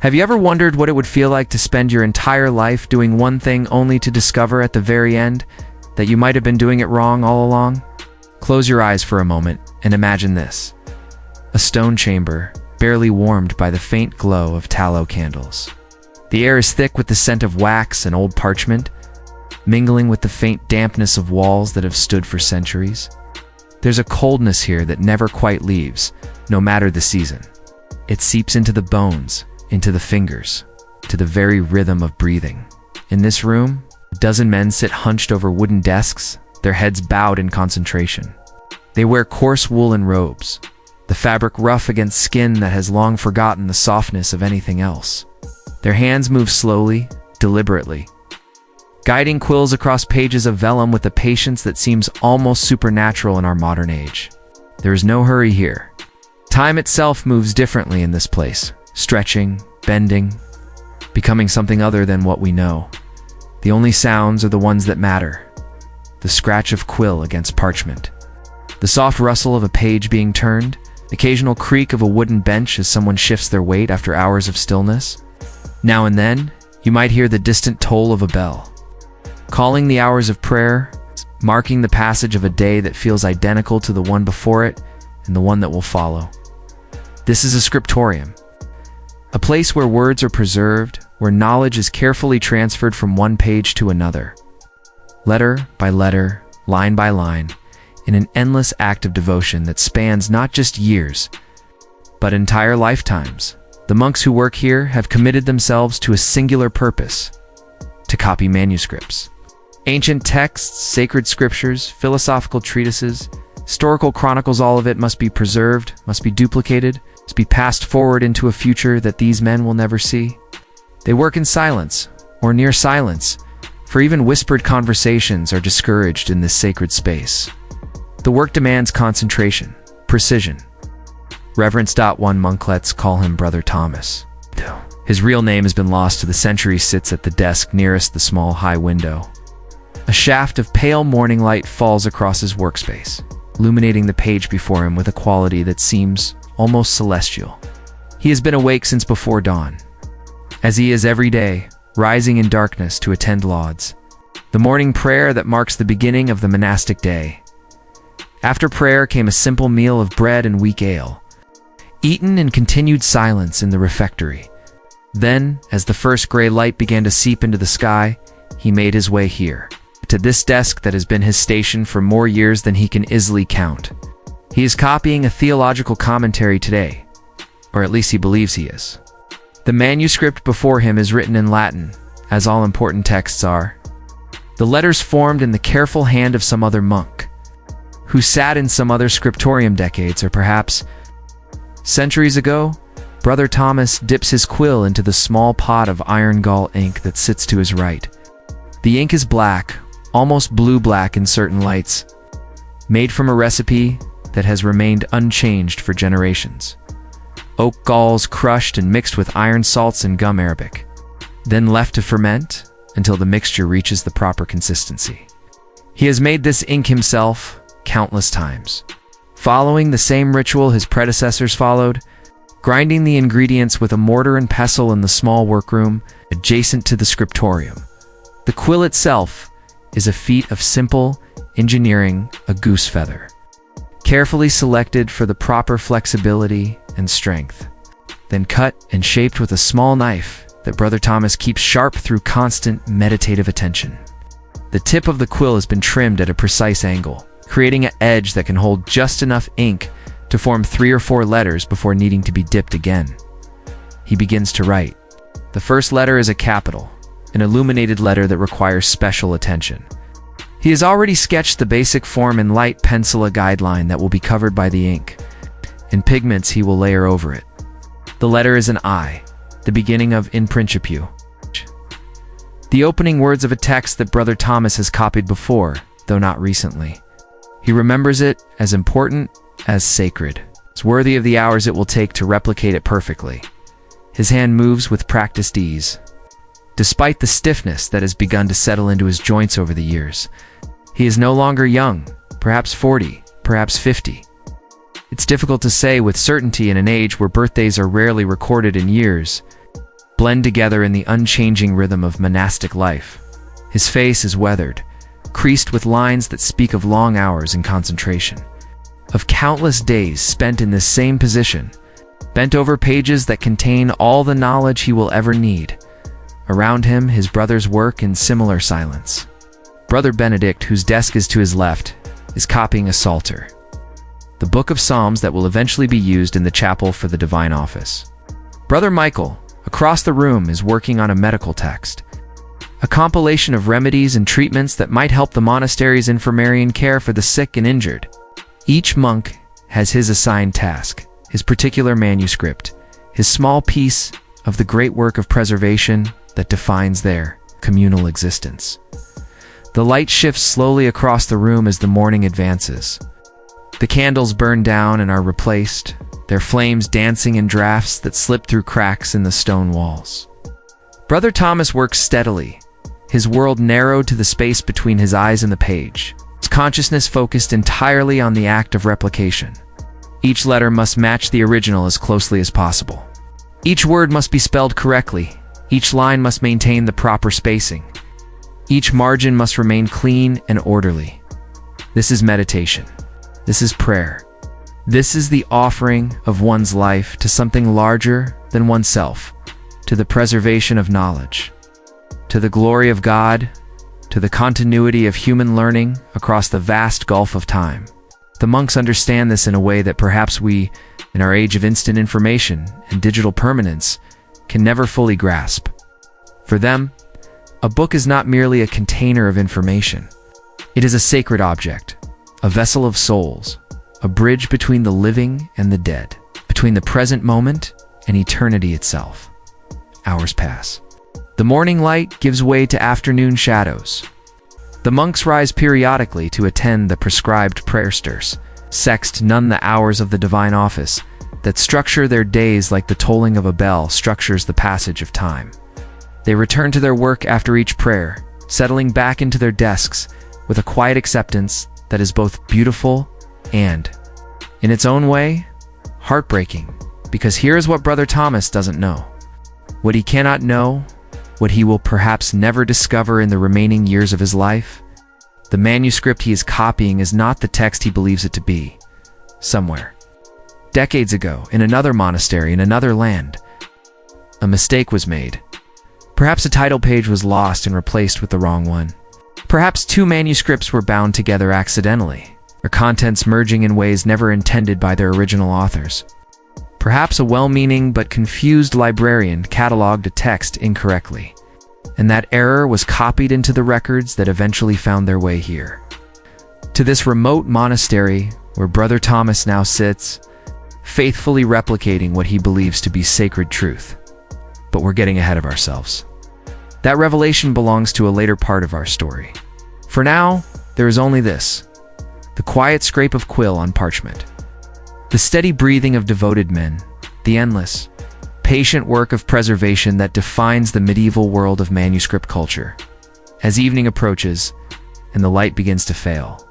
Have you ever wondered what it would feel like to spend your entire life doing one thing only to discover at the very end that you might have been doing it wrong all along? Close your eyes for a moment and imagine this. A stone chamber, barely warmed by the faint glow of tallow candles. The air is thick with the scent of wax and old parchment, mingling with the faint dampness of walls that have stood for centuries. There's a coldness here that never quite leaves, no matter the season. It seeps into the bones, into the fingers, to the very rhythm of breathing. In this room, a dozen men sit hunched over wooden desks, their heads bowed in concentration. They wear coarse woolen robes, the fabric rough against skin that has long forgotten the softness of anything else. Their hands move slowly, deliberately, guiding quills across pages of vellum with a patience that seems almost supernatural in our modern age. There is no hurry here. Time itself moves differently in this place, stretching, bending, becoming something other than what we know. The only sounds are the ones that matter. The scratch of quill against parchment, the soft rustle of a page being turned, the occasional creak of a wooden bench as someone shifts their weight after hours of stillness. Now and then, you might hear the distant toll of a bell, calling the hours of prayer, marking the passage of a day that feels identical to the one before it and the one that will follow. This is a scriptorium, a place where words are preserved, where knowledge is carefully transferred from one page to another, letter by letter, line by line, in an endless act of devotion that spans not just years, but entire lifetimes. The monks who work here have committed themselves to a singular purpose: to copy manuscripts. Ancient texts, sacred scriptures, philosophical treatises, historical chronicles, all of it must be preserved, must be duplicated, must be passed forward into a future that these men will never see. They work in silence, or near silence, for even whispered conversations are discouraged in this sacred space. The work demands concentration, precision. One monklets call him Brother Thomas. His real name has been lost to the centuries. Sits at the desk nearest the small high window. A shaft of pale morning light falls across his workspace, illuminating the page before him with a quality that seems almost celestial. He has been awake since before dawn, as he is every day, rising in darkness to attend lauds, the morning prayer that marks the beginning of the monastic day. After prayer came a simple meal of bread and weak ale, eaten in continued silence in the refectory. Then, as the first gray light began to seep into the sky, he made his way here, to this desk that has been his station for more years than he can easily count. He is copying a theological commentary today, or at least he believes he is. The manuscript before him is written in Latin, as all important texts are. The letters formed in the careful hand of some other monk, who sat in some other scriptorium decades, or perhaps centuries ago. Brother Thomas dips his quill into the small pot of iron gall ink that sits to his right. The ink is black, almost blue-black in certain lights, made from a recipe that has remained unchanged for generations. Oak galls crushed and mixed with iron salts and gum arabic, then left to ferment until the mixture reaches the proper consistency. He has made this ink himself countless times, following the same ritual his predecessors followed, grinding the ingredients with a mortar and pestle in the small workroom adjacent to the scriptorium. The quill itself is a feat of simple engineering, a goose feather, carefully selected for the proper flexibility and strength, then cut and shaped with a small knife that Brother Thomas keeps sharp through constant meditative attention. The tip of the quill has been trimmed at a precise angle, creating an edge that can hold just enough ink to form 3 or 4 letters before needing to be dipped again. He begins to write. The first letter is a capital, an illuminated letter that requires special attention. He has already sketched the basic form in light pencil, a guideline that will be covered by the ink. In pigments he will layer over it. The letter is an I, the beginning of in principio, the opening words of a text that Brother Thomas has copied before, though not recently. He remembers it as important, as sacred. It's worthy of the hours it will take to replicate it perfectly. His hand moves with practiced ease, despite the stiffness that has begun to settle into his joints over the years. He is no longer young, perhaps 40, perhaps 50. It's difficult to say with certainty in an age where birthdays are rarely recorded in years. blend together in the unchanging rhythm of monastic life. His face is weathered, creased with lines that speak of long hours in concentration, of countless days spent in this same position, bent over pages that contain all the knowledge he will ever need. Around him, his brothers work in similar silence. Brother Benedict, whose desk is to his left, is copying a psalter, the book of Psalms that will eventually be used in the chapel for the divine office. Brother Michael, across the room, is working on a medical text, a compilation of remedies and treatments that might help the monastery's infirmarian care for the sick and injured. Each monk has his assigned task, his particular manuscript, his small piece of the great work of preservation that defines their communal existence. The light shifts slowly across the room as the morning advances. The candles burn down and are replaced, their flames dancing in drafts that slip through cracks in the stone walls. Brother Thomas works steadily, his world narrowed to the space between his eyes and the page, his consciousness focused entirely on the act of replication. Each letter must match the original as closely as possible. Each word must be spelled correctly, each line must maintain the proper spacing. Each margin must remain clean and orderly. This is meditation. This is prayer. This is the offering of one's life to something larger than oneself, to the preservation of knowledge, to the glory of God, to the continuity of human learning across the vast gulf of time. The monks understand this in a way that perhaps we, in our age of instant information and digital permanence, can never fully grasp. For them, a book is not merely a container of information. It is a sacred object, a vessel of souls, a bridge between the living and the dead, between the present moment and eternity itself. Hours pass. The morning light gives way to afternoon shadows. The monks rise periodically to attend the prescribed prayer stirs, sext none the hours of the divine office, that structure their days like the tolling of a bell structures the passage of time. They return to their work after each prayer, settling back into their desks with a quiet acceptance that is both beautiful and, in its own way, heartbreaking, because here is what Brother Thomas doesn't know. What he cannot know, what he will perhaps never discover in the remaining years of his life, the manuscript he is copying is not the text he believes it to be. Somewhere, decades ago, in another monastery in another land, a mistake was made. Perhaps a title page was lost and replaced with the wrong one. Perhaps two manuscripts were bound together accidentally, their contents merging in ways never intended by their original authors. Perhaps a well-meaning but confused librarian catalogued a text incorrectly, and that error was copied into the records that eventually found their way here. To this remote monastery where Brother Thomas now sits, faithfully replicating what he believes to be sacred truth. But we're getting ahead of ourselves. That revelation belongs to a later part of our story. For now, there is only this: the quiet scrape of quill on parchment, the steady breathing of devoted men, the endless, patient work of preservation that defines the medieval world of manuscript culture. As evening approaches and the light begins to fail,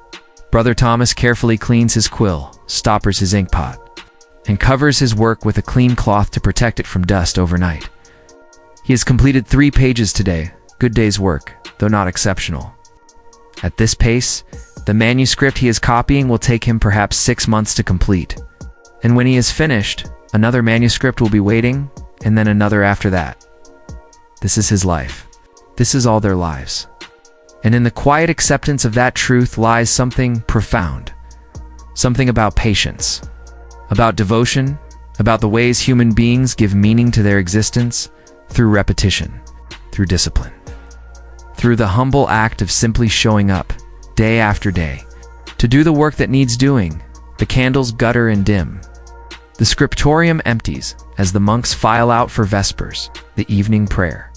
Brother Thomas carefully cleans his quill, stoppers his inkpot, and covers his work with a clean cloth to protect it from dust overnight. He has completed 3 pages today, good day's work, though not exceptional. At this pace, the manuscript he is copying will take him perhaps 6 months to complete. And when he is finished, another manuscript will be waiting, and then another after that. This is his life. This is all their lives. And in the quiet acceptance of that truth lies something profound. Something about patience, about devotion, about the ways human beings give meaning to their existence, through repetition, through discipline, through the humble act of simply showing up, day after day, to do the work that needs doing. The candles gutter and dim. The scriptorium empties as the monks file out for vespers, the evening prayer.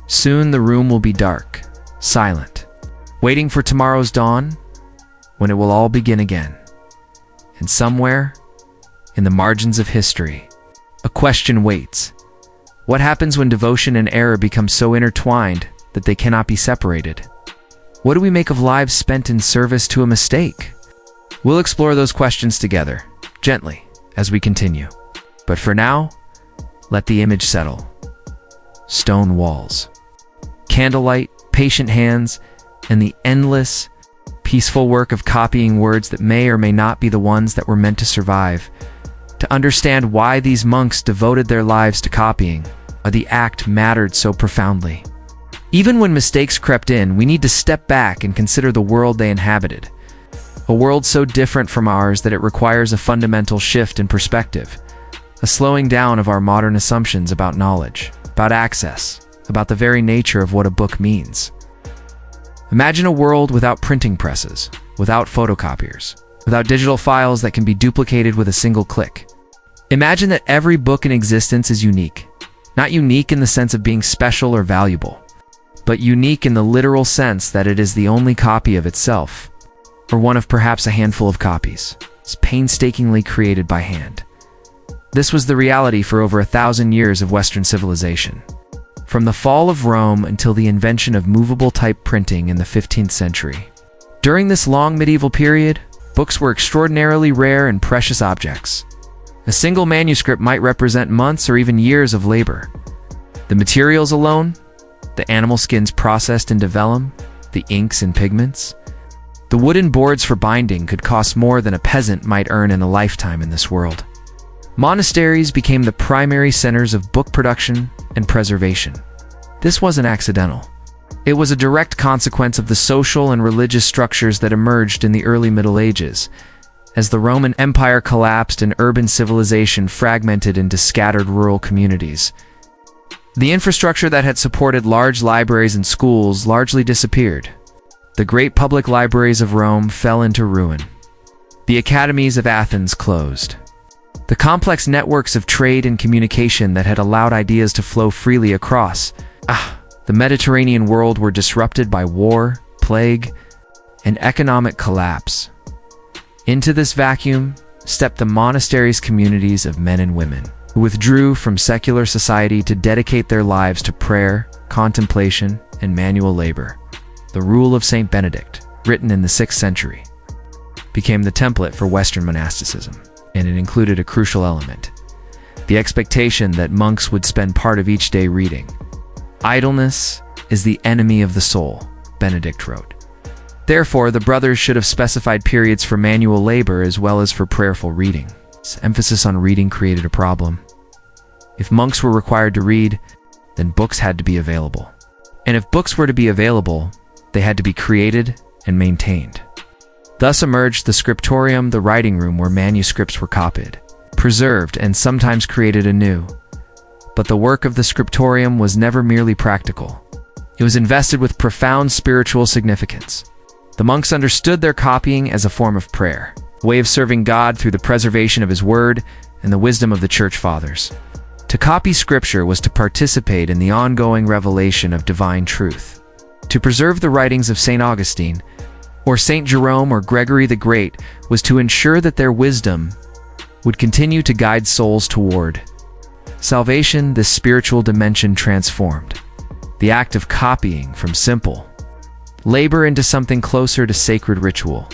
Soon the room will be dark, silent, waiting for tomorrow's dawn, when it will all begin again. And somewhere, in the margins of history, a question waits. What happens when devotion and error become so intertwined that they cannot be separated? What do we make of lives spent in service to a mistake? We'll explore those questions together, gently, as we continue. But for now, let the image settle. stone walls. Candlelight, patient hands, and the endless, peaceful work of copying words that may or may not be the ones that were meant to survive. To understand why these monks devoted their lives to copying, why the act mattered so profoundly. Even when mistakes crept in, we need to step back and consider the world they inhabited. A world so different from ours that it requires a fundamental shift in perspective, a slowing down of our modern assumptions about knowledge, about access, about the very nature of what a book means. Imagine a world without printing presses, without photocopiers, without digital files that can be duplicated with a single click. Imagine that every book in existence is unique. Not unique in the sense of being special or valuable, but unique in the literal sense that it is the only copy of itself, or one of perhaps a handful of copies. It's painstakingly created by hand. This was the reality for over 1,000 years of Western civilization. From the fall of Rome until the invention of movable type printing in the 15th century. During this long medieval period, books were extraordinarily rare and precious objects. A single manuscript might represent months or even years of labor. The materials alone, the animal skins processed into vellum, the inks and pigments, the wooden boards for binding could cost more than a peasant might earn in a lifetime in this world. Monasteries became the primary centers of book production and preservation. This wasn't accidental. It was a direct consequence of the social and religious structures that emerged in the early Middle Ages, as the Roman Empire collapsed and urban civilization fragmented into scattered rural communities. The infrastructure that had supported large libraries and schools largely disappeared. The great public libraries of Rome fell into ruin. The academies of Athens closed. The complex networks of trade and communication that had allowed ideas to flow freely across the Mediterranean world were disrupted by war, plague, and economic collapse. Into this vacuum stepped the monasteries' communities of men and women, who withdrew from secular society to dedicate their lives to prayer, contemplation, and manual labor. The Rule of Saint Benedict, written in the 6th century, became the template for Western monasticism, and it included a crucial element: the expectation that monks would spend part of each day reading. Idleness is the enemy of the soul, Benedict wrote. Therefore, the brothers should have specified periods for manual labor as well as for prayerful reading. This emphasis on reading created a problem. If monks were required to read, then books had to be available. And if books were to be available, they had to be created and maintained. Thus emerged the scriptorium, the writing room where manuscripts were copied, preserved, and sometimes created anew. But the work of the scriptorium was never merely practical. It was invested with profound spiritual significance. The monks understood their copying as a form of prayer, a way of serving God through the preservation of His Word and the wisdom of the Church Fathers. To copy Scripture was to participate in the ongoing revelation of divine truth. To preserve the writings of St. Augustine, or St. Jerome or Gregory the Great, was to ensure that their wisdom would continue to guide souls toward salvation. This spiritual dimension transformed the act of copying from simple labor into something closer to sacred ritual.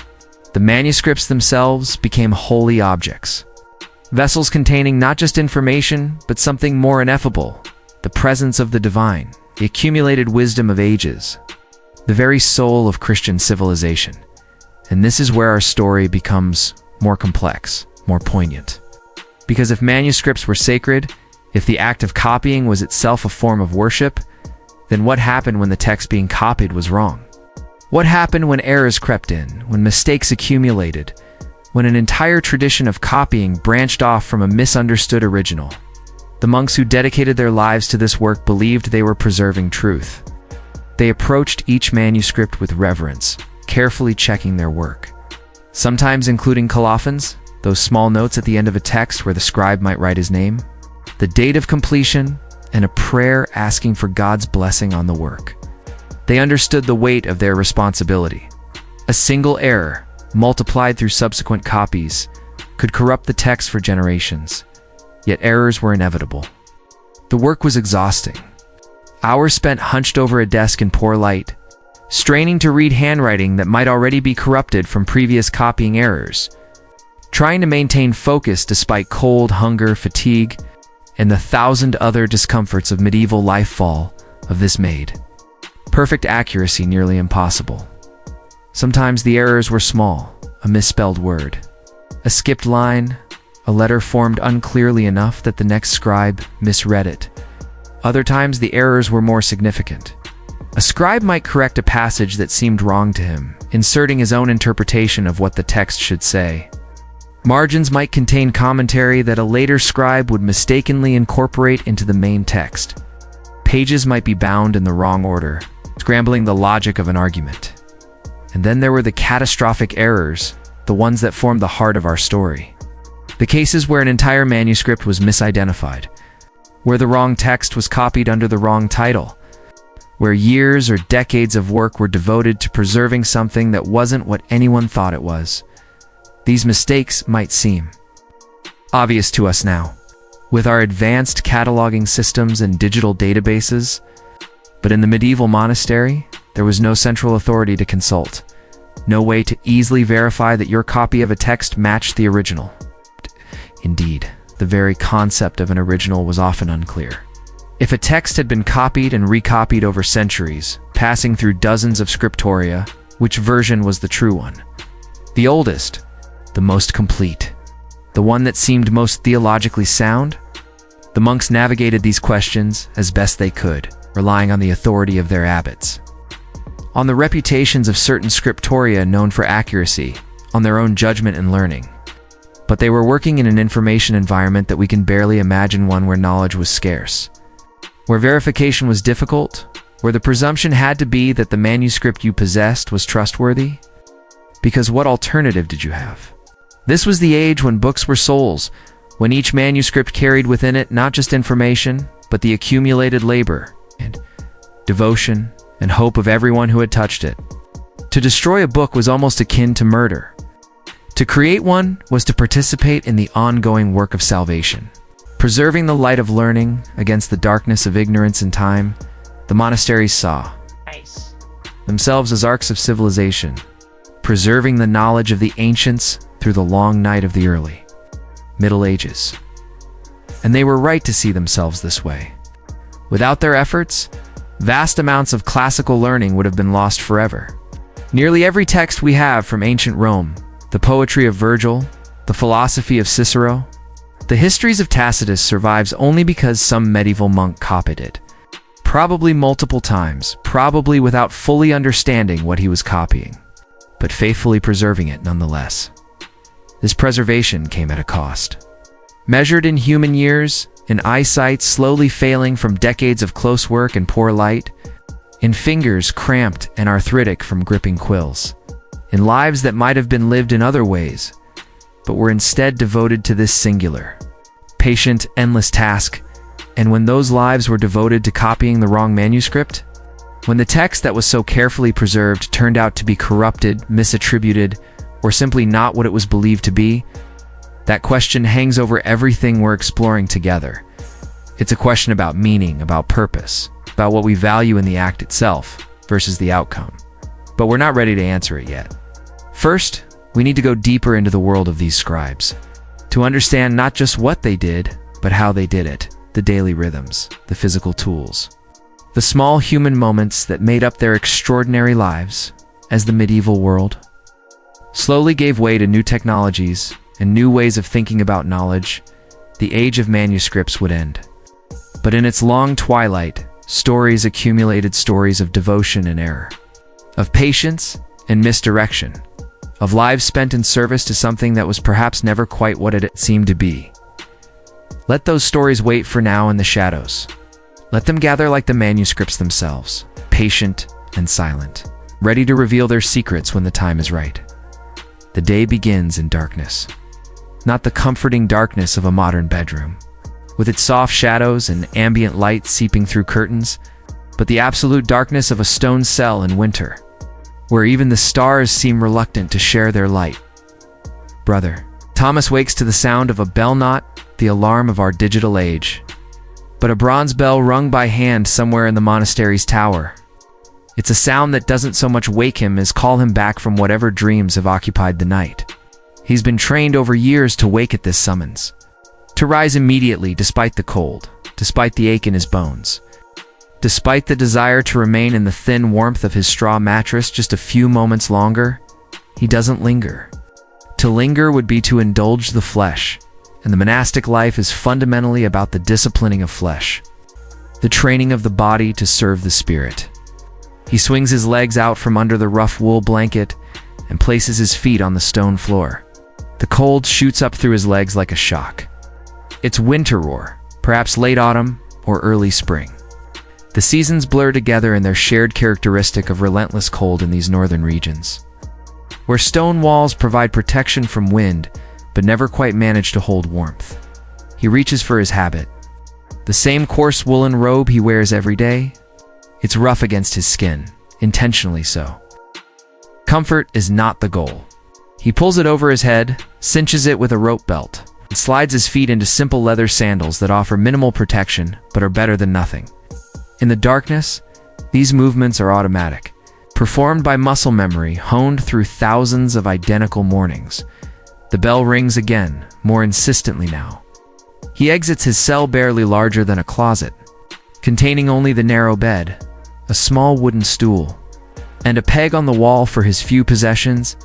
The manuscripts themselves became holy objects, vessels containing not just information, but something more ineffable: the presence of the divine, the accumulated wisdom of ages, the very soul of Christian civilization. And this is where our story becomes more complex, more poignant. Because if manuscripts were sacred, if the act of copying was itself a form of worship, then what happened when the text being copied was wrong? What happened when errors crept in, when mistakes accumulated, when an entire tradition of copying branched off from a misunderstood original? The monks who dedicated their lives to this work believed they were preserving truth. They approached each manuscript with reverence, carefully checking their work, sometimes including colophons, those small notes at the end of a text where the scribe might write his name, the date of completion, and a prayer asking for God's blessing on the work. They understood the weight of their responsibility. A single error, multiplied through subsequent copies, could corrupt the text for generations. Yet errors were inevitable. The work was exhausting. Hours spent hunched over a desk in poor light, straining to read handwriting that might already be corrupted from previous copying errors, trying to maintain focus despite cold, hunger, fatigue, and the thousand other discomforts of medieval life fall of this made perfect accuracy nearly impossible. Sometimes the errors were small, a misspelled word, a skipped line, a letter formed unclearly enough that the next scribe misread it. Other times the errors were more significant. A scribe might correct a passage that seemed wrong to him, inserting his own interpretation of what the text should say. Margins might contain commentary that a later scribe would mistakenly incorporate into the main text. Pages might be bound in the wrong order, scrambling the logic of an argument. And then there were the catastrophic errors, the ones that formed the heart of our story. The cases where an entire manuscript was misidentified, where the wrong text was copied under the wrong title, where years or decades of work were devoted to preserving something that wasn't what anyone thought it was. These mistakes might seem obvious to us now, with our advanced cataloging systems and digital databases, but in the medieval monastery, there was no central authority to consult, no way to easily verify that your copy of a text matched the original. Indeed, the very concept of an original was often unclear. If a text had been copied and recopied over centuries, passing through dozens of scriptoria, which version was the true one? The oldest, the most complete, the one that seemed most theologically sound? The monks navigated these questions as best they could, relying on the authority of their abbots, on the reputations of certain scriptoria known for accuracy, on their own judgment and learning. But they were working in an information environment that we can barely imagine, one where knowledge was scarce, where verification was difficult, where the presumption had to be that the manuscript you possessed was trustworthy. Because what alternative did you have? This was the age when books were souls, when each manuscript carried within it not just information, but the accumulated labor and devotion and hope of everyone who had touched it. To destroy a book was almost akin to murder. To create one was to participate in the ongoing work of salvation. Preserving the light of learning against the darkness of ignorance and time, the monasteries saw themselves as arcs of civilization, preserving the knowledge of the ancients through the long night of the early Middle Ages. And they were right to see themselves this way. Without their efforts, vast amounts of classical learning would have been lost forever. Nearly every text we have from ancient Rome, the poetry of Virgil, the philosophy of Cicero, the histories of Tacitus survives only because some medieval monk copied it. Probably multiple times, probably without fully understanding what he was copying, but faithfully preserving it nonetheless. This preservation came at a cost. Measured in human years, in eyesight slowly failing from decades of close work and poor light, in fingers cramped and arthritic from gripping quills, in lives that might have been lived in other ways, but were instead devoted to this singular, patient, endless task. And when those lives were devoted to copying the wrong manuscript, when the text that was so carefully preserved turned out to be corrupted, misattributed, or simply not what it was believed to be, that question hangs over everything we're exploring together. It's a question about meaning, about purpose, about what we value in the act itself versus the outcome. But we're not ready to answer it yet. First, we need to go deeper into the world of these scribes, to understand not just what they did, but how they did it, the daily rhythms, the physical tools, the small human moments that made up their extraordinary lives as the medieval world slowly gave way to new technologies and new ways of thinking about knowledge. The age of manuscripts would end. But in its long twilight, stories accumulated, stories of devotion and error, of patience and misdirection, of lives spent in service to something that was perhaps never quite what it seemed to be. Let those stories wait for now in the shadows. Let them gather like the manuscripts themselves, patient and silent, ready to reveal their secrets when the time is right. The day begins in darkness. Not the comforting darkness of a modern bedroom, with its soft shadows and ambient light seeping through curtains, but the absolute darkness of a stone cell in winter, where even the stars seem reluctant to share their light. Brother, Thomas wakes to the sound of a bell, not the alarm of our digital age, but a bronze bell rung by hand somewhere in the monastery's tower. It's a sound that doesn't so much wake him as call him back from whatever dreams have occupied the night. He's been trained over years to wake at this summons, To rise immediately despite the cold, despite the ache in his bones, despite the desire to remain in the thin warmth of his straw mattress just a few moments longer, he doesn't linger. To linger would be to indulge the flesh, and the monastic life is fundamentally about the disciplining of flesh, the training of the body to serve the spirit. He swings his legs out from under the rough wool blanket and places his feet on the stone floor. The cold shoots up through his legs like a shock. It's winter roar, perhaps late autumn or early spring. The seasons blur together in their shared characteristic of relentless cold in these northern regions, where stone walls provide protection from wind but never quite manage to hold warmth. He reaches for his habit, the same coarse woolen robe he wears every day. It's rough against his skin, intentionally so. Comfort is not the goal. He pulls it over his head, cinches it with a rope belt, and slides his feet into simple leather sandals that offer minimal protection but are better than nothing. In the darkness, these movements are automatic, performed by muscle memory honed through thousands of identical mornings. The bell rings again, more insistently now. He exits his cell barely larger than a closet, containing only the narrow bed, a small wooden stool, and a peg on the wall for his few possessions,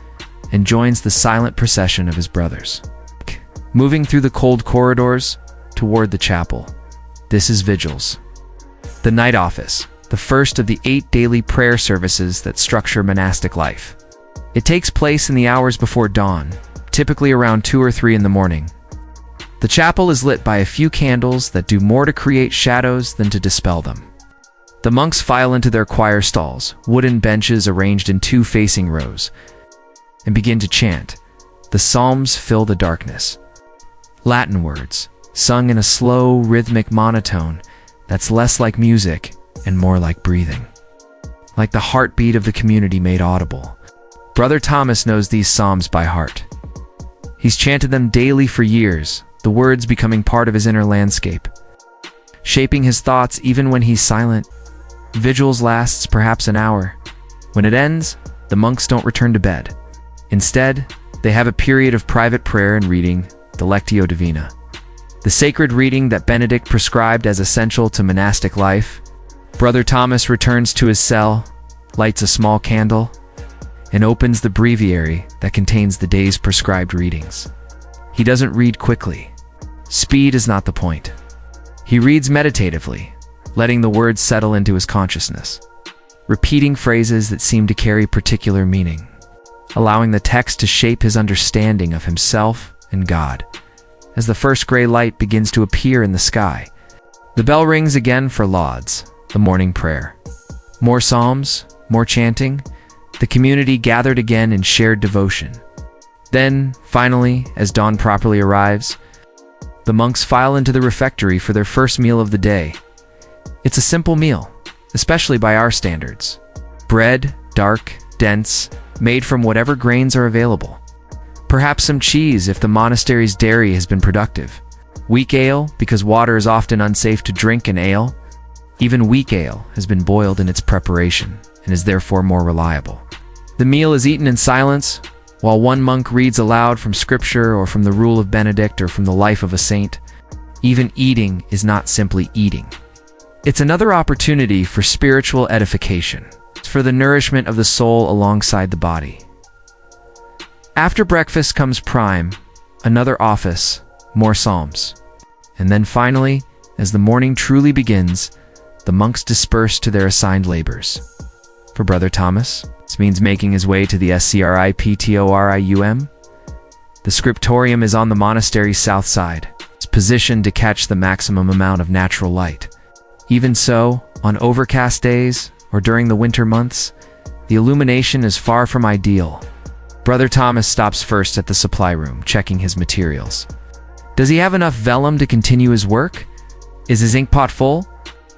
and joins the silent procession of his brothers, moving through the cold corridors toward the chapel. This is vigils, the night office, the first of the 8 daily prayer services that structure monastic life. It takes place in the hours before dawn, typically around 2 or 3 in the morning. The chapel is lit by a few candles that do more to create shadows than to dispel them. The monks file into their choir stalls, wooden benches arranged in 2 facing rows, and begin to chant. The psalms fill the darkness. Latin words, sung in a slow, rhythmic monotone that's less like music and more like breathing, like the heartbeat of the community made audible. Brother Thomas knows these psalms by heart. He's chanted them daily for years, the words becoming part of his inner landscape, shaping his thoughts even when he's silent. Vigils lasts perhaps an hour. When it ends, the monks don't return to bed. Instead, they have a period of private prayer and reading, the Lectio Divina, the sacred reading that Benedict prescribed as essential to monastic life. Brother Thomas returns to his cell, lights a small candle, and opens the breviary that contains the day's prescribed readings. He doesn't read quickly. Speed is not the point. He reads meditatively, letting the words settle into his consciousness, repeating phrases that seem to carry particular meaning, allowing the text to shape his understanding of himself and God. As the first gray light begins to appear in the sky, the bell rings again for lauds, the morning prayer. More psalms, more chanting, the community gathered again in shared devotion. Then, finally, as dawn properly arrives, the monks file into the refectory for their first meal of the day. It's a simple meal, especially by our standards. Bread, dark, dense, made from whatever grains are available. Perhaps some cheese if the monastery's dairy has been productive. Weak ale, because water is often unsafe to drink in ale. Even weak ale has been boiled in its preparation and is therefore more reliable. The meal is eaten in silence, while one monk reads aloud from scripture or from the Rule of Benedict or from the life of a saint. Even eating is not simply eating. It's another opportunity for spiritual edification. It's for the nourishment of the soul alongside the body. After breakfast comes prime, another office, more psalms. And then finally, as the morning truly begins, the monks disperse to their assigned labors. For Brother Thomas, this means making his way to the scriptorium. The scriptorium is on the monastery's south side. It's positioned to catch the maximum amount of natural light. Even so, on overcast days, or during the winter months, the illumination is far from ideal. Brother Thomas stops first at the supply room, checking his materials. Does he have enough vellum to continue his work? Is his inkpot full?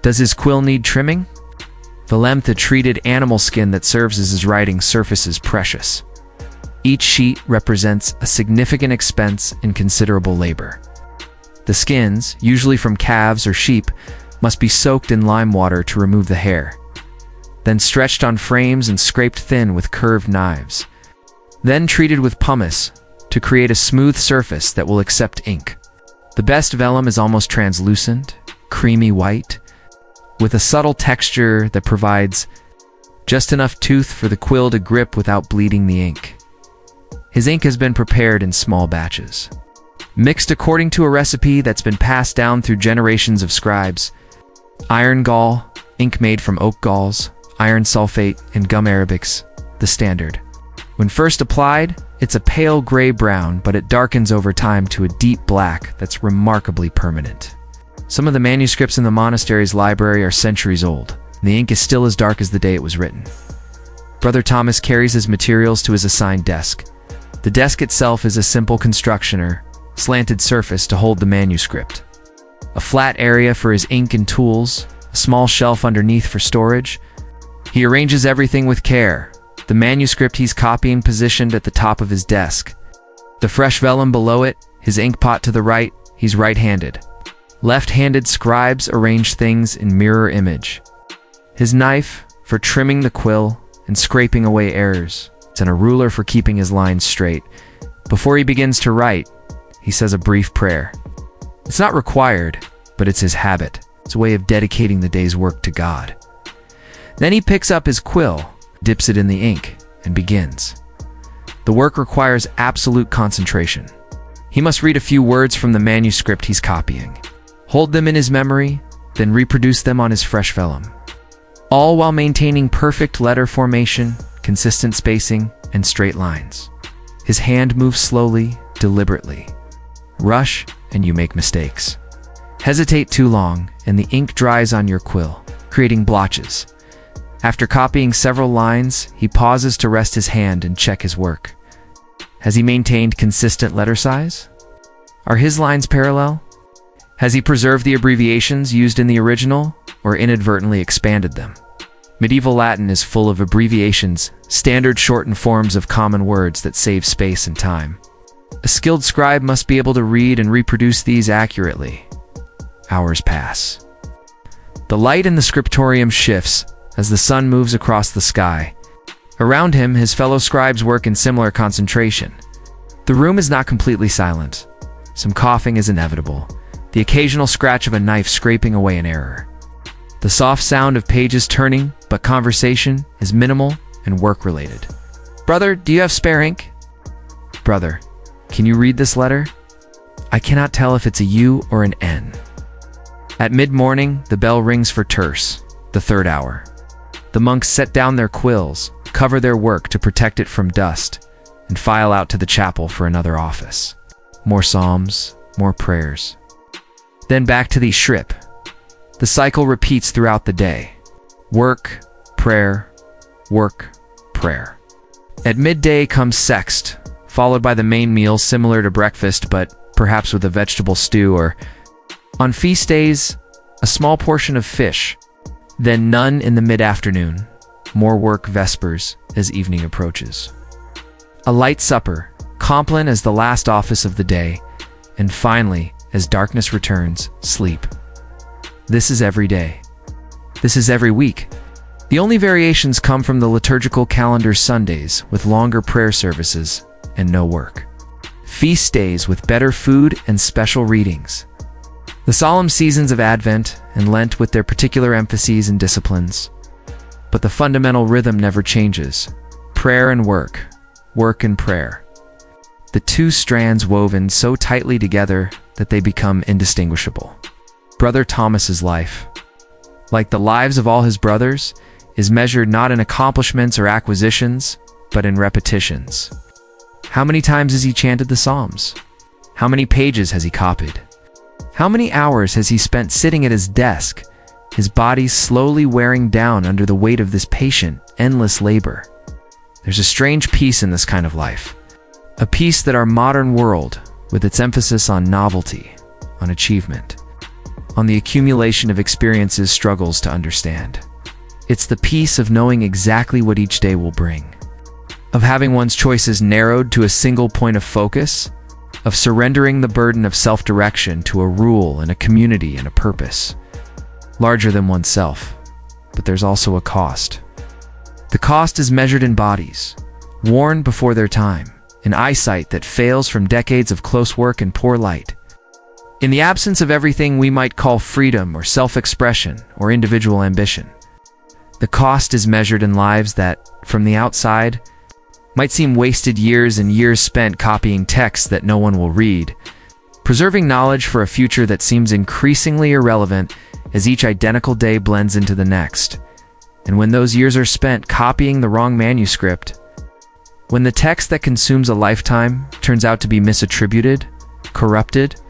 Does his quill need trimming? Vellum, the treated animal skin that serves as his writing surface, is precious. Each sheet represents a significant expense and considerable labor. The skins, usually from calves or sheep, must be soaked in lime water to remove the hair, then stretched on frames and scraped thin with curved knives, then treated with pumice to create a smooth surface that will accept ink. The best vellum is almost translucent, creamy white, with a subtle texture that provides just enough tooth for the quill to grip without bleeding the ink. His ink has been prepared in small batches, mixed according to a recipe that's been passed down through generations of scribes. Iron gall, ink made from oak galls, iron sulfate, and gum arabics, the standard. When first applied, it's a pale gray-brown, but it darkens over time to a deep black that's remarkably permanent. Some of the manuscripts in the monastery's library are centuries old, and the ink is still as dark as the day it was written. Brother Thomas carries his materials to his assigned desk. The desk itself is a simple construction or slanted surface to hold the manuscript. A flat area for his ink and tools, a small shelf underneath for storage. He arranges everything with care. The manuscript he's copying positioned at the top of his desk. The fresh vellum below it, his ink pot to the right, he's right-handed. Left-handed scribes arrange things in mirror image. His knife for trimming the quill and scraping away errors, and a ruler for keeping his lines straight. Before he begins to write, he says a brief prayer. It's not required, but it's his habit. It's a way of dedicating the day's work to God. Then he picks up his quill, dips it in the ink, and begins. The work requires absolute concentration. He must read a few words from the manuscript he's copying, hold them in his memory, then reproduce them on his fresh vellum, all while maintaining perfect letter formation, consistent spacing, and straight lines. His hand moves slowly, deliberately. Rush, and you make mistakes. Hesitate too long, and the ink dries on your quill, creating blotches. After copying several lines, he pauses to rest his hand and check his work. Has he maintained consistent letter size? Are his lines parallel? Has he preserved the abbreviations used in the original, or inadvertently expanded them? Medieval Latin is full of abbreviations, standard shortened forms of common words that save space and time. A skilled scribe must be able to read and reproduce these accurately. Hours pass. The light in the scriptorium shifts as the sun moves across the sky. Around him, his fellow scribes work in similar concentration. The room is not completely silent. Some coughing is inevitable, the occasional scratch of a knife scraping away an error. The soft sound of pages turning, but conversation is minimal and work-related. Brother, do you have spare ink? Brother, can you read this letter? I cannot tell if it's a U or an N. At mid-morning, the bell rings for terce, the third hour. The monks set down their quills, cover their work to protect it from dust, and file out to the chapel for another office. More psalms, more prayers. Then back to the shrip. The cycle repeats throughout the day. Work, prayer, work, prayer. At midday comes sext, followed by the main meal similar to breakfast but perhaps with a vegetable stew, or, on feast days, a small portion of fish. Then none in the mid-afternoon. More work vespers as evening approaches. A light supper, compline as the last office of the day, and finally, as darkness returns, sleep. This is every day. This is every week. The only variations come from the liturgical calendar's Sundays with longer prayer services and no work. Feast days with better food and special readings. The solemn seasons of Advent and Lent with their particular emphases and disciplines. But the fundamental rhythm never changes. Prayer and work, work and prayer. The two strands woven so tightly together that they become indistinguishable. Brother Thomas's life, like the lives of all his brothers, is measured not in accomplishments or acquisitions, but in repetitions. How many times has he chanted the Psalms? How many pages has he copied? How many hours has he spent sitting at his desk, his body slowly wearing down under the weight of this patient, endless labor? There's a strange peace in this kind of life. A peace that our modern world, with its emphasis on novelty, on achievement, on the accumulation of experiences, struggles to understand. It's the peace of knowing exactly what each day will bring, of having one's choices narrowed to a single point of focus, of surrendering the burden of self-direction to a rule and a community and a purpose, larger than oneself. But there's also a cost. The cost is measured in bodies, worn before their time, in eyesight that fails from decades of close work and poor light, In the absence of everything we might call freedom or self-expression or individual ambition. The cost is measured in lives that, from the outside, might seem wasted years and years spent copying texts that no one will read, preserving knowledge for a future that seems increasingly irrelevant as each identical day blends into the next. And when those years are spent copying the wrong manuscript, when the text that consumes a lifetime turns out to be misattributed, corrupted,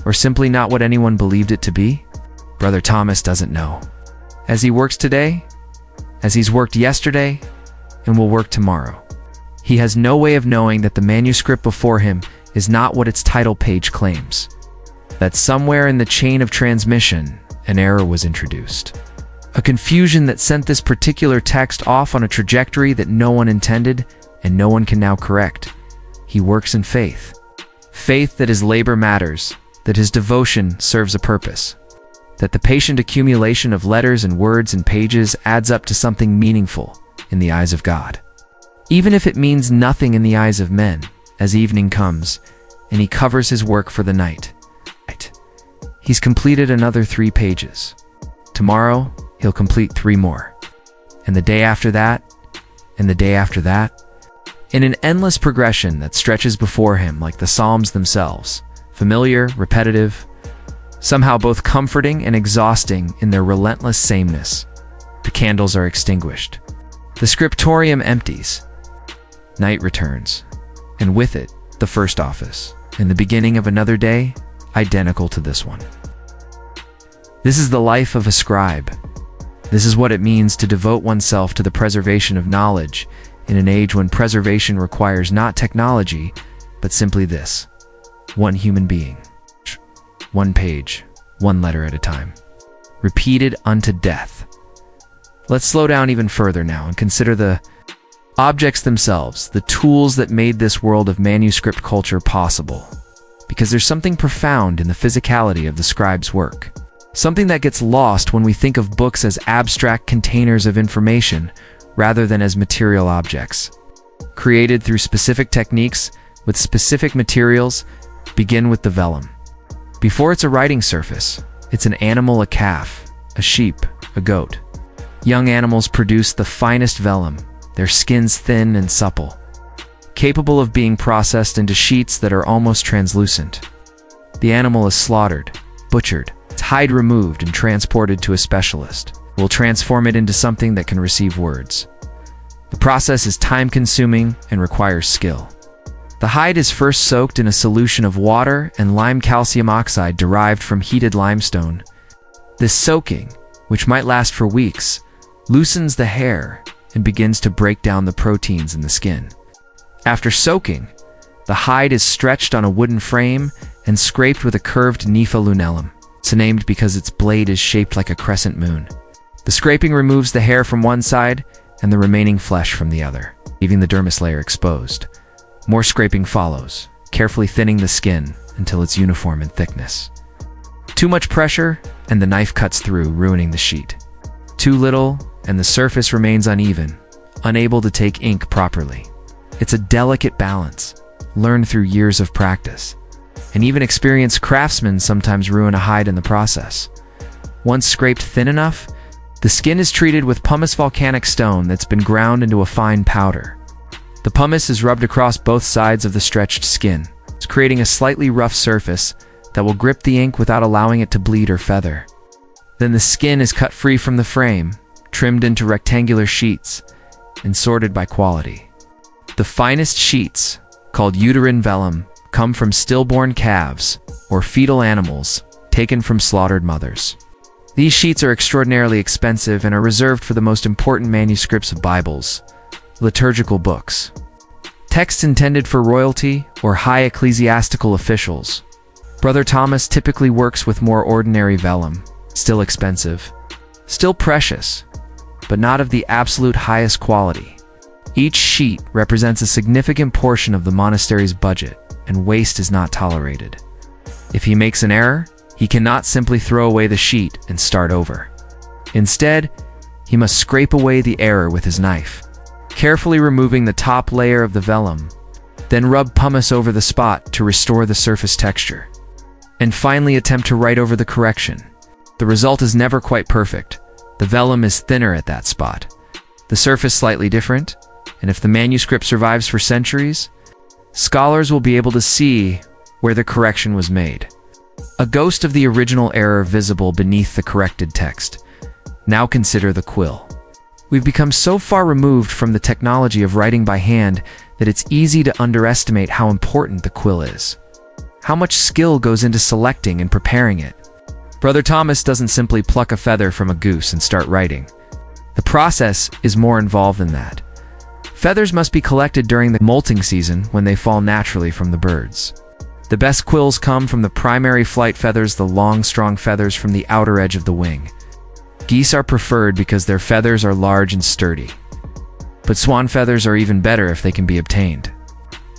or simply not what anyone believed it to be, Brother Thomas doesn't know. As he works today, as he's worked yesterday, and will work tomorrow, he has no way of knowing that the manuscript before him is not what its title page claims, that somewhere in the chain of transmission, an error was introduced. A confusion that sent this particular text off on a trajectory that no one intended and no one can now correct. He works in faith. Faith that his labor matters, that his devotion serves a purpose, that the patient accumulation of letters and words and pages adds up to something meaningful in the eyes of God. Even if it means nothing in the eyes of men, as evening comes, and he covers his work for the night. He's completed another 3 pages. Tomorrow, he'll complete 3 more. And the day after that, and the day after that, in an endless progression that stretches before him like the Psalms themselves, familiar, repetitive, somehow both comforting and exhausting in their relentless sameness. The candles are extinguished. The scriptorium empties. Night returns, and with it, the first office, and the beginning of another day, identical to this one. This is the life of a scribe. This is what it means to devote oneself to the preservation of knowledge in an age when preservation requires not technology, but simply this: one human being, one page, one letter at a time, repeated unto death. Let's slow down even further now and consider the objects themselves, the tools that made this world of manuscript culture possible. Because there's something profound in the physicality of the scribe's work. Something that gets lost when we think of books as abstract containers of information rather than as material objects. Created through specific techniques with specific materials, begin with the vellum. Before it's a writing surface, it's an animal, a calf, a sheep, a goat. Young animals produce the finest vellum, their skins thin and supple, capable of being processed into sheets that are almost translucent. The animal is slaughtered, butchered, its hide removed and transported to a specialist, who will transform it into something that can receive words. The process is time-consuming and requires skill. The hide is first soaked in a solution of water and lime calcium oxide derived from heated limestone. This soaking, which might last for weeks, loosens the hair and begins to break down the proteins in the skin. After soaking, the hide is stretched on a wooden frame and scraped with a curved Nepha lunellum. It's named because its blade is shaped like a crescent moon. The scraping removes the hair from one side and the remaining flesh from the other, leaving the dermis layer exposed. More scraping follows, carefully thinning the skin until it's uniform in thickness. Too much pressure, and the knife cuts through, ruining the sheet. Too little, and the surface remains uneven, unable to take ink properly. It's a delicate balance, learned through years of practice. And even experienced craftsmen sometimes ruin a hide in the process. Once scraped thin enough, the skin is treated with pumice volcanic stone that's been ground into a fine powder. The pumice is rubbed across both sides of the stretched skin, creating a slightly rough surface that will grip the ink without allowing it to bleed or feather. Then the skin is cut free from the frame, trimmed into rectangular sheets, and sorted by quality. The finest sheets, called uterine vellum, come from stillborn calves or fetal animals taken from slaughtered mothers. These sheets are extraordinarily expensive and are reserved for the most important manuscripts of Bibles, liturgical books, texts intended for royalty or high ecclesiastical officials. Brother Thomas typically works with more ordinary vellum, still expensive, still precious, but not of the absolute highest quality. Each sheet represents a significant portion of the monastery's budget, and waste is not tolerated. If he makes an error, he cannot simply throw away the sheet and start over. Instead, he must scrape away the error with his knife, carefully removing the top layer of the vellum, then rub pumice over the spot to restore the surface texture. and finally attempt to write over the correction. The result is never quite perfect. The vellum is thinner at that spot, the surface slightly different, and if the manuscript survives for centuries, scholars will be able to see where the correction was made. A ghost of the original error visible beneath the corrected text. Now consider the quill. We've become so far removed from the technology of writing by hand that it's easy to underestimate how important the quill is. How much skill goes into selecting and preparing it. Brother Thomas doesn't simply pluck a feather from a goose and start writing. The process is more involved than that. Feathers must be collected during the molting season when they fall naturally from the birds. The best quills come from the primary flight feathers, the long, strong feathers from the outer edge of the wing. Geese are preferred because their feathers are large and sturdy. But swan feathers are even better if they can be obtained.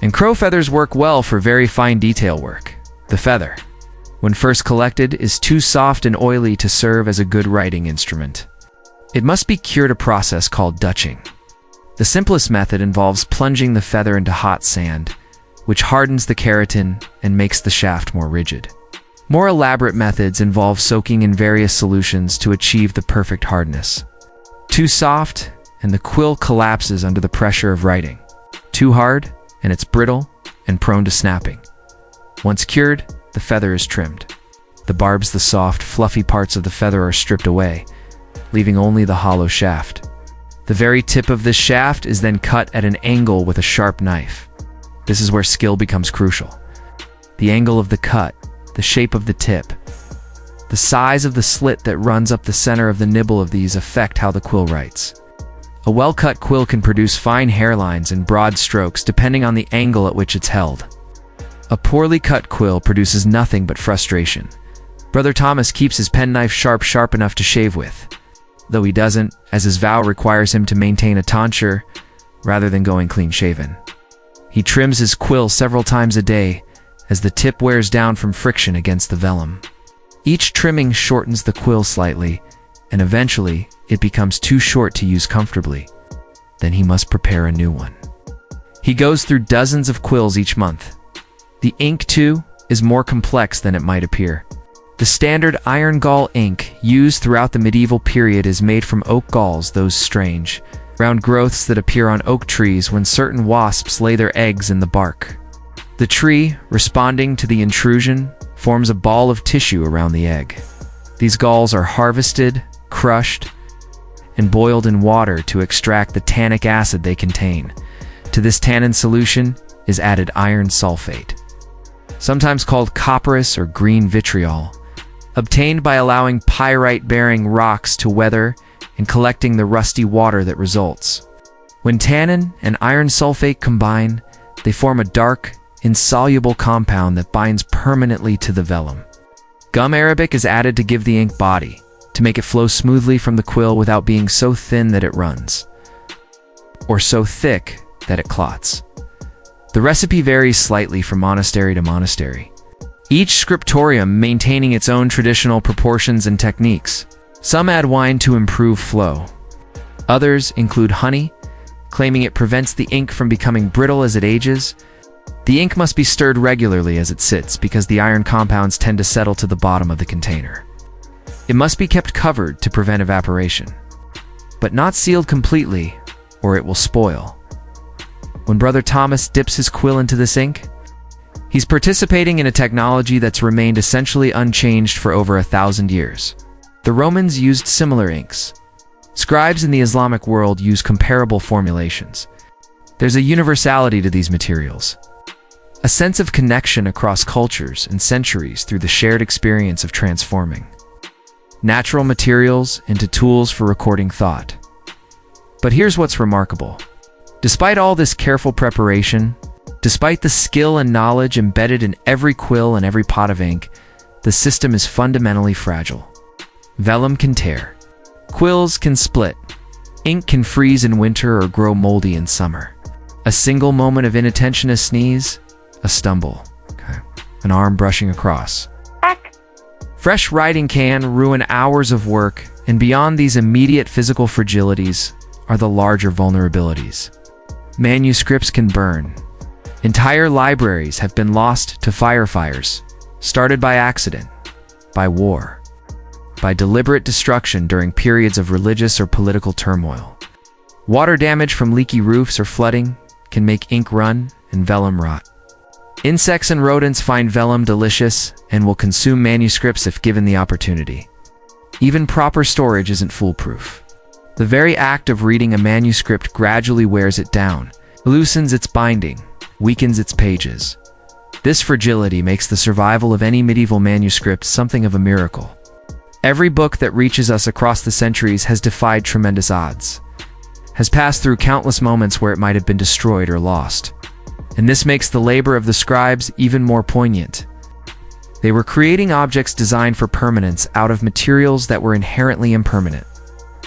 And crow feathers work well for very fine detail work. The feather, when first collected, is too soft and oily to serve as a good writing instrument. It must be cured, a process called dutching. The simplest method involves plunging the feather into hot sand, which hardens the keratin and makes the shaft more rigid. More elaborate methods involve soaking in various solutions to achieve the perfect hardness. Too soft, and the quill collapses under the pressure of writing. Too hard, and it's brittle and prone to snapping. Once cured, the feather is trimmed. The barbs, the soft, fluffy parts of the feather, are stripped away, leaving only the hollow shaft. The very tip of this shaft is then cut at an angle with a sharp knife. This is where skill becomes crucial. The angle of the cut, the shape of the tip, the size of the slit that runs up the center of the nibble of these affect how the quill writes. A well-cut quill can produce fine hairlines and broad strokes depending on the angle at which it's held. A poorly cut quill produces nothing but frustration. Brother Thomas keeps his penknife sharp enough to shave with, though he doesn't, as his vow requires him to maintain a tonsure rather than going clean-shaven. He trims his quill several times a day as the tip wears down from friction against the vellum. Each trimming shortens the quill slightly, and eventually it becomes too short to use comfortably. Then he must prepare a new one. He goes through dozens of quills each month. The ink, too, is more complex than it might appear. The standard iron gall ink used throughout the medieval period is made from oak galls, those strange, round growths that appear on oak trees when certain wasps lay their eggs in the bark. The tree, responding to the intrusion, forms a ball of tissue around the egg. These galls are harvested, crushed, and boiled in water to extract the tannic acid they contain. To this tannin solution is added iron sulfate, sometimes called copperas or green vitriol, obtained by allowing pyrite-bearing rocks to weather and collecting the rusty water that results. When tannin and iron sulfate combine, they form a dark, insoluble compound that binds permanently to the vellum. Gum arabic is added to give the ink body, to make it flow smoothly from the quill without being so thin that it runs, or so thick that it clots. The recipe varies slightly from monastery to monastery, each scriptorium maintaining its own traditional proportions and techniques. Some add wine to improve flow. Others include honey, claiming it prevents the ink from becoming brittle as it ages. The ink must be stirred regularly as it sits because the iron compounds tend to settle to the bottom of the container. It must be kept covered to prevent evaporation, but not sealed completely, or it will spoil. When Brother Thomas dips his quill into this ink, he's participating in a technology that's remained essentially unchanged for over 1,000 years. The Romans used similar inks. Scribes in the Islamic world use comparable formulations. There's a universality to these materials, a sense of connection across cultures and centuries through the shared experience of transforming natural materials into tools for recording thought. But here's what's remarkable. Despite all this careful preparation, despite the skill and knowledge embedded in every quill and every pot of ink, the system is fundamentally fragile. Vellum can tear. Quills can split. Ink can freeze in winter or grow moldy in summer. A single moment of inattention, a sneeze, a stumble, an arm brushing across. Fresh writing can ruin hours of work, and beyond these immediate physical fragilities are the larger vulnerabilities. Manuscripts can burn. Entire libraries have been lost to fires. started by accident, by war, by deliberate destruction during periods of religious or political turmoil. Water damage from leaky roofs or flooding can make ink run and vellum rot. Insects and rodents find vellum delicious and will consume manuscripts if given the opportunity. Even proper storage isn't foolproof. The very act of reading a manuscript gradually wears it down, loosens its binding, weakens its pages. This fragility makes the survival of any medieval manuscript something of a miracle. Every book that reaches us across the centuries has defied tremendous odds, has passed through countless moments where it might have been destroyed or lost. And this makes the labor of the scribes even more poignant. They were creating objects designed for permanence out of materials that were inherently impermanent.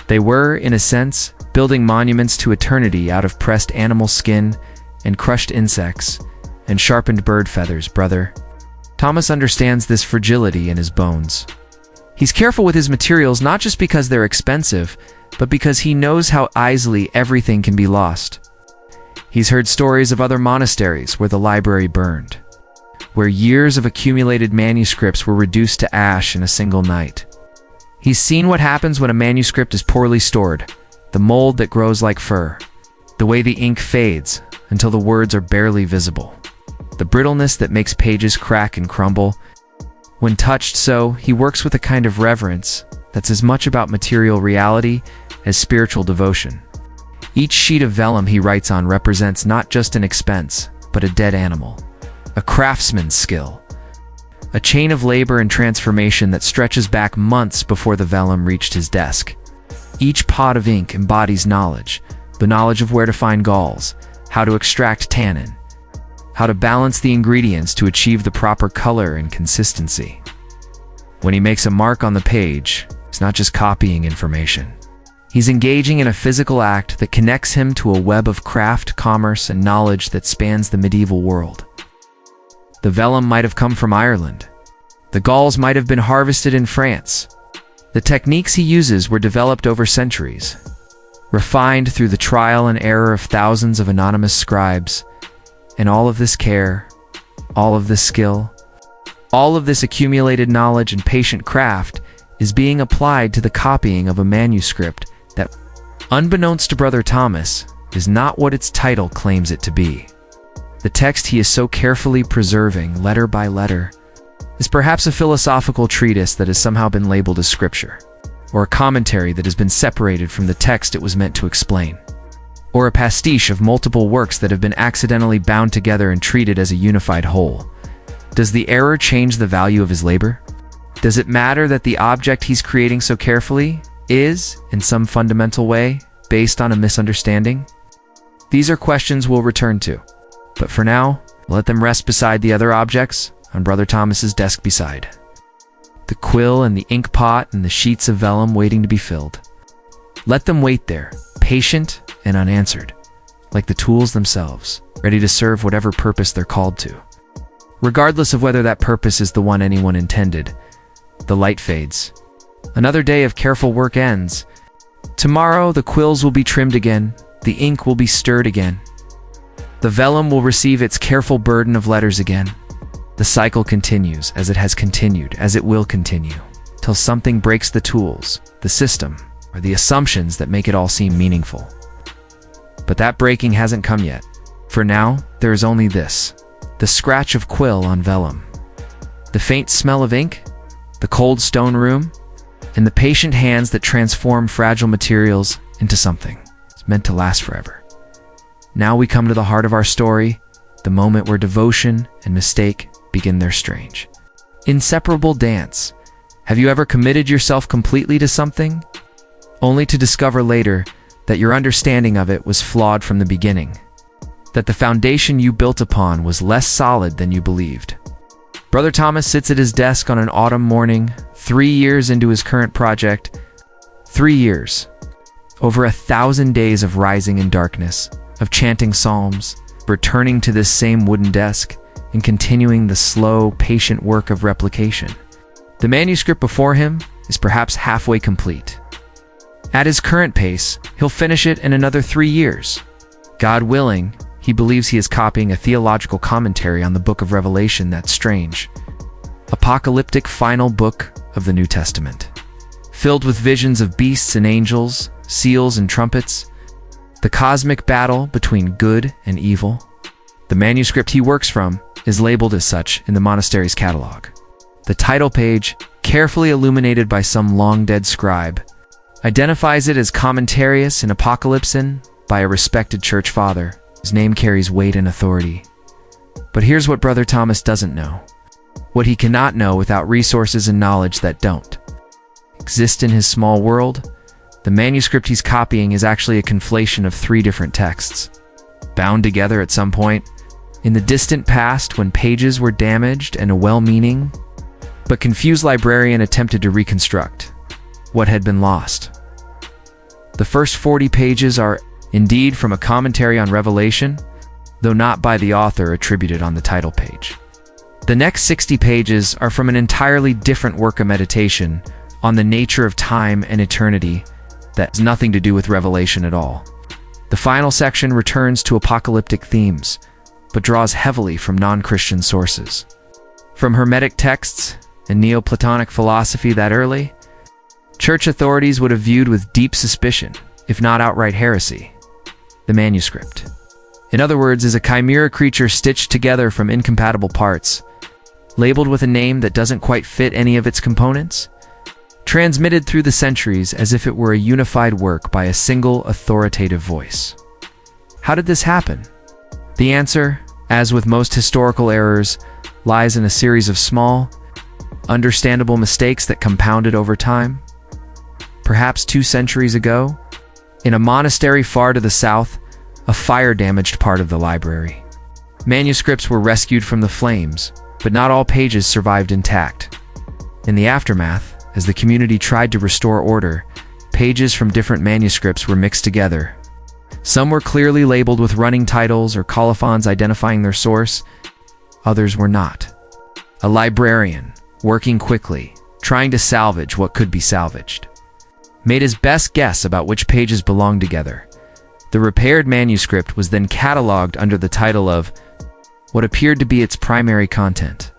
They were, in a sense, building monuments to eternity out of pressed animal skin and crushed insects and sharpened bird feathers, brother. Thomas understands this fragility in his bones. He's careful with his materials not just because they're expensive, but because he knows how easily everything can be lost. He's heard stories of other monasteries where the library burned, where years of accumulated manuscripts were reduced to ash in a single night. He's seen what happens when a manuscript is poorly stored, the mold that grows like fur, the way the ink fades until the words are barely visible, the brittleness that makes pages crack and crumble. When touched so, he works with a kind of reverence that's as much about material reality as spiritual devotion. Each sheet of vellum he writes on represents not just an expense, but a dead animal, a craftsman's skill, a chain of labor and transformation that stretches back months before the vellum reached his desk. Each pot of ink embodies knowledge, the knowledge of where to find galls, how to extract tannin, how to balance the ingredients to achieve the proper color and consistency. When he makes a mark on the page, he's not just copying information. He's engaging in a physical act that connects him to a web of craft, commerce, and knowledge that spans the medieval world. The vellum might have come from Ireland. The galls might have been harvested in France. The techniques he uses were developed over centuries, refined through the trial and error of thousands of anonymous scribes. And all of this care, all of this skill, all of this accumulated knowledge and patient craft is being applied to the copying of a manuscript that, unbeknownst to Brother Thomas, is not what its title claims it to be. The text he is so carefully preserving, letter by letter, is perhaps a philosophical treatise that has somehow been labeled as scripture, or a commentary that has been separated from the text it was meant to explain, or a pastiche of multiple works that have been accidentally bound together and treated as a unified whole. Does the error change the value of his labor? Does it matter that the object he's creating so carefully is, in some fundamental way, based on a misunderstanding? These are questions we'll return to. But for now, let them rest beside the other objects on Brother Thomas's desk beside. The quill and the ink pot and the sheets of vellum waiting to be filled. Let them wait there, patient and unanswered, like the tools themselves, ready to serve whatever purpose they're called to. Regardless of whether that purpose is the one anyone intended, the light fades. Another day of careful work ends. Tomorrow the quills will be trimmed again, the ink will be stirred again. The vellum will receive its careful burden of letters again. The cycle continues, as it has continued, as it will continue, till something breaks the tools, the system, or the assumptions that make it all seem meaningful. But that breaking hasn't come yet. For now, there is only this: the scratch of quill on vellum, the faint smell of ink, the cold stone room, and the patient hands that transform fragile materials into something it's meant to last forever. Now we come to the heart of our story, the moment where devotion and mistake begin their strange, inseparable dance. Have you ever committed yourself completely to something, only to discover later that your understanding of it was flawed from the beginning, that the foundation you built upon was less solid than you believed? Brother Thomas sits at his desk on an autumn morning, 3 years into his current project. 3 years. Over 1,000 days of rising in darkness, of chanting psalms, returning to this same wooden desk, and continuing the slow, patient work of replication. The manuscript before him is perhaps halfway complete. At his current pace, he'll finish it in another 3 years. God willing, he believes he is copying a theological commentary on the book of Revelation that's strange, apocalyptic final book of the New Testament. Filled with visions of beasts and angels, seals and trumpets, the cosmic battle between good and evil. The manuscript he works from is labeled as such in the monastery's catalog. The title page, carefully illuminated by some long-dead scribe, identifies it as commentarius in Apocalypsin by a respected church father. His name carries weight and authority. But here's what Brother Thomas doesn't know. What he cannot know without resources and knowledge that don't exist in his small world. The manuscript he's copying is actually a conflation of 3 different texts, bound together at some point in the distant past when pages were damaged and a well-meaning but confused librarian attempted to reconstruct what had been lost. The first 40 pages are indeed from a commentary on Revelation, though not by the author attributed on the title page. The next 60 pages are from an entirely different work of meditation on the nature of time and eternity that has nothing to do with Revelation at all. The final section returns to apocalyptic themes, but draws heavily from non-Christian sources. From Hermetic texts and Neoplatonic philosophy that early, church authorities would have viewed with deep suspicion, if not outright heresy, the manuscript. In other words, is a chimera creature stitched together from incompatible parts, labeled with a name that doesn't quite fit any of its components, transmitted through the centuries as if it were a unified work by a single authoritative voice. How did this happen? The answer, as with most historical errors, lies in a series of small, understandable mistakes that compounded over time. Perhaps 2 centuries ago, in a monastery far to the south, a fire damaged part of the library. Manuscripts were rescued from the flames, but not all pages survived intact. In the aftermath, as the community tried to restore order, pages from different manuscripts were mixed together. Some were clearly labeled with running titles or colophons identifying their source. Others were not. A librarian, working quickly, trying to salvage what could be salvaged, made his best guess about which pages belonged together. The repaired manuscript was then cataloged under the title of what appeared to be its primary content.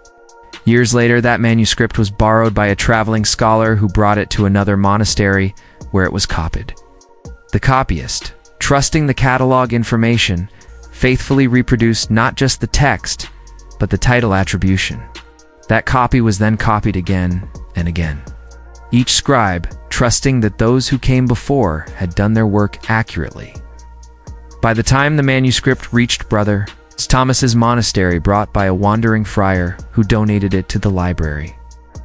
Years later, that manuscript was borrowed by a traveling scholar who brought it to another monastery where it was copied. The copyist, trusting the catalog information, faithfully reproduced not just the text, but the title attribution. That copy was then copied again and again. Each scribe trusting that those who came before had done their work accurately. By the time the manuscript reached Brother Thomas's monastery, brought by a wandering friar who donated it to the library,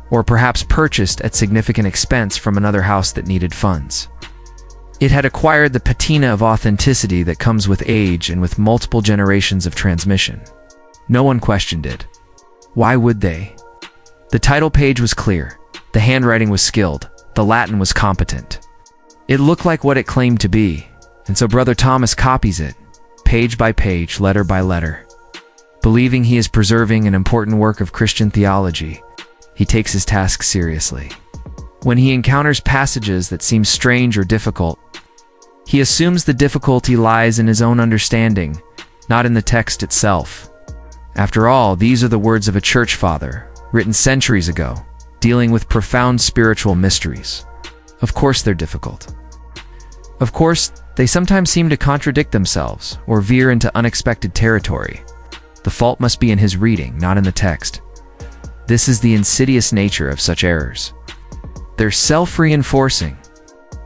or perhaps purchased at significant expense from another house that needed funds, it had acquired the patina of authenticity that comes with age and with multiple generations of transmission. No one questioned it. Why would they? The title page was clear, the handwriting was skilled, the Latin was competent. It looked like what it claimed to be, and so Brother Thomas copies it, page by page, letter by letter. Believing he is preserving an important work of Christian theology, he takes his task seriously. When he encounters passages that seem strange or difficult, he assumes the difficulty lies in his own understanding, not in the text itself. After all, these are the words of a church father, written centuries ago, dealing with profound spiritual mysteries. Of course they're difficult. Of course, they sometimes seem to contradict themselves or veer into unexpected territory. The fault must be in his reading, not in the text. This is the insidious nature of such errors. They're self-reinforcing.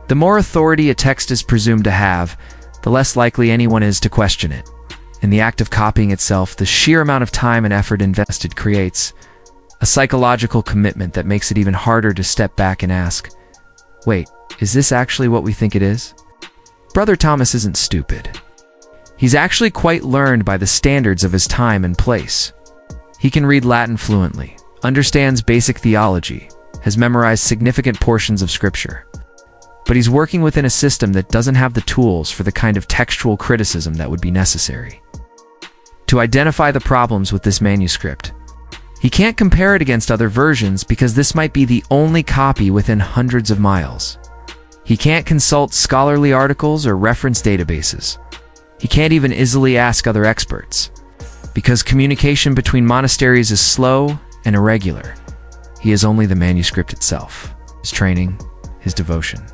The more authority a text is presumed to have, the less likely anyone is to question it. In the act of copying itself, the sheer amount of time and effort invested creates a psychological commitment that makes it even harder to step back and ask, wait, is this actually what we think it is? Brother Thomas isn't stupid. He's actually quite learned by the standards of his time and place. He can read Latin fluently, understands basic theology, has memorized significant portions of scripture. But he's working within a system that doesn't have the tools for the kind of textual criticism that would be necessary. To identify the problems with this manuscript, he can't compare it against other versions because this might be the only copy within hundreds of miles. He can't consult scholarly articles or reference databases. He can't even easily ask other experts, because communication between monasteries is slow and irregular. He is only the manuscript itself, his training, his devotion,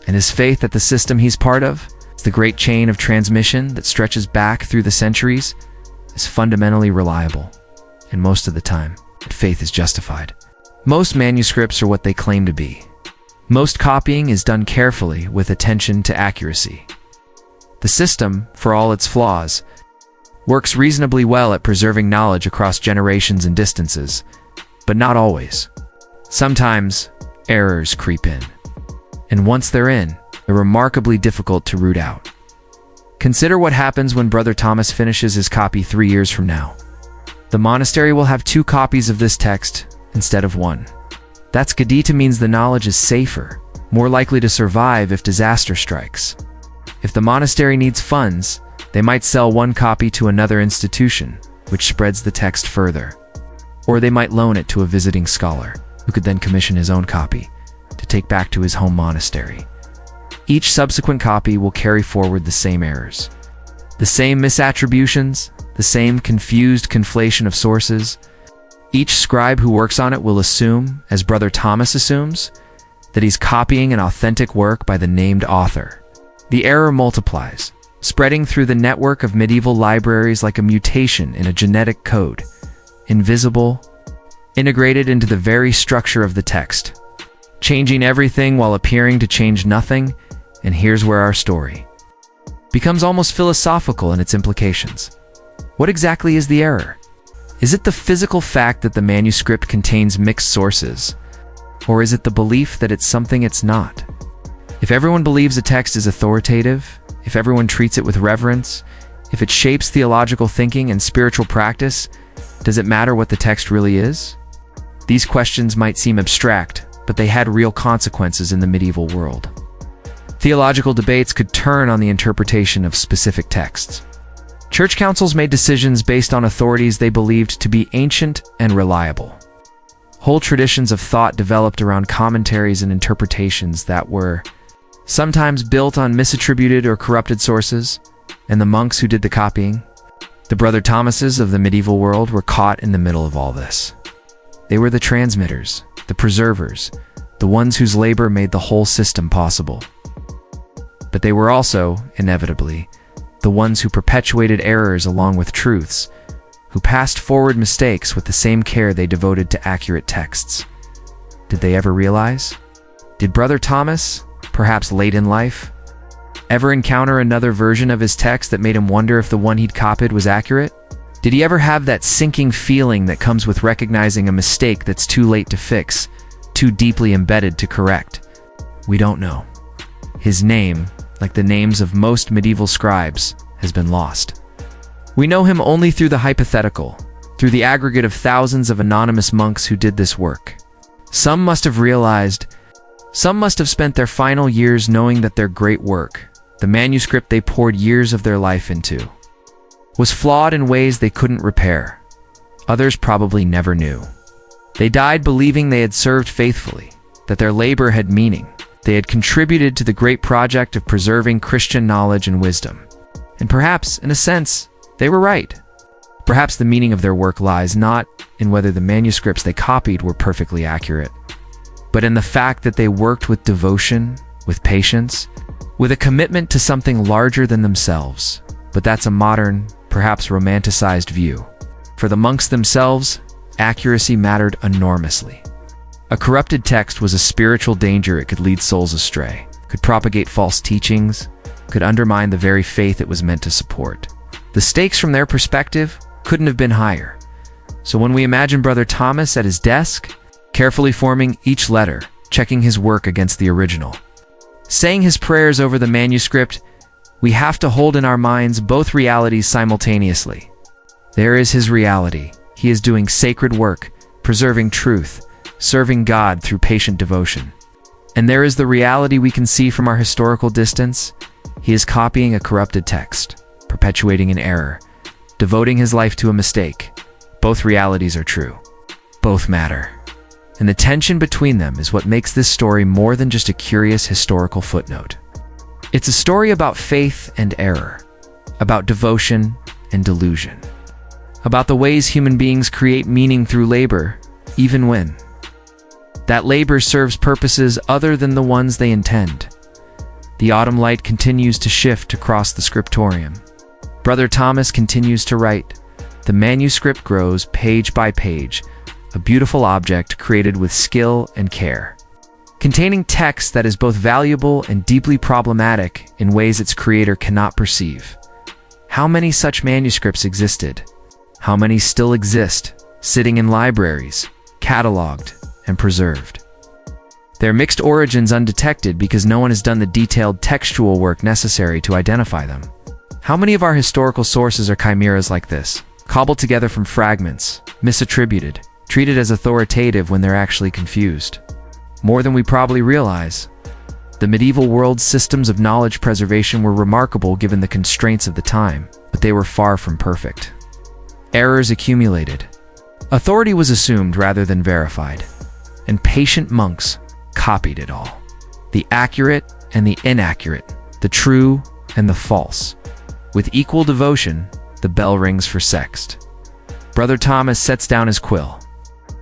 and his faith that the system he's part of, the great chain of transmission that stretches back through the centuries, is fundamentally reliable, and most of the time, that faith is justified. Most manuscripts are what they claim to be. Most copying is done carefully with attention to accuracy. The system, for all its flaws, works reasonably well at preserving knowledge across generations and distances, but not always. Sometimes, errors creep in, and once they're in, they're remarkably difficult to root out. Consider what happens when Brother Thomas finishes his copy 3 years from now. The monastery will have 2 copies of this text instead of 1. That's Gadita means the knowledge is safer, more likely to survive if disaster strikes. If the monastery needs funds, they might sell 1 copy to another institution, which spreads the text further. Or they might loan it to a visiting scholar, who could then commission his own copy to take back to his home monastery. Each subsequent copy will carry forward the same errors, the same misattributions, the same confused conflation of sources. Each scribe who works on it will assume, as Brother Thomas assumes, that he's copying an authentic work by the named author. The error multiplies, spreading through the network of medieval libraries like a mutation in a genetic code, invisible, integrated into the very structure of the text, changing everything while appearing to change nothing. And here's where our story becomes almost philosophical in its implications. What exactly is the error? Is it the physical fact that the manuscript contains mixed sources? Or is it the belief that it's something it's not? If everyone believes a text is authoritative, if everyone treats it with reverence, if it shapes theological thinking and spiritual practice, does it matter what the text really is? These questions might seem abstract, but they had real consequences in the medieval world. Theological debates could turn on the interpretation of specific texts. Church councils made decisions based on authorities they believed to be ancient and reliable. Whole traditions of thought developed around commentaries and interpretations that were sometimes built on misattributed or corrupted sources, and the monks who did the copying, the Brother Thomases of the medieval world, were caught in the middle of all this. They were the transmitters, the preservers, the ones whose labor made the whole system possible. But they were also, inevitably, the ones who perpetuated errors along with truths, who passed forward mistakes with the same care they devoted to accurate texts. Did they ever realize? Did Brother Thomas, perhaps late in life, ever encounter another version of his text that made him wonder if the one he'd copied was accurate? Did he ever have that sinking feeling that comes with recognizing a mistake that's too late to fix, too deeply embedded to correct? We don't know. His name, like the names of most medieval scribes, has been lost. We know him only through the hypothetical, through the aggregate of thousands of anonymous monks who did this work. Some must have realized, some must have spent their final years knowing that their great work, the manuscript they poured years of their life into, was flawed in ways they couldn't repair. Others probably never knew. They died believing they had served faithfully, that their labor had meaning. They had contributed to the great project of preserving Christian knowledge and wisdom. And perhaps, in a sense, they were right. Perhaps the meaning of their work lies not in whether the manuscripts they copied were perfectly accurate, but in the fact that they worked with devotion, with patience, with a commitment to something larger than themselves. But that's a modern, perhaps romanticized view. For the monks themselves, accuracy mattered enormously. A corrupted text was a spiritual danger. It could lead souls astray, could propagate false teachings, could undermine the very faith it was meant to support. The stakes from their perspective couldn't have been higher. So when we imagine Brother Thomas at his desk, carefully forming each letter, checking his work against the original, saying his prayers over the manuscript, we have to hold in our minds both realities simultaneously. There is his reality. He is doing sacred work, preserving truth, serving God through patient devotion. And there is the reality we can see from our historical distance. He is copying a corrupted text, perpetuating an error, devoting his life to a mistake. Both realities are true. Both matter. And the tension between them is what makes this story more than just a curious historical footnote. It's a story about faith and error, about devotion and delusion, about the ways human beings create meaning through labor, even when That labor serves purposes other than the ones they intend. The autumn light continues to shift across the scriptorium. Brother Thomas continues to write. The manuscript grows page by page, a beautiful object created with skill and care, containing text that is both valuable and deeply problematic in ways its creator cannot perceive. How many such manuscripts existed? How many still exist, sitting in libraries, cataloged and preserved? Their mixed origins undetected because no one has done the detailed textual work necessary to identify them. How many of our historical sources are chimeras like this, cobbled together from fragments, misattributed, treated as authoritative when they're actually confused? More than we probably realize. The medieval world's systems of knowledge preservation were remarkable given the constraints of the time, but they were far from perfect. Errors accumulated. Authority was assumed rather than verified, and patient monks copied it all. The accurate and the inaccurate, the true and the false. With equal devotion, the bell rings for sext. Brother Thomas sets down his quill,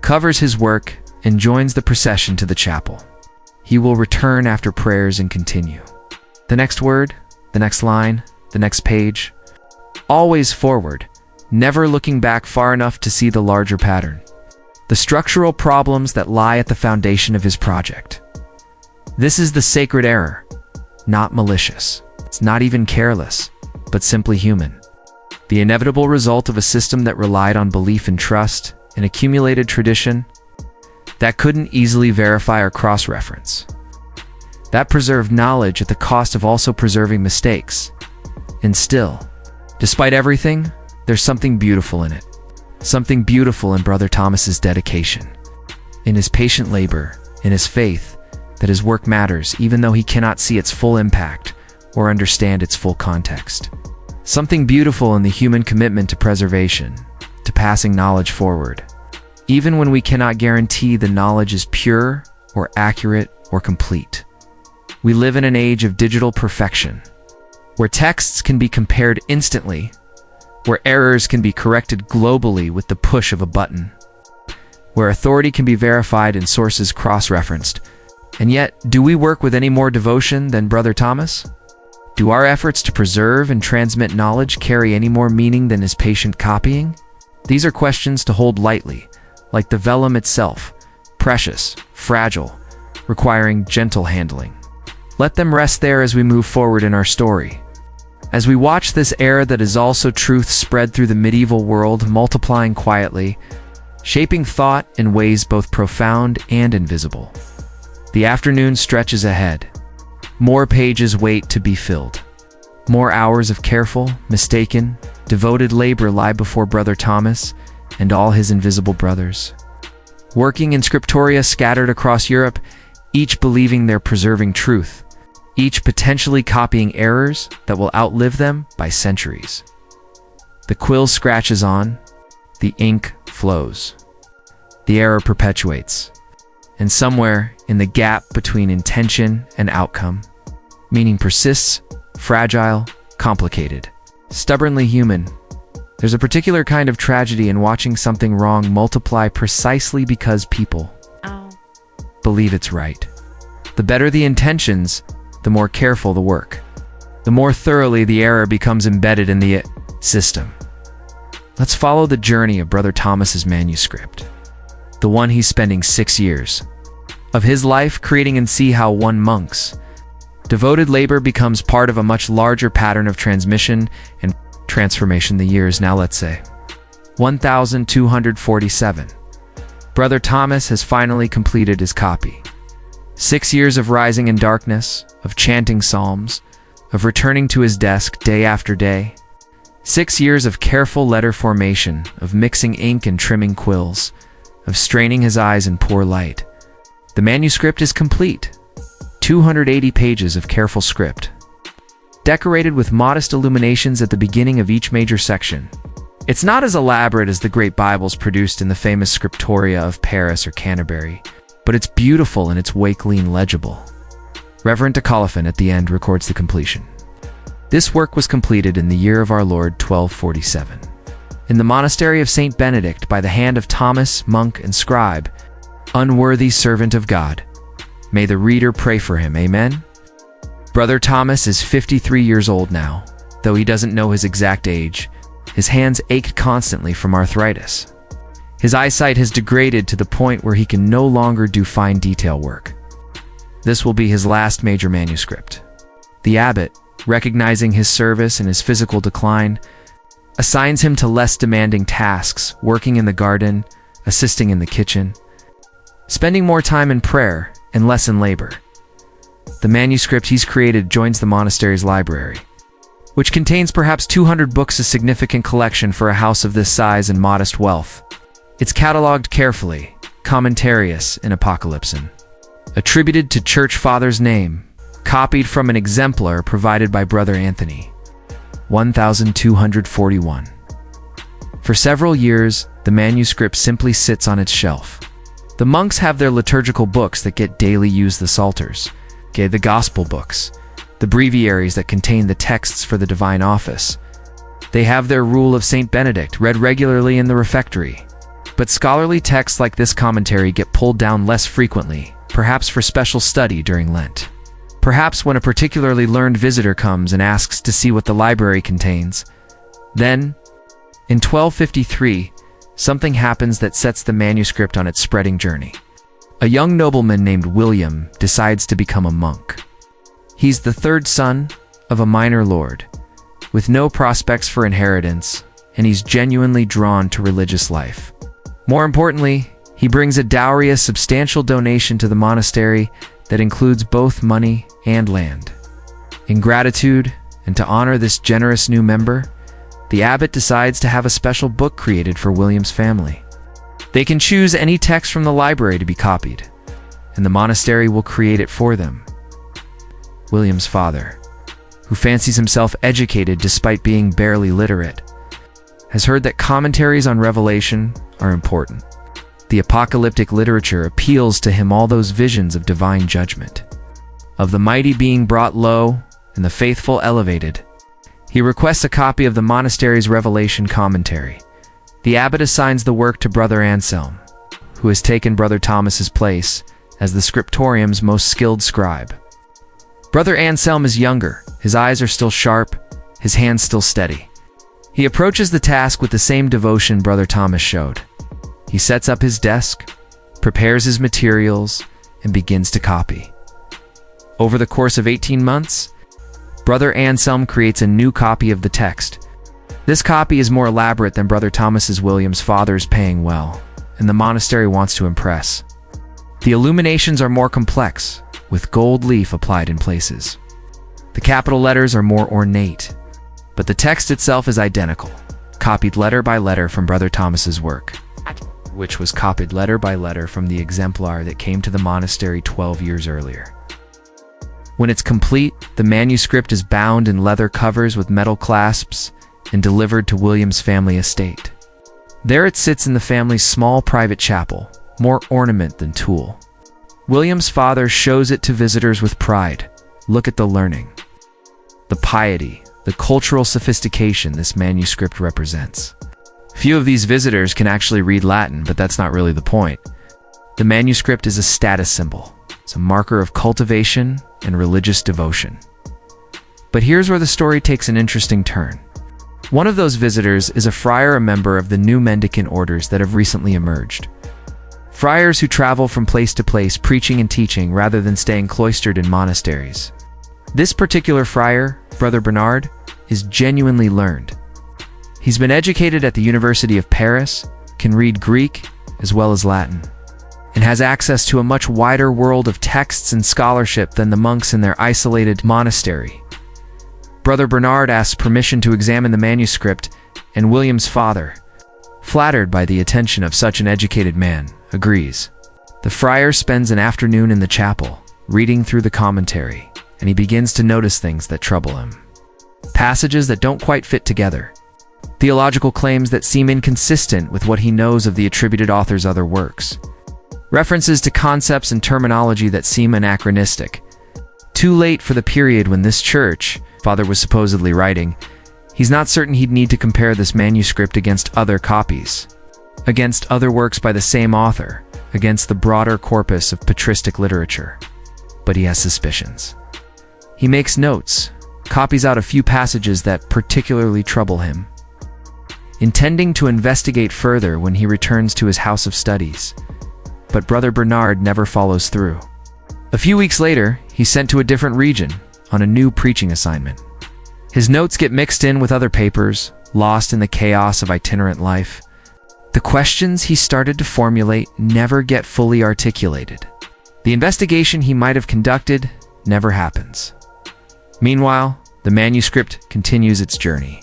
covers his work, and joins the procession to the chapel. He will return after prayers and continue. The next word, the next line, the next page. Always forward, never looking back far enough to see the larger pattern. The structural problems that lie at the foundation of his project. This is the sacred error, not malicious. It's not even careless, but simply human. The inevitable result of a system that relied on belief and trust, an accumulated tradition, that couldn't easily verify or cross-reference. That preserved knowledge at the cost of also preserving mistakes. And still, despite everything, there's something beautiful in it. Something beautiful in Brother Thomas's dedication, in his patient labor, in his faith that his work matters even though he cannot see its full impact or understand its full context. Something beautiful in the human commitment to preservation, to passing knowledge forward. Even when we cannot guarantee the knowledge is pure or accurate or complete. We live in an age of digital perfection, where texts can be compared instantly, where errors can be corrected globally with the push of a button, where authority can be verified and sources cross-referenced. And yet, do we work with any more devotion than Brother Thomas? Do our efforts to preserve and transmit knowledge carry any more meaning than his patient copying? These are questions to hold lightly, like the vellum itself, precious, fragile, requiring gentle handling. Let them rest there as we move forward in our story. As we watch this era that is also truth spread through the medieval world, multiplying quietly, shaping thought in ways both profound and invisible. The afternoon stretches ahead. More pages wait to be filled. More hours of careful, mistaken, devoted labor lie before Brother Thomas and all his invisible brothers. Working in scriptoria scattered across Europe, each believing they're preserving truth, each potentially copying errors that will outlive them by centuries. The quill scratches on, the ink flows. The error perpetuates. And somewhere in the gap between intention and outcome, meaning persists, fragile, complicated, stubbornly human. There's a particular kind of tragedy in watching something wrong multiply precisely because people believe it's right. The better the intentions, the more careful the work. The more thoroughly the error becomes embedded in the system. Let's follow the journey of Brother Thomas's manuscript, the one he's spending 6 years of his life creating, and see how one monk's devoted labor becomes part of a much larger pattern of transmission and transformation. The years now, let's say 1247. Brother Thomas has finally completed his copy. 6 years of rising in darkness, of chanting psalms, of returning to his desk day after day. 6 years of careful letter formation, of mixing ink and trimming quills, of straining his eyes in poor light. The manuscript is complete. 280 pages of careful script, decorated with modest illuminations at the beginning of each major section. It's not as elaborate as the great Bibles produced in the famous scriptoria of Paris or Canterbury, but it's beautiful in its way, clean, legible. Reverend de Colophon at the end records the completion. This work was completed in the year of our Lord 1247, in the monastery of Saint Benedict by the hand of Thomas, monk and scribe, unworthy servant of God. May the reader pray for him, amen? Brother Thomas is 53 years old now. Though he doesn't know his exact age, his hands ached constantly from arthritis. His eyesight has degraded to the point where he can no longer do fine detail work. This will be his last major manuscript. The abbot, recognizing his service and his physical decline, assigns him to less demanding tasks, working in the garden, assisting in the kitchen, spending more time in prayer and less in labor. The manuscript he's created joins the monastery's library, which contains perhaps 200 books, a significant collection for a house of this size and modest wealth. It's catalogued carefully, commentarious in Apocalypsin, attributed to Church Father's name, copied from an exemplar provided by Brother Anthony. 1241. For several years, the manuscript simply sits on its shelf. The monks have their liturgical books that get daily use, the psalters, the gospel books, the breviaries that contain the texts for the divine office. They have their Rule of St. Benedict read regularly in the refectory. But scholarly texts like this commentary get pulled down less frequently, perhaps for special study during Lent. Perhaps when a particularly learned visitor comes and asks to see what the library contains. Then, in 1253, something happens that sets the manuscript on its spreading journey. A young nobleman named William decides to become a monk. He's the third son of a minor lord, with no prospects for inheritance, and he's genuinely drawn to religious life. More importantly, he brings a dowry, a substantial donation to the monastery that includes both money and land. In gratitude, and to honor this generous new member, the abbot decides to have a special book created for William's family. They can choose any text from the library to be copied, and the monastery will create it for them. William's father, who fancies himself educated despite being barely literate, has heard that commentaries on Revelation are important. The apocalyptic literature appeals to him, all those visions of divine judgment, of the mighty being brought low and the faithful elevated. He requests a copy of the monastery's Revelation commentary. The abbot assigns the work to Brother Anselm, who has taken Brother Thomas's place as the scriptorium's most skilled scribe. Brother Anselm is younger, his eyes are still sharp, his hands still steady. He approaches the task with the same devotion Brother Thomas showed. He sets up his desk, prepares his materials, and begins to copy. Over the course of 18 months, Brother Anselm creates a new copy of the text. This copy is more elaborate than Brother Thomas's. William's father's paying well, and the monastery wants to impress. The illuminations are more complex, with gold leaf applied in places. The capital letters are more ornate, but the text itself is identical, copied letter by letter from Brother Thomas's work, which was copied letter by letter from the exemplar that came to the monastery 12 years earlier. When it's complete, the manuscript is bound in leather covers with metal clasps and delivered to William's family estate. There it sits in the family's small private chapel, more ornament than tool. William's father shows it to visitors with pride. Look at the learning, the piety, the cultural sophistication this manuscript represents. Few of these visitors can actually read Latin, but that's not really the point. The manuscript is a status symbol. It's a marker of cultivation and religious devotion. But here's where the story takes an interesting turn. One of those visitors is a friar, a member of the new mendicant orders that have recently emerged. Friars who travel from place to place preaching and teaching rather than staying cloistered in monasteries. This particular friar, Brother Bernard, is genuinely learned. He's been educated at the University of Paris, can read Greek as well as Latin, and has access to a much wider world of texts and scholarship than the monks in their isolated monastery. Brother Bernard asks permission to examine the manuscript, and William's father, flattered by the attention of such an educated man, agrees. The friar spends an afternoon in the chapel, reading through the commentary, and he begins to notice things that trouble him. Passages that don't quite fit together. Theological claims that seem inconsistent with what he knows of the attributed author's other works. References to concepts and terminology that seem anachronistic. Too late for the period when this church, Father was supposedly writing, he's not certain he'd need to compare this manuscript against other copies, against other works by the same author, against the broader corpus of patristic literature. But he has suspicions. He makes notes, copies out a few passages that particularly trouble him, intending to investigate further when he returns to his house of studies. But Brother Bernard never follows through. A few weeks later, he's sent to a different region on a new preaching assignment. His notes get mixed in with other papers, lost in the chaos of itinerant life. The questions he started to formulate never get fully articulated. The investigation he might have conducted never happens. Meanwhile, the manuscript continues its journey.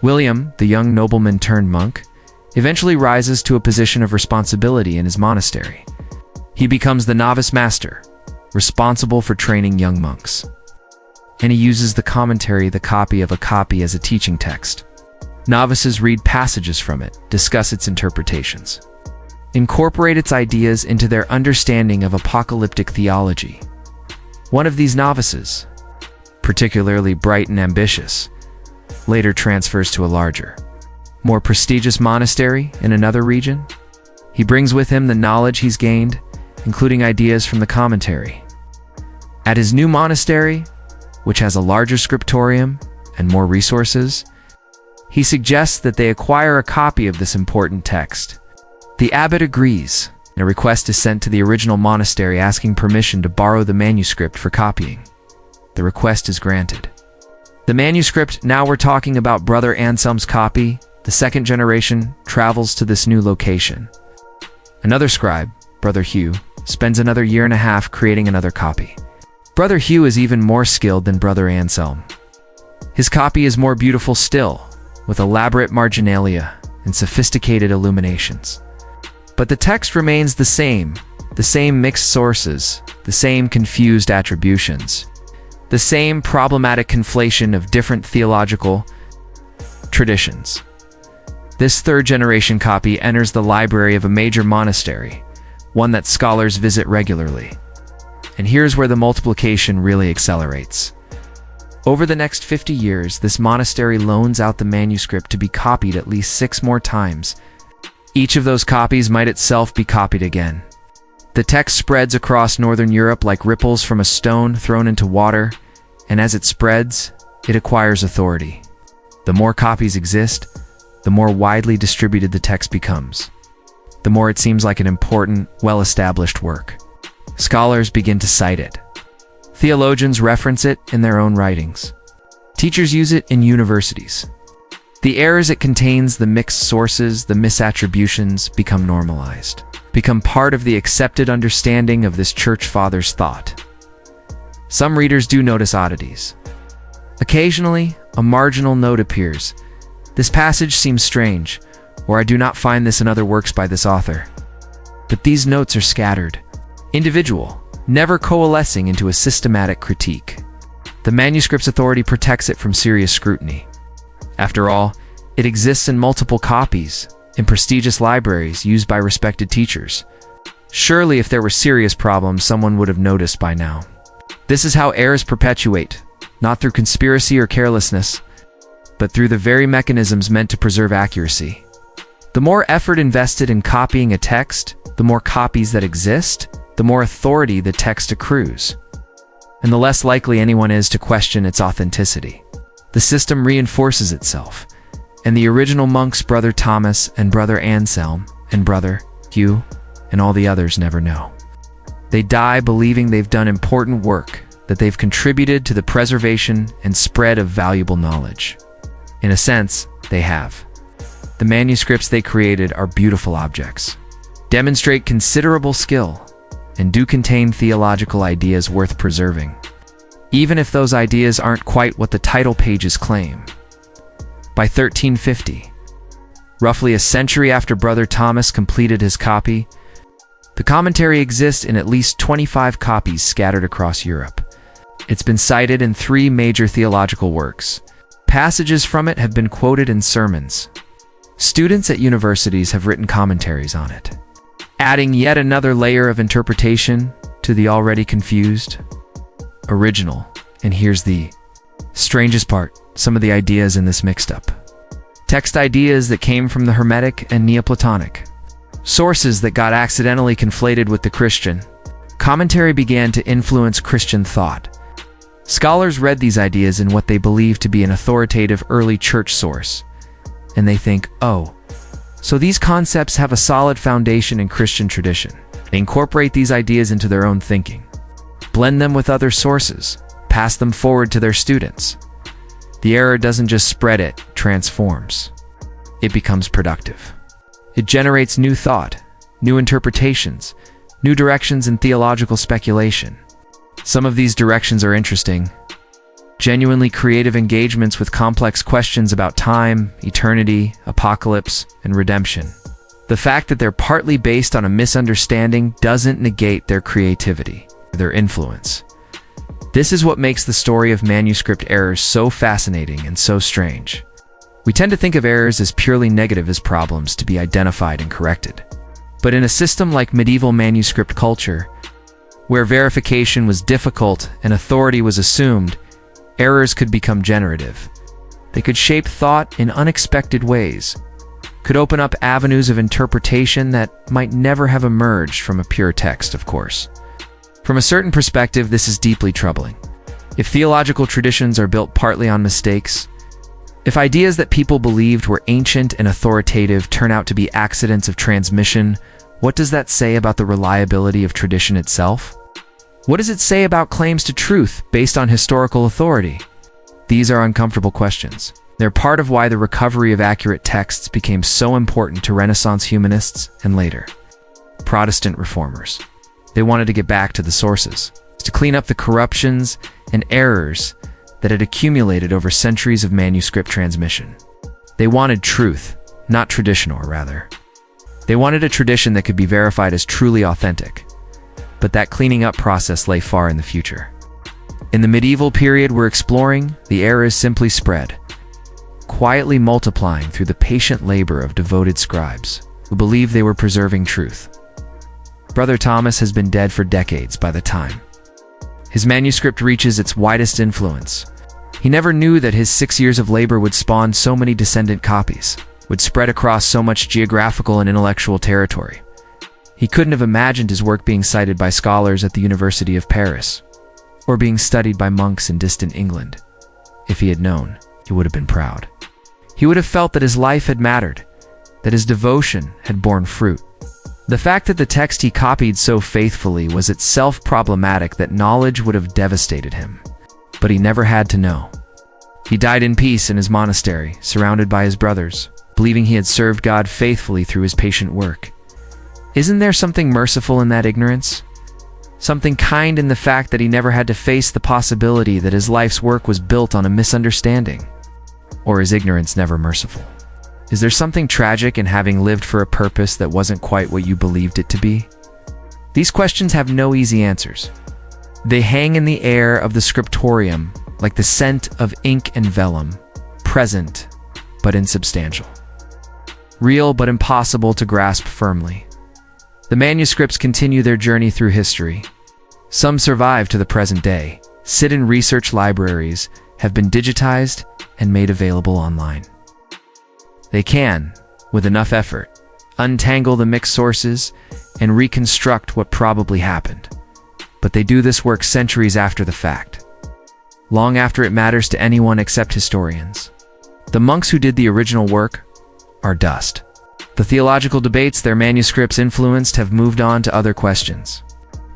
William, the young nobleman turned monk, eventually rises to a position of responsibility in his monastery. He becomes the novice master, responsible for training young monks. And he uses the commentary, the copy of a copy, as a teaching text. Novices read passages from it, discuss its interpretations, incorporate its ideas into their understanding of apocalyptic theology. One of these novices, particularly bright and ambitious, later transfers to a larger, more prestigious monastery in another region. He brings with him the knowledge he's gained, including ideas from the commentary. At his new monastery, which has a larger scriptorium and more resources, he suggests that they acquire a copy of this important text. The abbot agrees, and a request is sent to the original monastery asking permission to borrow the manuscript for copying. The request is granted. The manuscript, now we're talking about Brother Anselm's copy, the second generation, travels to this new location. Another scribe, Brother Hugh, spends another year and a half creating another copy. Brother Hugh is even more skilled than Brother Anselm. His copy is more beautiful still, with elaborate marginalia and sophisticated illuminations. But the text remains the same mixed sources, the same confused attributions, the same problematic conflation of different theological traditions. This third-generation copy enters the library of a major monastery, one that scholars visit regularly. And here's where the multiplication really accelerates. Over the next 50 years, this monastery loans out the manuscript to be copied at least 6 more times. Each of those copies might itself be copied again. The text spreads across Northern Europe like ripples from a stone thrown into water, and as it spreads, it acquires authority. The more copies exist, the more widely distributed the text becomes. The more it seems like an important, well-established work. Scholars begin to cite it. Theologians reference it in their own writings. Teachers use it in universities. The errors it contains, the mixed sources, the misattributions, become normalized, become part of the accepted understanding of this church father's thought. Some readers do notice oddities. Occasionally, a marginal note appears. This passage seems strange, or I do not find this in other works by this author. But these notes are scattered, individual, never coalescing into a systematic critique. The manuscript's authority protects it from serious scrutiny. After all, it exists in multiple copies, in prestigious libraries used by respected teachers. Surely if there were serious problems, someone would have noticed by now. This is how errors perpetuate, not through conspiracy or carelessness, but through the very mechanisms meant to preserve accuracy. The more effort invested in copying a text, the more copies that exist, the more authority the text accrues, and the less likely anyone is to question its authenticity. The system reinforces itself, and the original monks, Brother Thomas and Brother Anselm and Brother Hugh and all the others, never know. They die believing they've done important work, that they've contributed to the preservation and spread of valuable knowledge. In a sense, they have. The manuscripts they created are beautiful objects, demonstrate considerable skill, and do contain theological ideas worth preserving, even if those ideas aren't quite what the title pages claim. By 1350, roughly a century after Brother Thomas completed his copy, the commentary exists in at least 25 copies scattered across Europe. It's been cited in 3 major theological works. Passages from it have been quoted in sermons. Students at universities have written commentaries on it, adding yet another layer of interpretation to the already confused original. And here's the strangest part: some of the ideas in this mixed up text ideas that came from the Hermetic and Neoplatonic sources that got accidentally conflated with the Christian. Commentary began to influence Christian thought. Scholars read these ideas in what they believe to be an authoritative early church source, and they think, oh, so these concepts have a solid foundation in Christian tradition. They incorporate these ideas into their own thinking, blend them with other sources, pass them forward to their students. The error doesn't just spread, it transforms. It becomes productive. It generates new thought, new interpretations, new directions in theological speculation. Some of these directions are interesting. Genuinely creative engagements with complex questions about time, eternity, apocalypse, and redemption. The fact that they're partly based on a misunderstanding doesn't negate their creativity, their influence. This is what makes the story of manuscript errors so fascinating and so strange. We tend to think of errors as purely negative, as problems to be identified and corrected. But in a system like medieval manuscript culture, where verification was difficult and authority was assumed, errors could become generative. They could shape thought in unexpected ways, could open up avenues of interpretation that might never have emerged from a pure text, of course. From a certain perspective, this is deeply troubling. If theological traditions are built partly on mistakes, if ideas that people believed were ancient and authoritative turn out to be accidents of transmission, what does that say about the reliability of tradition itself? What does it say about claims to truth based on historical authority? These are uncomfortable questions. They're part of why the recovery of accurate texts became so important to Renaissance humanists and later Protestant reformers. They wanted to get back to the sources, to clean up the corruptions and errors that had accumulated over centuries of manuscript transmission. They wanted truth, not tradition, or rather. They wanted a tradition that could be verified as truly authentic. But that cleaning up process lay far in the future. In the medieval period we're exploring, the errors simply spread, quietly multiplying through the patient labor of devoted scribes who believed they were preserving truth. Brother Thomas has been dead for decades by the time his manuscript reaches its widest influence. He never knew that his 6 years of labor would spawn so many descendant copies, would spread across so much geographical and intellectual territory. He couldn't have imagined his work being cited by scholars at the University of Paris, or being studied by monks in distant England. If he had known, he would have been proud. He would have felt that his life had mattered, that his devotion had borne fruit. The fact that the text he copied so faithfully was itself problematic, that knowledge would have devastated him. But he never had to know. He died in peace in his monastery, surrounded by his brothers, believing he had served God faithfully through his patient work. Isn't there something merciful in that ignorance? Something kind in the fact that he never had to face the possibility that his life's work was built on a misunderstanding? Or is ignorance never merciful? Is there something tragic in having lived for a purpose that wasn't quite what you believed it to be? These questions have no easy answers. They hang in the air of the scriptorium like the scent of ink and vellum, present but insubstantial, real but impossible to grasp firmly. The manuscripts continue their journey through history. Some survive to the present day, sit in research libraries, have been digitized and made available online. They can, with enough effort, untangle the mixed sources and reconstruct what probably happened. But they do this work centuries after the fact, long after it matters to anyone except historians. The monks who did the original work are dust. The theological debates their manuscripts influenced have moved on to other questions.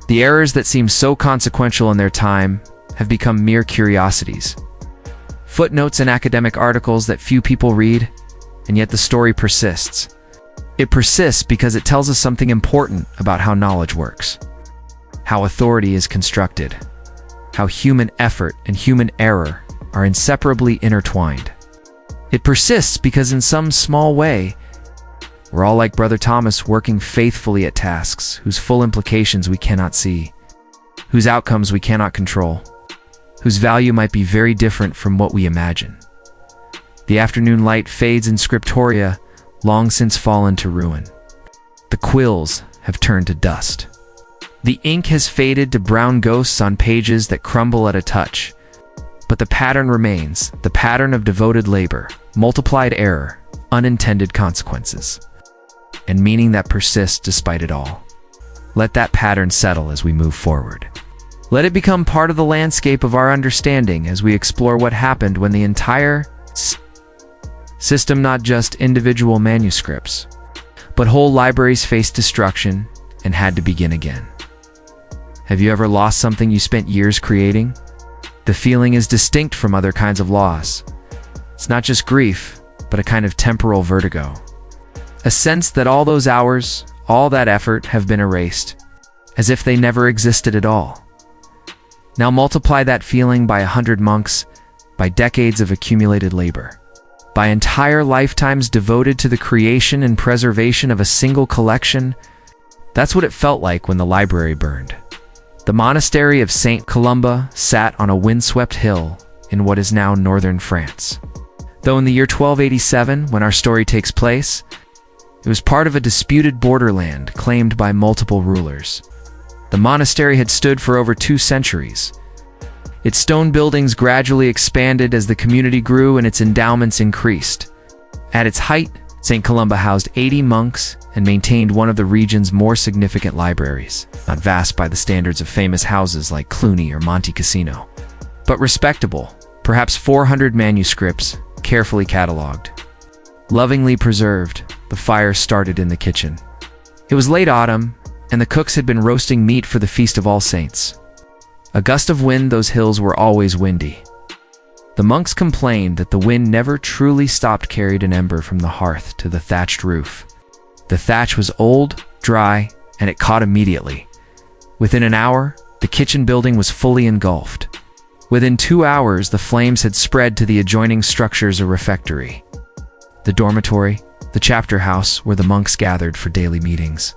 The errors that seemed so consequential in their time have become mere curiosities, footnotes in academic articles that few people read, and yet the story persists. It persists because it tells us something important about how knowledge works, how authority is constructed, how human effort and human error are inseparably intertwined. It persists because in some small way, we're all like Brother Thomas, working faithfully at tasks whose full implications we cannot see, whose outcomes we cannot control, whose value might be very different from what we imagine. The afternoon light fades in scriptoria, long since fallen to ruin. The quills have turned to dust. The ink has faded to brown ghosts on pages that crumble at a touch. But the pattern remains, the pattern of devoted labor, multiplied error, unintended consequences. and meaning that persists despite it all. Let that pattern settle as we move forward. Let it become part of the landscape of our understanding as we explore what happened when the entire system, not just individual manuscripts, but whole libraries, faced destruction and had to begin again. Have you ever lost something you spent years creating? The feeling is distinct from other kinds of loss. It's not just grief, but a kind of temporal vertigo. A sense that all those hours, all that effort have been erased, as if they never existed at all. Now multiply that feeling by 100 monks, by decades of accumulated labor, by entire lifetimes devoted to the creation and preservation of a single collection. That's what it felt like when the library burned. The monastery of St. Columba sat on a windswept hill in what is now northern France. Though in the year 1287, when our story takes place, it was part of a disputed borderland claimed by multiple rulers. The monastery had stood for over 2 centuries. Its stone buildings gradually expanded as the community grew and its endowments increased. At its height, St. Columba housed 80 monks and maintained one of the region's more significant libraries, not vast by the standards of famous houses like Cluny or Monte Cassino, but respectable, perhaps 400 manuscripts, carefully catalogued. Lovingly preserved, the fire started in the kitchen. It was late autumn, and the cooks had been roasting meat for the Feast of All Saints. A gust of wind, those hills were always windy. The monks complained that the wind never truly stopped, carried an ember from the hearth to the thatched roof. The thatch was old, dry, and it caught immediately. Within an hour, the kitchen building was fully engulfed. Within 2 hours, the flames had spread to the adjoining structures, a refectory, the dormitory, the chapter house where the monks gathered for daily meetings.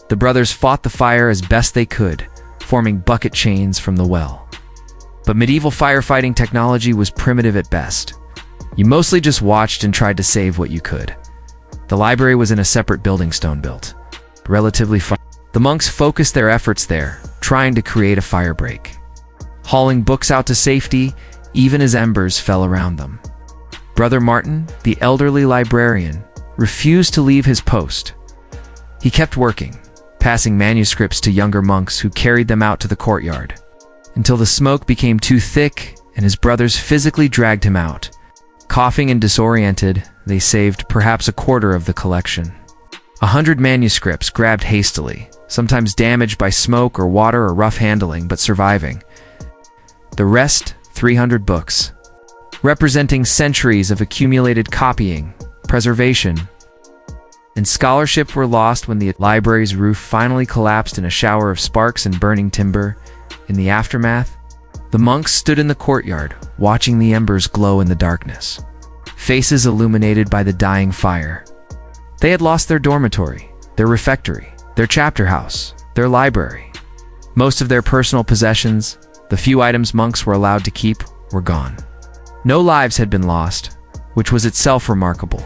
The brothers fought the fire as best they could, forming bucket chains from the well. But medieval firefighting technology was primitive at best. You mostly just watched and tried to save what you could. The library was in a separate building, stone-built, relatively far. The monks focused their efforts there, trying to create a fire break, hauling books out to safety even as embers fell around them. Brother Martin, the elderly librarian, refused to leave his post. He kept working, passing manuscripts to younger monks who carried them out to the courtyard, until the smoke became too thick and his brothers physically dragged him out. Coughing and disoriented, they saved perhaps a quarter of the collection. 100 manuscripts grabbed hastily, sometimes damaged by smoke or water or rough handling, but surviving. The rest, 300 books, representing centuries of accumulated copying, preservation, and scholarship, were lost when the library's roof finally collapsed in a shower of sparks and burning timber. In the aftermath, the monks stood in the courtyard, watching the embers glow in the darkness, faces illuminated by the dying fire. They had lost their dormitory, their refectory, their chapter house, their library. Most of their personal possessions, the few items monks were allowed to keep, were gone. No lives had been lost, which was itself remarkable,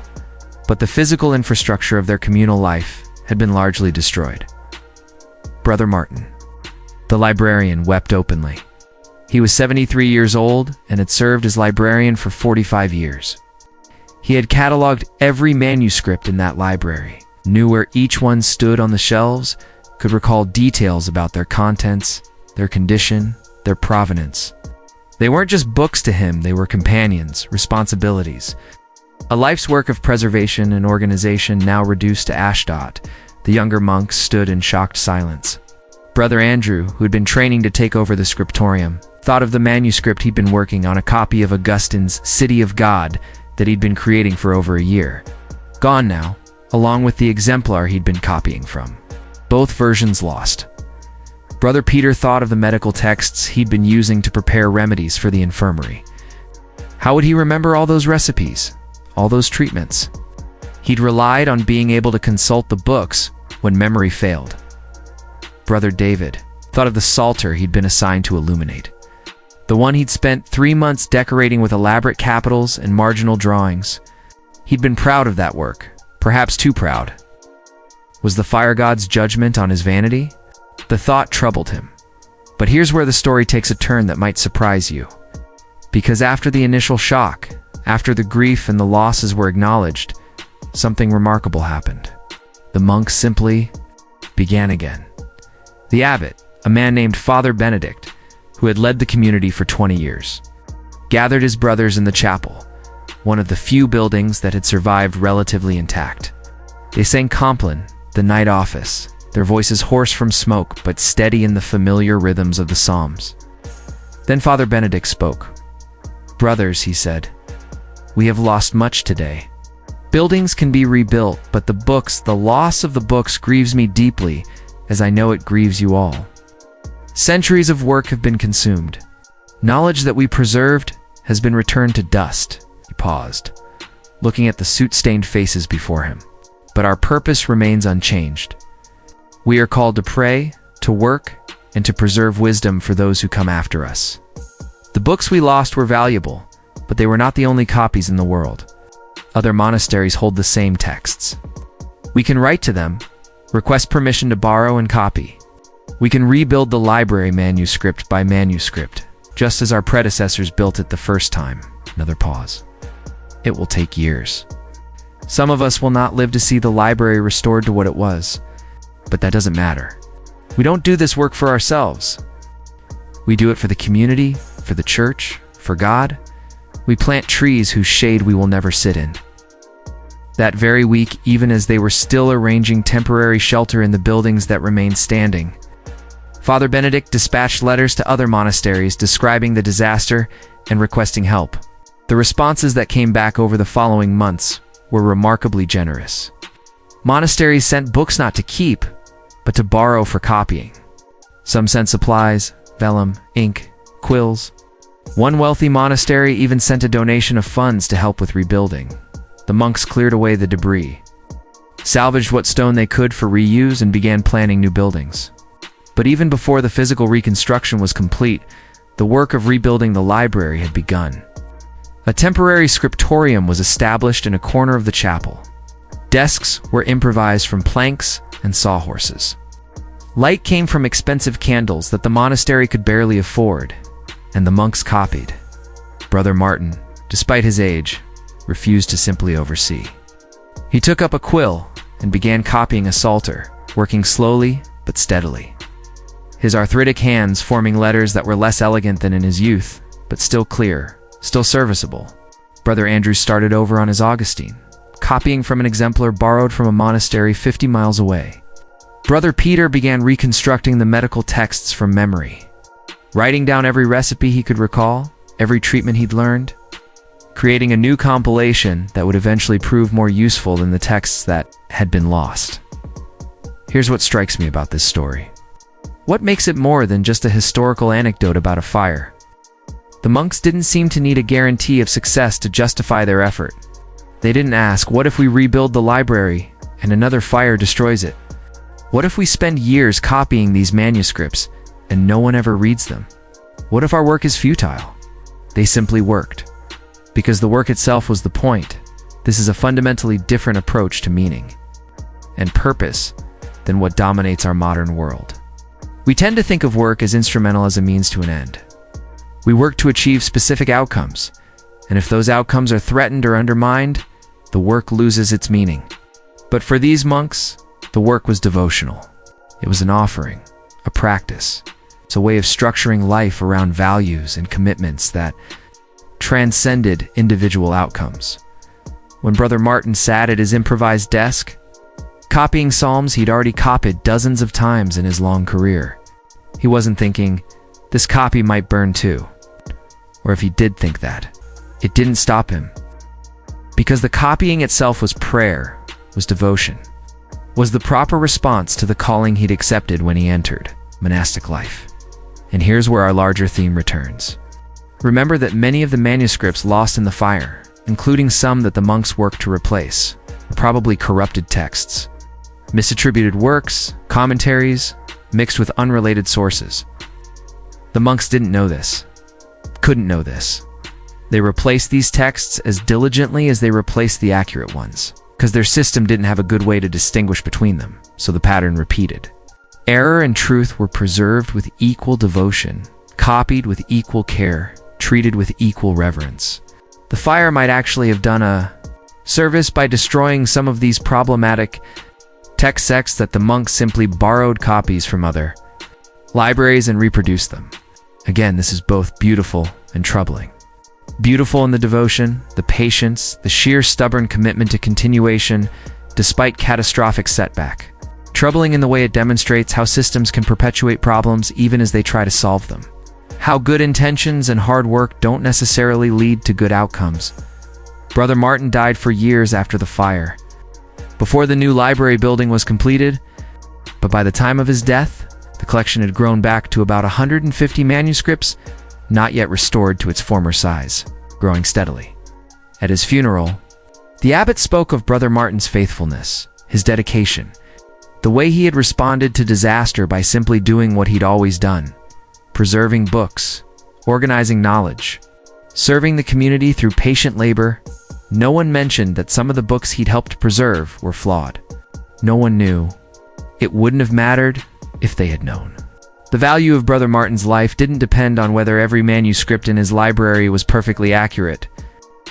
but the physical infrastructure of their communal life had been largely destroyed. Brother Martin, the librarian, wept openly. He was 73 years old and had served as librarian for 45 years. He had cataloged every manuscript in that library, knew where each one stood on the shelves, could recall details about their contents, their condition, their provenance. They weren't just books to him, they were companions, responsibilities. A life's work of preservation and organization now reduced to ashdot. The younger monks stood in shocked silence. Brother Andrew, who had been training to take over the scriptorium, thought of the manuscript he'd been working on, a copy of Augustine's City of God that he'd been creating for over a year. Gone now, along with the exemplar he'd been copying from. Both versions lost. Brother Peter thought of the medical texts he'd been using to prepare remedies for the infirmary. How would he remember all those recipes, all those treatments? He'd relied on being able to consult the books when memory failed. Brother David thought of the Psalter he'd been assigned to illuminate, the one he'd spent 3 months decorating with elaborate capitals and marginal drawings. He'd been proud of that work, perhaps too proud. Was the fire god's judgment on his vanity? The thought troubled him. But here's where the story takes a turn that might surprise you. Because after the initial shock, after the grief and the losses were acknowledged, something remarkable happened. The monks simply began again. The abbot, a man named Father Benedict, who had led the community for 20 years, gathered his brothers in the chapel, one of the few buildings that had survived relatively intact. They sang Compline, the night office, their voices hoarse from smoke but steady in the familiar rhythms of the psalms. Then Father Benedict spoke. "Brothers," he said, "we have lost much today. Buildings can be rebuilt, but the loss of the books grieves me deeply, as I know it grieves you all. Centuries of work have been consumed. Knowledge that we preserved has been returned to dust." He paused, looking at the soot-stained faces before him. "But our purpose remains unchanged. We are called to pray, to work, and to preserve wisdom for those who come after us. The books we lost were valuable, but they were not the only copies in the world. Other monasteries hold the same texts. We can write to them, request permission to borrow and copy. We can rebuild the library manuscript by manuscript, just as our predecessors built it the first time." Another pause. "It will take years. Some of us will not live to see the library restored to what it was, but that doesn't matter. We don't do this work for ourselves. We do it for the community, for the church, for God. We plant trees whose shade we will never sit in." That very week, even as they were still arranging temporary shelter in the buildings that remained standing, Father Benedict dispatched letters to other monasteries describing the disaster and requesting help. The responses that came back over the following months were remarkably generous. Monasteries sent books not to keep, but to borrow for copying. Some sent supplies, vellum, ink, quills. One wealthy monastery even sent a donation of funds to help with rebuilding. The monks cleared away the debris, salvaged what stone they could for reuse, and began planning new buildings. But even before the physical reconstruction was complete, the work of rebuilding the library had begun. A temporary scriptorium was established in a corner of the chapel. Desks were improvised from planks and sawhorses. Light came from expensive candles that the monastery could barely afford, and the monks copied. Brother Martin, despite his age, refused to simply oversee. He took up a quill and began copying a psalter, working slowly but steadily. His arthritic hands forming letters that were less elegant than in his youth, but still clear, still serviceable. Brother Andrew started over on his Augustine, copying from an exemplar borrowed from a monastery 50 miles away. Brother Peter began reconstructing the medical texts from memory, writing down every recipe he could recall, every treatment he'd learned, creating a new compilation that would eventually prove more useful than the texts that had been lost. Here's what strikes me about this story. What makes it more than just a historical anecdote about a fire? The monks didn't seem to need a guarantee of success to justify their effort. They didn't ask, what if we rebuild the library and another fire destroys it? What if we spend years copying these manuscripts and no one ever reads them? What if our work is futile? They simply worked. Because the work itself was the point. This is a fundamentally different approach to meaning and purpose than what dominates our modern world. We tend to think of work as instrumental as a means to an end. We work to achieve specific outcomes, and if those outcomes are threatened or undermined, the work loses its meaning. But for these monks, the work was devotional. It was an offering, a practice. It's a way of structuring life around values and commitments that transcended individual outcomes. When Brother Martin sat at his improvised desk, copying psalms he'd already copied dozens of times in his long career, he wasn't thinking, this copy might burn too. Or if he did think that, it didn't stop him. Because the copying itself was prayer, was devotion, was the proper response to the calling he'd accepted when he entered monastic life. And here's where our larger theme returns. Remember that many of the manuscripts lost in the fire, including some that the monks worked to replace, were probably corrupted texts, misattributed works, commentaries, mixed with unrelated sources. The monks didn't know this, couldn't know this. They replaced these texts as diligently as they replaced the accurate ones, because their system didn't have a good way to distinguish between them, so the pattern repeated. Error and truth were preserved with equal devotion, copied with equal care, treated with equal reverence. The fire might actually have done a service by destroying some of these problematic Text sects that the monks simply borrowed copies from other libraries and reproduced them. Again, this is both beautiful and troubling. Beautiful in the devotion, the patience, the sheer stubborn commitment to continuation despite catastrophic setback. Troubling in the way it demonstrates how systems can perpetuate problems even as they try to solve them. How good intentions and hard work don't necessarily lead to good outcomes. Brother Martin died for years after the fire, before the new library building was completed, but by the time of his death, the collection had grown back to about 150 manuscripts, not yet restored to its former size, growing steadily. At his funeral, the abbot spoke of Brother Martin's faithfulness, his dedication, the way he had responded to disaster by simply doing what he'd always done, preserving books, organizing knowledge, serving the community through patient labor. No one mentioned that some of the books he'd helped preserve were flawed. No one knew. It wouldn't have mattered if they had known. The value of Brother Martin's life didn't depend on whether every manuscript in his library was perfectly accurate.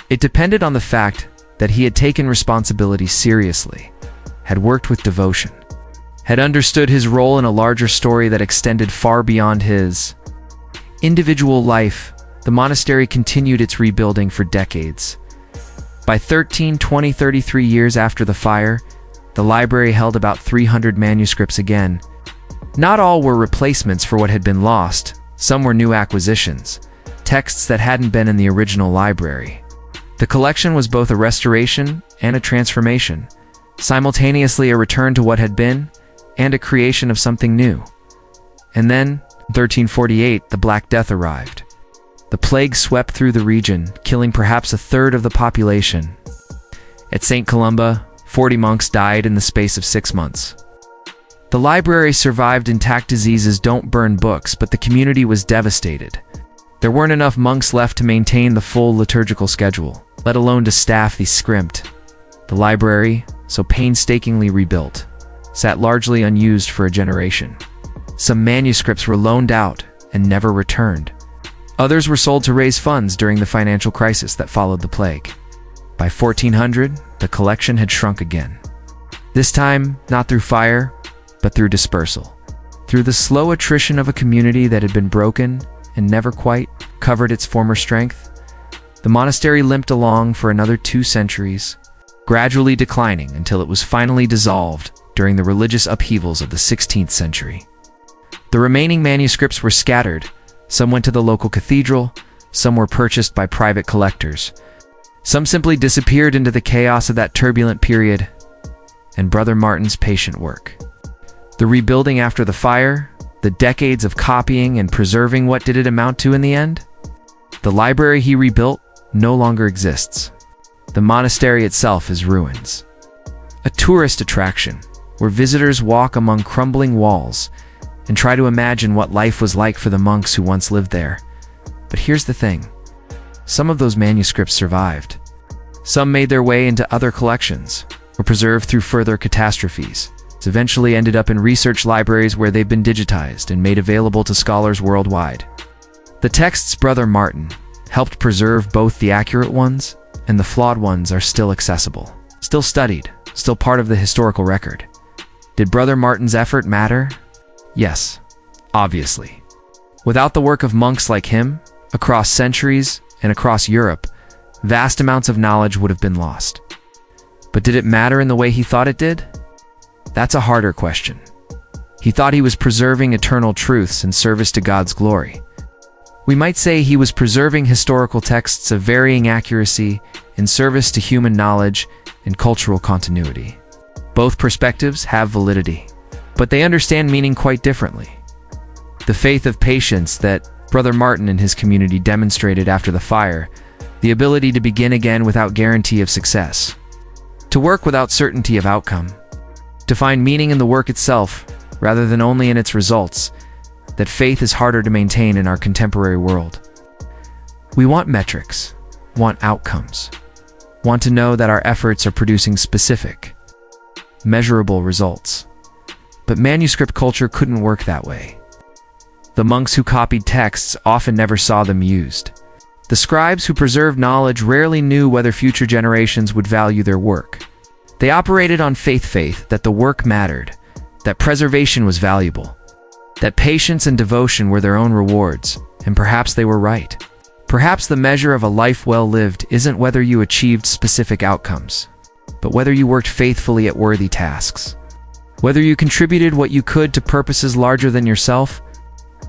It depended on the fact that he had taken responsibility seriously, had worked with devotion, had understood his role in a larger story that extended far beyond his individual life. The monastery continued its rebuilding for decades. By 33 years after the fire, the library held about 300 manuscripts again. Not all were replacements for what had been lost, some were new acquisitions, texts that hadn't been in the original library. The collection was both a restoration and a transformation, simultaneously a return to what had been and a creation of something new. And then, in 1348, the Black Death arrived. The plague swept through the region, killing perhaps a third of the population. At St. Columba, 40 monks died in the space of 6 months. The library survived intact. Diseases don't burn books, but the community was devastated. There weren't enough monks left to maintain the full liturgical schedule, let alone to staff the script. The library, so painstakingly rebuilt, sat largely unused for a generation. Some manuscripts were loaned out and never returned. Others were sold to raise funds during the financial crisis that followed the plague. By 1400, the collection had shrunk again. This time, not through fire, but through dispersal. Through the slow attrition of a community that had been broken and never quite covered its former strength, the monastery limped along for another 2 centuries, gradually declining until it was finally dissolved during the religious upheavals of the 16th century. The remaining manuscripts were scattered. Some went to the local cathedral, some were purchased by private collectors. Some simply disappeared into the chaos of that turbulent period, and Brother Martin's patient work. The rebuilding after the fire, the decades of copying and preserving, what did it amount to in the end? The library he rebuilt no longer exists. The monastery itself is ruins. A tourist attraction, where visitors walk among crumbling walls and try to imagine what life was like for the monks who once lived there. But here's the thing. Some of those manuscripts survived. Some made their way into other collections, or preserved through further catastrophes. It's eventually ended up in research libraries where they've been digitized and made available to scholars worldwide. The texts Brother Martin helped preserve, both the accurate ones and the flawed ones, are still accessible, still studied, still part of the historical record. Did Brother Martin's effort matter? Yes, obviously. Without the work of monks like him, across centuries and across Europe, vast amounts of knowledge would have been lost. But did it matter in the way he thought it did? That's a harder question. He thought he was preserving eternal truths in service to God's glory. We might say he was preserving historical texts of varying accuracy in service to human knowledge and cultural continuity. Both perspectives have validity, but they understand meaning quite differently. The faith of patience that Brother Martin and his community demonstrated after the fire, the ability to begin again without guarantee of success, to work without certainty of outcome, to find meaning in the work itself rather than only in its results, that faith is harder to maintain in our contemporary world. We want metrics, want outcomes, want to know that our efforts are producing specific, measurable results. But manuscript culture couldn't work that way. The monks who copied texts often never saw them used. The scribes who preserved knowledge rarely knew whether future generations would value their work. They operated on faith that the work mattered, that preservation was valuable, that patience and devotion were their own rewards, and perhaps they were right. Perhaps the measure of a life well lived isn't whether you achieved specific outcomes, but whether you worked faithfully at worthy tasks. Whether you contributed what you could to purposes larger than yourself,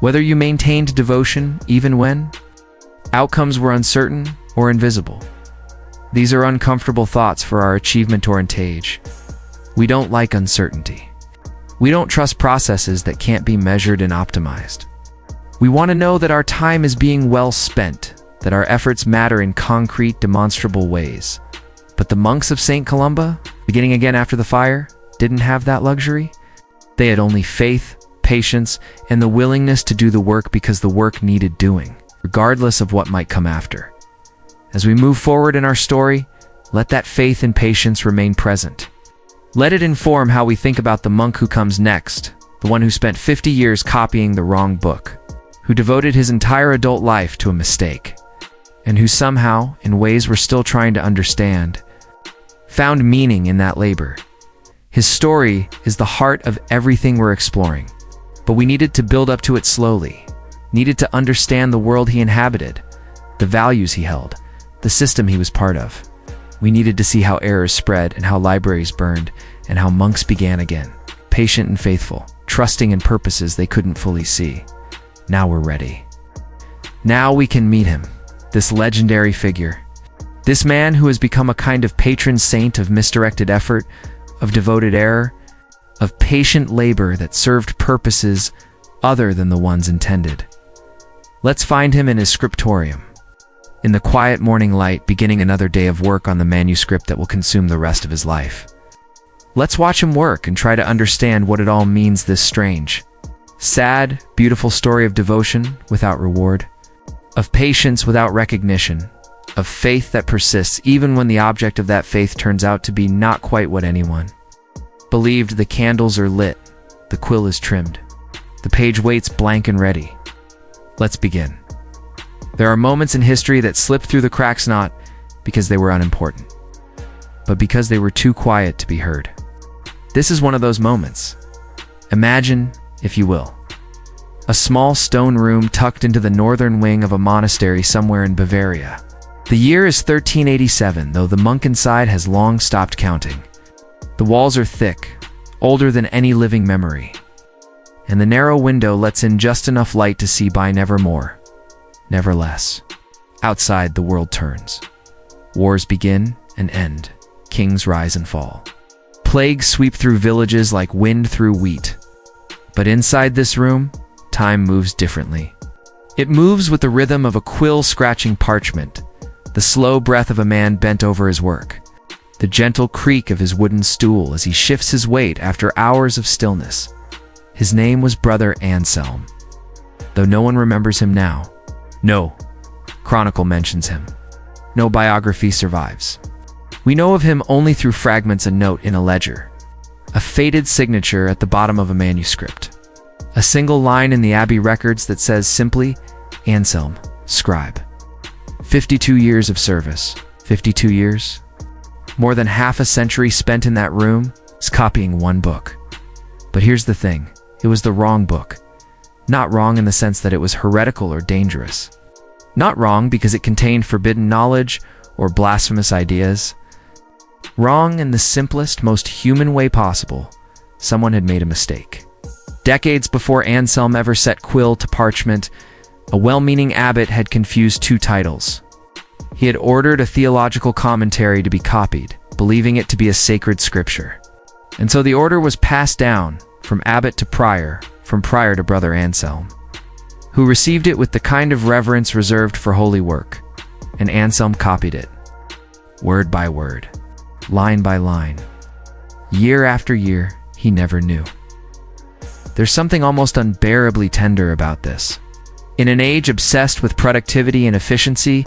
whether you maintained devotion even when outcomes were uncertain or invisible. These are uncomfortable thoughts for our achievement-oriented age. We don't like uncertainty. We don't trust processes that can't be measured and optimized. We want to know that our time is being well spent, that our efforts matter in concrete, demonstrable ways. But the monks of St. Columba, beginning again after the fire, didn't have that luxury. They had only faith, patience, and the willingness to do the work because the work needed doing, regardless of what might come after. As we move forward in our story, let that faith and patience remain present. Let it inform how we think about the monk who comes next, the one who spent 50 years copying the wrong book, who devoted his entire adult life to a mistake, and who somehow, in ways we're still trying to understand, found meaning in that labor. His story is the heart of everything we're exploring, but we needed to build up to it slowly, needed to understand the world he inhabited, the values he held, the system he was part of. We needed to see how errors spread and how libraries burned and how monks began again, patient and faithful, trusting in purposes they couldn't fully see. Now we're ready. Now we can meet him, this legendary figure, this man who has become a kind of patron saint of misdirected effort, of devoted error, of patient labor that served purposes other than the ones intended. Let's find him in his scriptorium, in the quiet morning light, beginning another day of work on the manuscript that will consume the rest of his life. Let's watch him work and try to understand what it all means, this strange, sad, beautiful story of devotion without reward, of patience without recognition, of faith that persists even when the object of that faith turns out to be not quite what anyone believed. The candles are lit, the quill is trimmed, the page waits blank and ready. Let's begin. There are moments in history that slip through the cracks not because they were unimportant, but because they were too quiet to be heard. This is one of those moments. Imagine, if you will, a small stone room tucked into the northern wing of a monastery somewhere in Bavaria. The year is 1387, though the monk inside has long stopped counting. The walls are thick, older than any living memory, and the narrow window lets in just enough light to see by, never more, never less. Outside, the world turns. Wars begin and end. Kings rise and fall. Plagues sweep through villages like wind through wheat. But inside this room, time moves differently. It moves with the rhythm of a quill scratching parchment, the slow breath of a man bent over his work, the gentle creak of his wooden stool as he shifts his weight after hours of stillness. His name was Brother Anselm, though no one remembers him now. No chronicle mentions him. No biography survives. We know of him only through fragments, a note in a ledger, a faded signature at the bottom of a manuscript, a single line in the abbey records that says simply, Anselm, scribe. 52 years of service. 52 years? More than half a century spent in that room, copying one book. But here's the thing, it was the wrong book. Not wrong in the sense that it was heretical or dangerous. Not wrong because it contained forbidden knowledge or blasphemous ideas. Wrong in the simplest, most human way possible. Someone had made a mistake. Decades before Anselm ever set quill to parchment, a well-meaning abbot had confused two titles. He had ordered a theological commentary to be copied, believing it to be a sacred scripture. And so the order was passed down from abbot to prior, from prior to Brother Anselm, who received it with the kind of reverence reserved for holy work. And Anselm copied it, word by word, line by line. Year after year, he never knew. There's something almost unbearably tender about this. In an age obsessed with productivity and efficiency,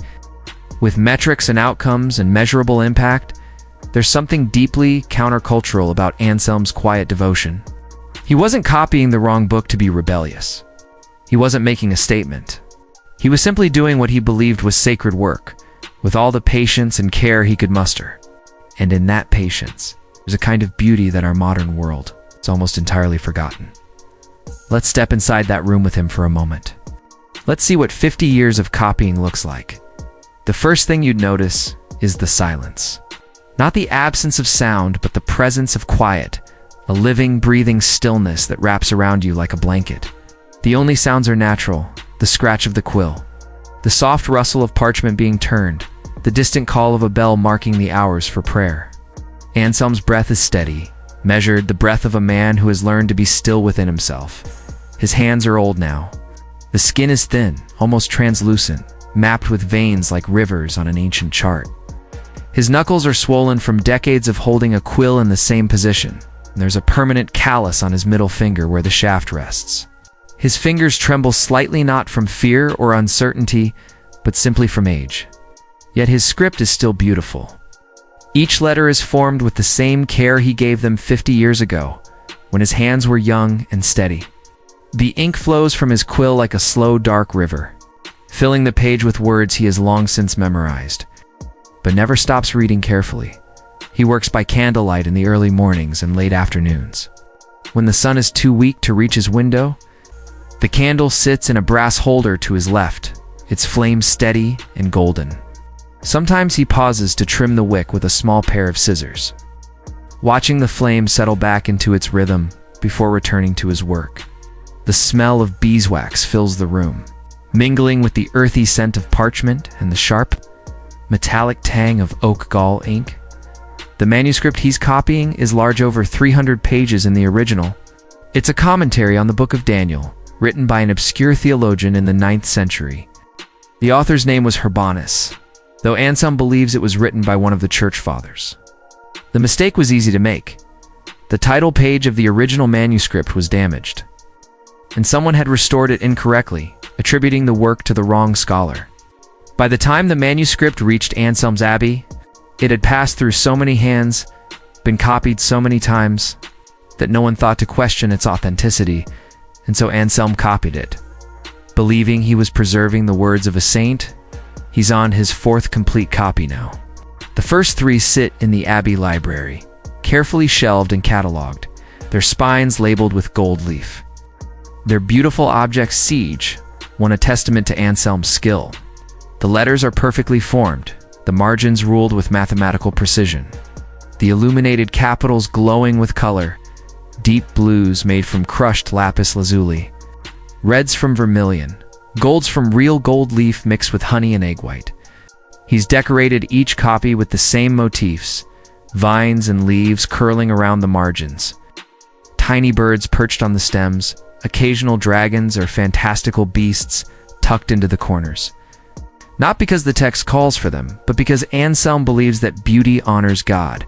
with metrics and outcomes and measurable impact, there's something deeply countercultural about Anselm's quiet devotion. He wasn't copying the wrong book to be rebellious. He wasn't making a statement. He was simply doing what he believed was sacred work, with all the patience and care he could muster. And in that patience, There's a kind of beauty that our modern world is almost entirely forgotten. Let's step inside that room with him for a moment. Let's see what 50 years of copying looks like. The first thing you'd notice is the silence. Not the absence of sound, but the presence of quiet, a living, breathing stillness that wraps around you like a blanket. The only sounds are natural, the scratch of the quill, the soft rustle of parchment being turned, the distant call of a bell marking the hours for prayer. Anselm's breath is steady, measured, the breath of a man who has learned to be still within himself. His hands are old now. The skin is thin, almost translucent, mapped with veins like rivers on an ancient chart. His knuckles are swollen from decades of holding a quill in the same position. There's a permanent callus on his middle finger where the shaft rests. His fingers tremble slightly, not from fear or uncertainty, but simply from age. Yet his script is still beautiful. Each letter is formed with the same care he gave them 50 years ago, when his hands were young and steady. The ink flows from his quill like a slow, dark river, filling the page with words he has long since memorized, but never stops reading carefully. He works by candlelight in the early mornings and late afternoons. When the sun is too weak to reach his window, the candle sits in a brass holder to his left, its flame steady and golden. Sometimes he pauses to trim the wick with a small pair of scissors, watching the flame settle back into its rhythm before returning to his work. The smell of beeswax fills the room, mingling with the earthy scent of parchment and the sharp, metallic tang of oak gall ink. The manuscript he's copying is large, over 300 pages in the original. It's a commentary on the Book of Daniel, written by an obscure theologian in the 9th century. The author's name was Urbanus, though Anselm believes it was written by one of the church fathers. The mistake was easy to make. The title page of the original manuscript was damaged, and someone had restored it incorrectly, attributing the work to the wrong scholar. By the time the manuscript reached Anselm's abbey, it had passed through so many hands, been copied so many times, that no one thought to question its authenticity, and so Anselm copied it. Believing he was preserving the words of a saint, he's on his 4th complete copy now. The first 3 sit in the abbey library, carefully shelved and catalogued, their spines labeled with gold leaf. Their beautiful objects siege, one a testament to Anselm's skill. The letters are perfectly formed, the margins ruled with mathematical precision. The illuminated capitals glowing with color, deep blues made from crushed lapis lazuli, reds from vermilion, golds from real gold leaf mixed with honey and egg white. He's decorated each copy with the same motifs, vines and leaves curling around the margins, tiny birds perched on the stems, occasional dragons or fantastical beasts tucked into the corners. Not because the text calls for them, but because Anselm believes that beauty honors God.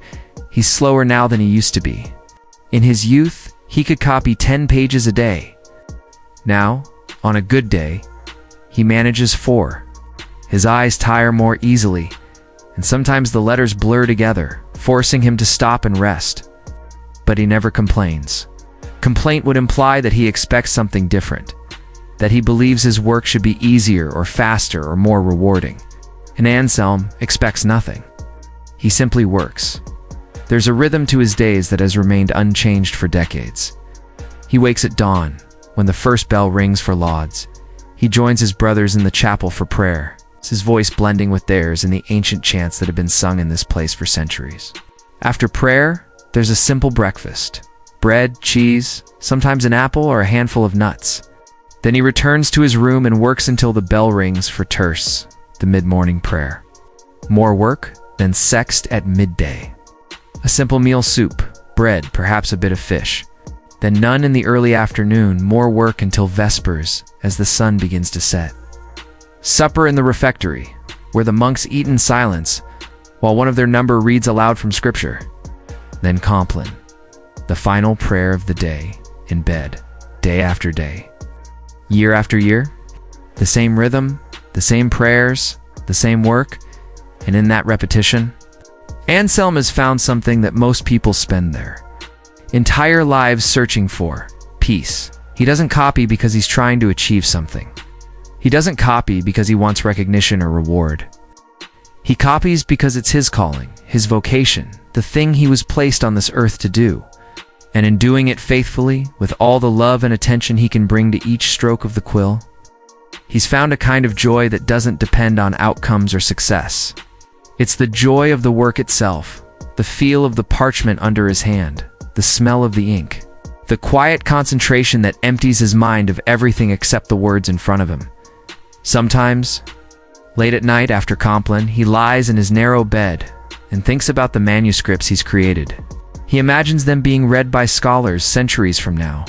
He's slower now than he used to be. In his youth, he could copy 10 pages a day. Now, on a good day, he manages 4. His eyes tire more easily, and sometimes the letters blur together, forcing him to stop and rest. But he never complains. Complaint would imply that he expects something different, that he believes his work should be easier or faster or more rewarding. And Anselm expects nothing. He simply works. There's a rhythm to his days that has remained unchanged for decades. He wakes at dawn, when the first bell rings for lauds. He joins his brothers in the chapel for prayer, his voice blending with theirs in the ancient chants that have been sung in this place for centuries. After prayer, there's a simple breakfast: bread, cheese, sometimes an apple or a handful of nuts. Then he returns to his room and works until the bell rings for terce, the mid-morning prayer. More work, then sext at midday. A simple meal: soup, bread, perhaps a bit of fish. Then none in the early afternoon, more work until vespers as the sun begins to set. Supper in the refectory, where the monks eat in silence, while one of their number reads aloud from scripture. Then Compline, the final prayer of the day, in bed, day after day. Year after year, the same rhythm, the same prayers, the same work, and in that repetition, Anselm has found something that most people spend their entire lives searching for: peace. He doesn't copy because he's trying to achieve something. He doesn't copy because he wants recognition or reward. He copies because it's his calling, his vocation, the thing he was placed on this earth to do. And in doing it faithfully, with all the love and attention he can bring to each stroke of the quill, he's found a kind of joy that doesn't depend on outcomes or success. It's the joy of the work itself, the feel of the parchment under his hand, the smell of the ink, the quiet concentration that empties his mind of everything except the words in front of him. Sometimes, late at night after Compline, he lies in his narrow bed and thinks about the manuscripts he's created. He imagines them being read by scholars centuries from now,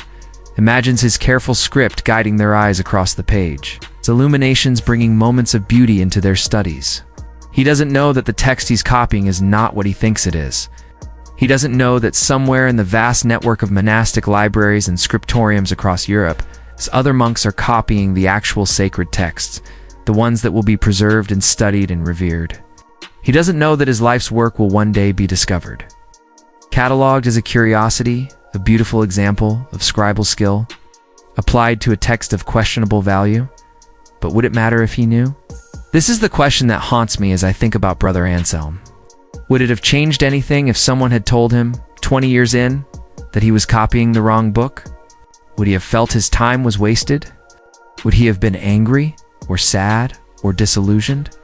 imagines his careful script guiding their eyes across the page, its illuminations bringing moments of beauty into their studies. He doesn't know that the text he's copying is not what he thinks it is. He doesn't know that somewhere in the vast network of monastic libraries and scriptoriums across Europe, other monks are copying the actual sacred texts, the ones that will be preserved and studied and revered. He doesn't know that his life's work will one day be discovered, catalogued as a curiosity, a beautiful example of scribal skill, applied to a text of questionable value. But would it matter if he knew? This is the question that haunts me as I think about Brother Anselm. Would it have changed anything if someone had told him, 20 years in, that he was copying the wrong book? Would he have felt his time was wasted? Would he have been angry, or sad, or disillusioned?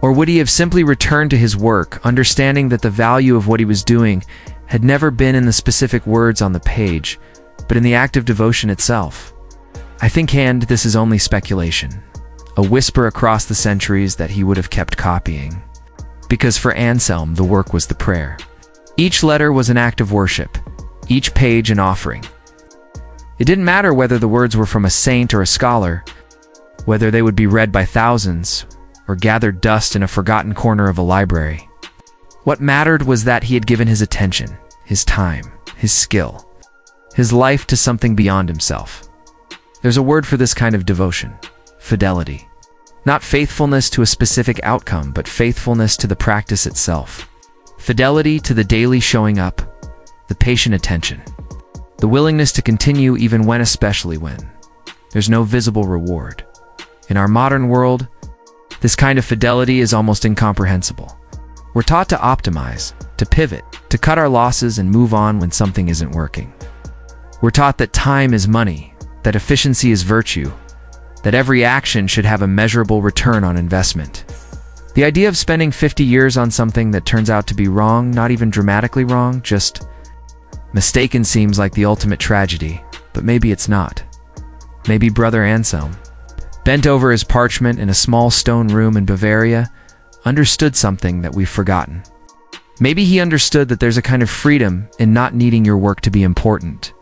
Or would he have simply returned to his work, understanding that the value of what he was doing had never been in the specific words on the page, but in the act of devotion itself? I think this is only speculation, a whisper across the centuries that he would have kept copying. Because for Anselm, the work was the prayer. Each letter was an act of worship, each page an offering. It didn't matter whether the words were from a saint or a scholar, whether they would be read by thousands, or gathered dust in a forgotten corner of a library. What mattered was that he had given his attention, his time, his skill, his life to something beyond himself. There's a word for this kind of devotion: fidelity. Not faithfulness to a specific outcome, but faithfulness to the practice itself. Fidelity to the daily showing up, the patient attention, the willingness to continue even when, especially when, there's no visible reward. In our modern world, this kind of fidelity is almost incomprehensible. We're taught to optimize, to pivot, to cut our losses and move on when something isn't working. We're taught that time is money, that efficiency is virtue, that every action should have a measurable return on investment. The idea of spending 50 years on something that turns out to be wrong, not even dramatically wrong, just mistaken, seems like the ultimate tragedy, but maybe it's not. Maybe Brother Anselm, bent over his parchment in a small stone room in Bavaria, understood something that we've forgotten. Maybe he understood that there's a kind of freedom in not needing your work to be important,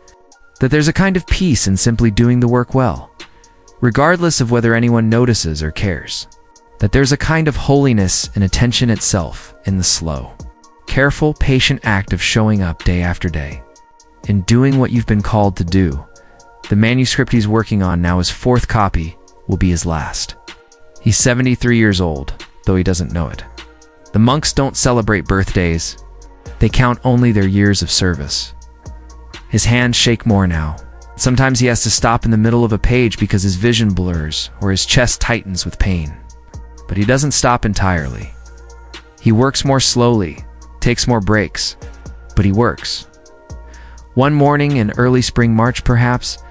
that there's a kind of peace in simply doing the work well, regardless of whether anyone notices or cares, that there's a kind of holiness and attention itself in the slow, careful, patient act of showing up day after day, in doing what you've been called to do. The manuscript he's working on now, his fourth copy, will be his last. He's 73 years old, though he doesn't know it. The monks don't celebrate birthdays. They count only their years of service. His hands shake more now. Sometimes he has to stop in the middle of a page because his vision blurs or his chest tightens with pain. But he doesn't stop entirely. He works more slowly, takes more breaks, but he works. One morning in early spring March perhaps,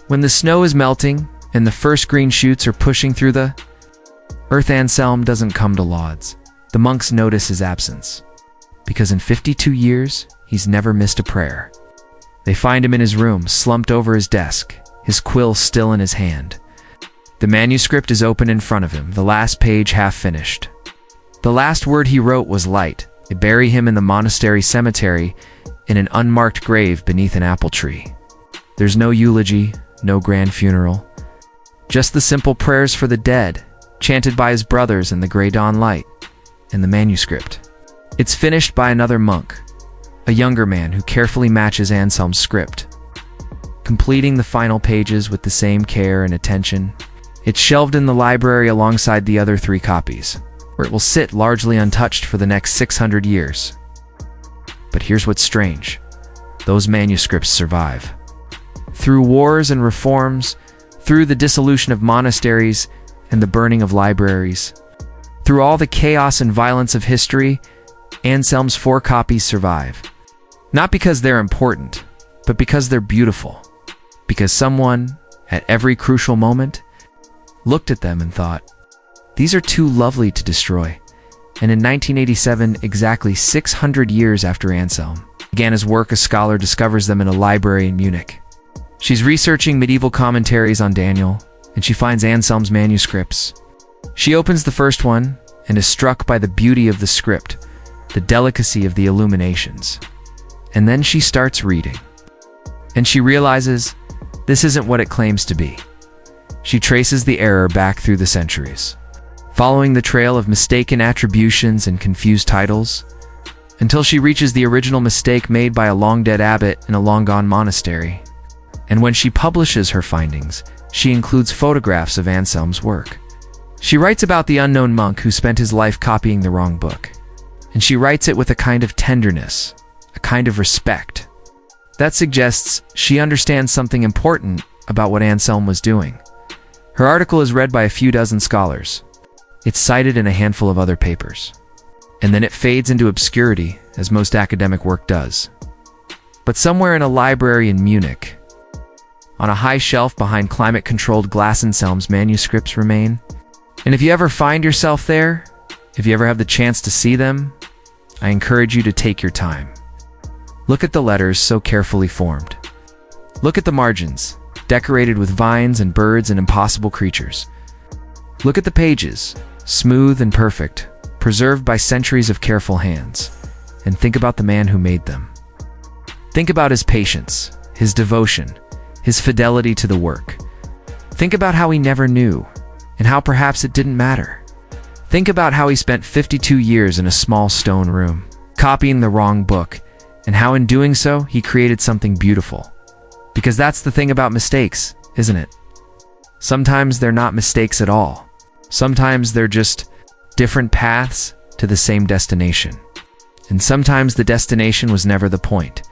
when the snow is melting and the first green shoots are pushing through the earth, Anselm doesn't come to lauds. The monks notice his absence, because in 52 years, he's never missed a prayer. They find him in his room, slumped over his desk, his quill still in his hand. The manuscript is open in front of him, the last page half finished. The last word he wrote was light. They bury him in the monastery cemetery in an unmarked grave beneath an apple tree. There's no eulogy, no grand funeral, just the simple prayers for the dead, chanted by his brothers in the gray dawn light, and the manuscript. It's finished by another monk, a younger man who carefully matches Anselm's script, completing the final pages with the same care and attention. It's shelved in the library alongside the other 3 copies, where it will sit largely untouched for the next 600 years. But here's what's strange. Those manuscripts survive. Through wars and reforms, through the dissolution of monasteries and the burning of libraries, Through all the chaos and violence of history, Anselm's 4 copies survive. Not because they're important, but because they're beautiful. Because someone, at every crucial moment, looked at them and thought, "These are too lovely to destroy." And in 1987, exactly 600 years after Anselm began his work, a scholar discovers them in a library in Munich. She's researching medieval commentaries on Daniel, and she finds Anselm's manuscripts. She opens the first one and is struck by the beauty of the script, the delicacy of the illuminations. And then she starts reading. And she realizes this isn't what it claims to be. She traces the error back through the centuries, following the trail of mistaken attributions and confused titles, until she reaches the original mistake made by a long-dead abbot in a long-gone monastery. And when she publishes her findings, she includes photographs of Anselm's work. She writes about the unknown monk who spent his life copying the wrong book. And she writes it with a kind of tenderness, a kind of respect. That suggests she understands something important about what Anselm was doing. Her article is read by a few dozen scholars. It's cited in a handful of other papers. And then it fades into obscurity, as most academic work does. But somewhere in a library in Munich, on a high shelf behind climate-controlled glass, Anselm's manuscripts remain. And if you ever find yourself there, if you ever have the chance to see them, I encourage you to take your time. Look at the letters so carefully formed. Look at the margins, decorated with vines and birds and impossible creatures. Look at the pages, smooth and perfect, preserved by centuries of careful hands. And think about the man who made them. Think about his patience, his devotion, his fidelity to the work. Think about how he never knew, and how perhaps it didn't matter. Think about how he spent 52 years in a small stone room, copying the wrong book, and how in doing so, he created something beautiful. Because that's the thing about mistakes, isn't it? Sometimes they're not mistakes at all. Sometimes they're just different paths to the same destination. And sometimes the destination was never the point.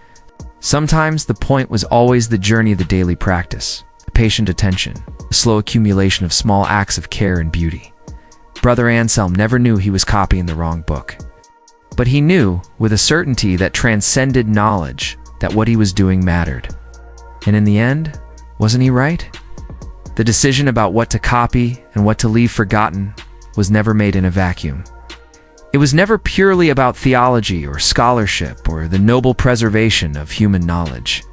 Sometimes the point was always the journey of the daily practice, the patient attention, the slow accumulation of small acts of care and beauty. Brother Anselm never knew he was copying the wrong book. But he knew, with a certainty that transcended knowledge, that what he was doing mattered. And in the end, wasn't he right? The decision about what to copy and what to leave forgotten was never made in a vacuum. It was never purely about theology or scholarship or the noble preservation of human knowledge.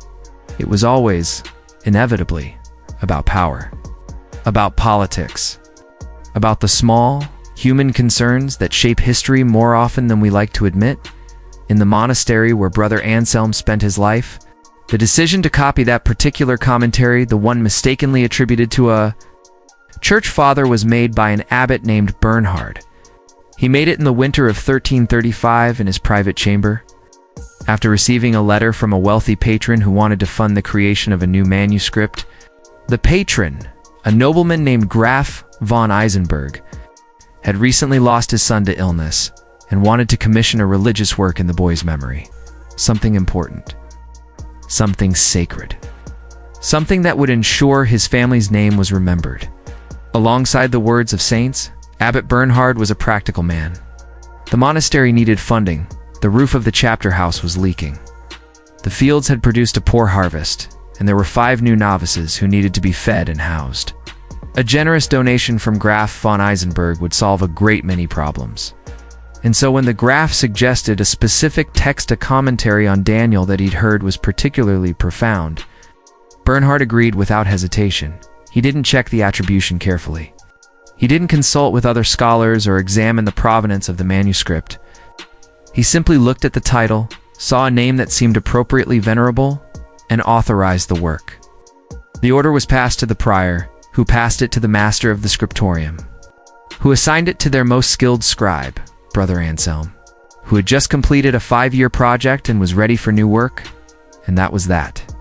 It was always, inevitably, about power, about politics, about the small, human concerns that shape history more often than we like to admit. In the monastery where Brother Anselm spent his life, the decision to copy that particular commentary, the one mistakenly attributed to a church father, was made by an abbot named Bernhard. He made it in the winter of 1335 in his private chamber. After receiving a letter from a wealthy patron who wanted to fund the creation of a new manuscript, the patron, a nobleman named Graf von Eisenberg, had recently lost his son to illness and wanted to commission a religious work in the boy's memory. Something important. Something sacred. Something that would ensure his family's name was remembered. Alongside the words of saints, Abbot Bernhard was a practical man. The monastery needed funding. The roof of the chapter house was leaking. The fields had produced a poor harvest, and there were 5 new novices who needed to be fed and housed. A generous donation from Graf von Eisenberg would solve a great many problems. And so when the Graf suggested a specific text, a commentary on Daniel that he'd heard was particularly profound, Bernhard agreed without hesitation. He didn't check the attribution carefully. He didn't consult with other scholars or examine the provenance of the manuscript. He simply looked at the title, saw a name that seemed appropriately venerable, and authorized the work. The order was passed to the prior, who passed it to the master of the scriptorium, who assigned it to their most skilled scribe, Brother Anselm, who had just completed a 5-year project and was ready for new work. And that was that.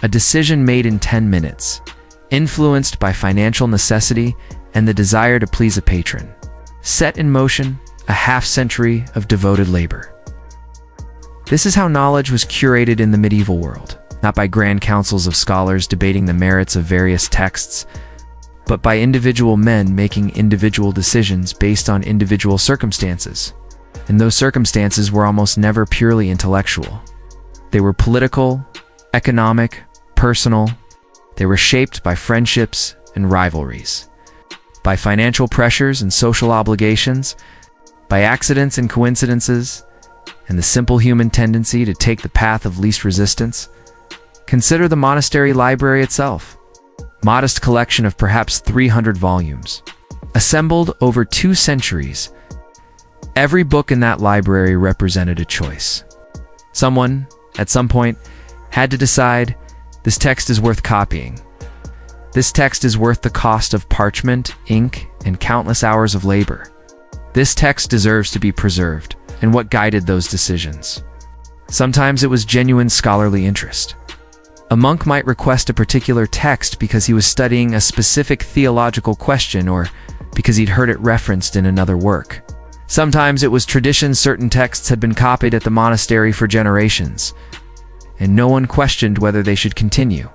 A decision made in 10 minutes, influenced by financial necessity and the desire to please a patron, set in motion a half-century of devoted labor. This is how knowledge was curated in the medieval world, not by grand councils of scholars debating the merits of various texts, but by individual men making individual decisions based on individual circumstances. And those circumstances were almost never purely intellectual. They were political, economic, personal. They were shaped by friendships and rivalries, by financial pressures and social obligations, by accidents and coincidences, and the simple human tendency to take the path of least resistance. Consider the monastery library itself. Modest collection of perhaps 300 volumes, assembled over 2 centuries. Every book in that library represented a choice. Someone, at some point, had to decide, this text is worth copying. This text is worth the cost of parchment, ink, and countless hours of labor. This text deserves to be preserved, and what guided those decisions? Sometimes it was genuine scholarly interest. A monk might request a particular text because he was studying a specific theological question or because he'd heard it referenced in another work. Sometimes it was tradition. Certain texts had been copied at the monastery for generations, and no one questioned whether they should continue.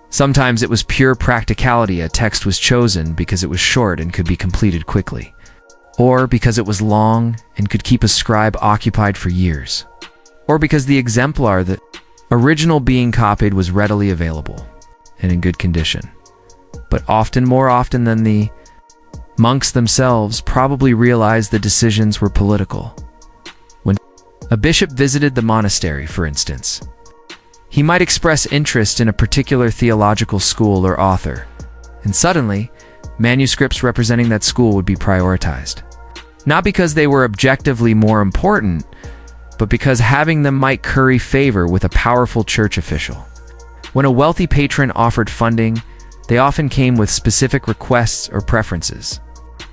Sometimes it was pure practicality. A text was chosen because it was short and could be completed quickly, or because it was long and could keep a scribe occupied for years, or because the exemplar, the original being copied, was readily available and in good condition. But often, more often than the monks themselves probably realized the decisions were political. When a bishop visited the monastery, for instance, he might express interest in a particular theological school or author, and suddenly, manuscripts representing that school would be prioritized. Not because they were objectively more important, but because having them might curry favor with a powerful church official. When a wealthy patron offered funding, they often came with specific requests or preferences.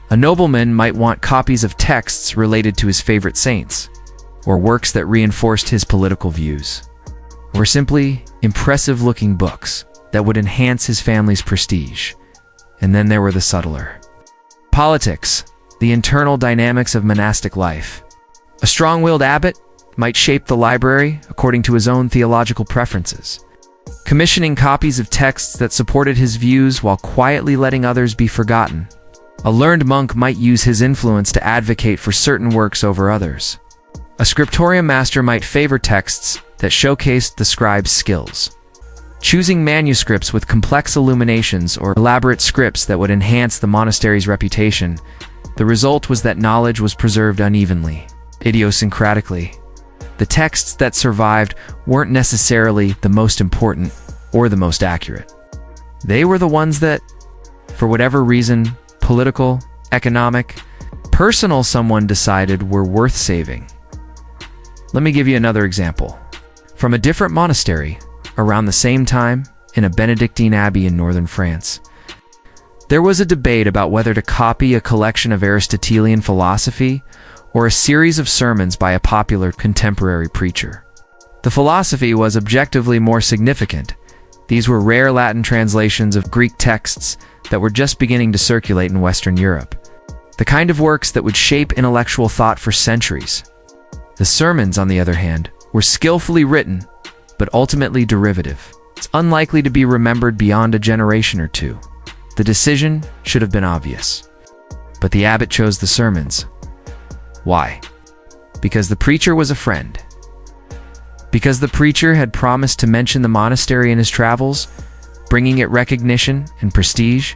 A nobleman might want copies of texts related to his favorite saints, or works that reinforced his political views, or simply impressive-looking books that would enhance his family's prestige. And then there were the subtler politics, the internal dynamics of monastic life. A strong-willed abbot might shape the library according to his own theological preferences, commissioning copies of texts that supported his views while quietly letting others be forgotten. A learned monk might use his influence to advocate for certain works over others. A scriptorium master might favor texts that showcased the scribe's skills, choosing manuscripts with complex illuminations or elaborate scripts that would enhance the monastery's reputation. The result was that knowledge was preserved unevenly, idiosyncratically. The texts that survived weren't necessarily the most important or the most accurate. They were the ones that, for whatever reason, political, economic, personal, someone decided were worth saving. Let me give you another example. From a different monastery, around the same time, in a Benedictine abbey in northern France, there was a debate about whether to copy a collection of Aristotelian philosophy or a series of sermons by a popular contemporary preacher. The philosophy was objectively more significant. These were rare Latin translations of Greek texts that were just beginning to circulate in Western Europe, the kind of works that would shape intellectual thought for centuries. The sermons, on the other hand, were skillfully written, but ultimately derivative. It's unlikely to be remembered beyond a generation or two. The decision should have been obvious. But the abbot chose the sermons. Why? Because the preacher was a friend. Because the preacher had promised to mention the monastery in his travels, bringing it recognition and prestige.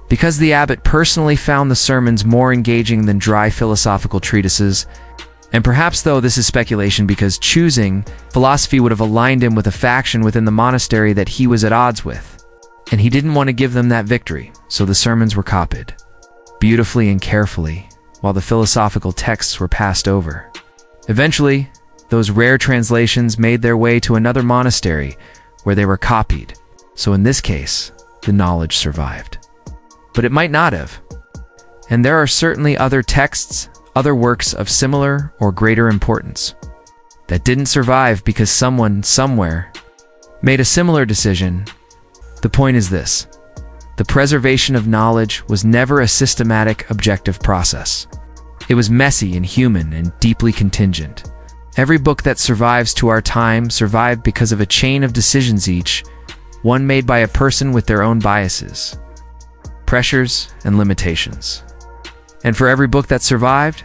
Because the abbot personally found the sermons more engaging than dry philosophical treatises. And perhaps, though this is speculation, because choosing philosophy would have aligned him with a faction within the monastery that he was at odds with. And he didn't want to give them that victory, so the sermons were copied, beautifully and carefully, while the philosophical texts were passed over. Eventually, those rare translations made their way to another monastery where they were copied. So in this case, the knowledge survived. But it might not have. And there are certainly other texts, other works of similar or greater importance that didn't survive because someone, somewhere, made a similar decision. The point is this: the preservation of knowledge was never a systematic, objective process. It was messy and human and deeply contingent. Every book that survives to our time survived because of a chain of decisions, each one made by a person with their own biases, pressures, and limitations. And for every book that survived,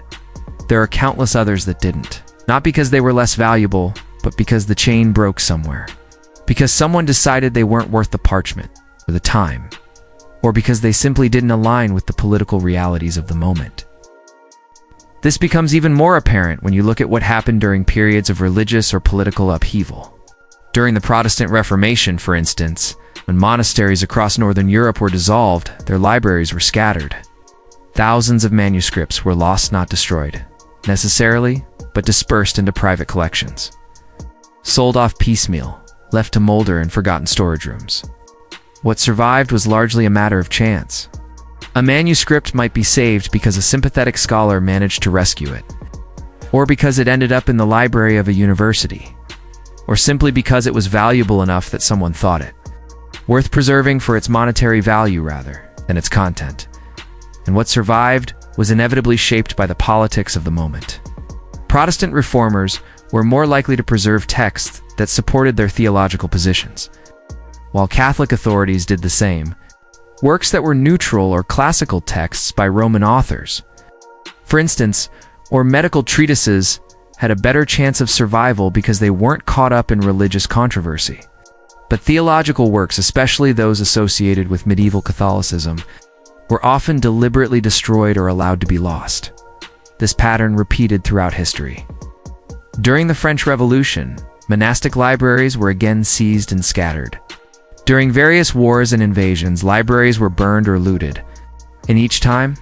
there are countless others that didn't. Not because they were less valuable, but because the chain broke somewhere. Because someone decided they weren't worth the parchment, or the time, or because they simply didn't align with the political realities of the moment. This becomes even more apparent when you look at what happened during periods of religious or political upheaval. During the Protestant Reformation, for instance, when monasteries across Northern Europe were dissolved, their libraries were scattered. Thousands of manuscripts were lost, not destroyed, necessarily, but dispersed into private collections. Sold off piecemeal, left to molder in forgotten storage rooms. What survived was largely a matter of chance. A manuscript might be saved because a sympathetic scholar managed to rescue it, or because it ended up in the library of a university, or simply because it was valuable enough that someone thought it worth preserving for its monetary value rather than its content. And what survived was inevitably shaped by the politics of the moment. Protestant reformers were more likely to preserve texts that supported their theological positions, while Catholic authorities did the same. Works that were neutral or classical texts by Roman authors, for instance, or medical treatises, had a better chance of survival because they weren't caught up in religious controversy. But theological works, especially those associated with medieval Catholicism, were often deliberately destroyed or allowed to be lost. This pattern repeated throughout history. During the French Revolution, monastic libraries were again seized and scattered. During various wars and invasions, libraries were burned or looted, and each time,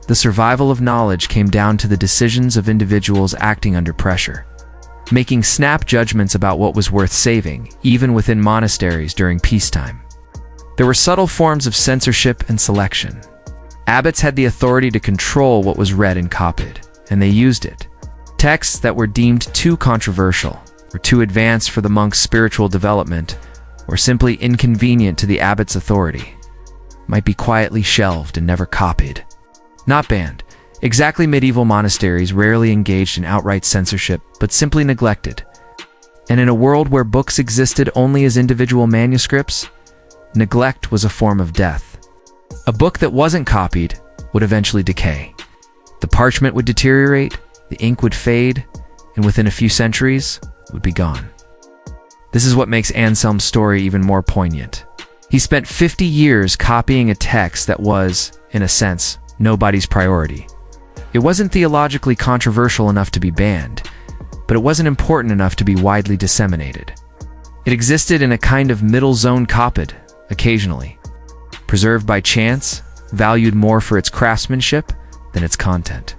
the survival of knowledge came down to the decisions of individuals acting under pressure, making snap judgments about what was worth saving, even within monasteries during peacetime. There were subtle forms of censorship and selection. Abbots had the authority to control what was read and copied, and they used it. Texts that were deemed too controversial, or too advanced for the monk's spiritual development, or simply inconvenient to the abbot's authority, might be quietly shelved and never copied. Not banned. Exactly, medieval monasteries rarely engaged in outright censorship, but simply neglected. And in a world where books existed only as individual manuscripts, neglect was a form of death. A book that wasn't copied would eventually decay. The parchment would deteriorate, the ink would fade, and within a few centuries, it would be gone. This is what makes Anselm's story even more poignant. He spent 50 years copying a text that was, in a sense, nobody's priority. It wasn't theologically controversial enough to be banned, but it wasn't important enough to be widely disseminated. It existed in a kind of middle zone, copied, occasionally, preserved by chance, valued more for its craftsmanship than its content.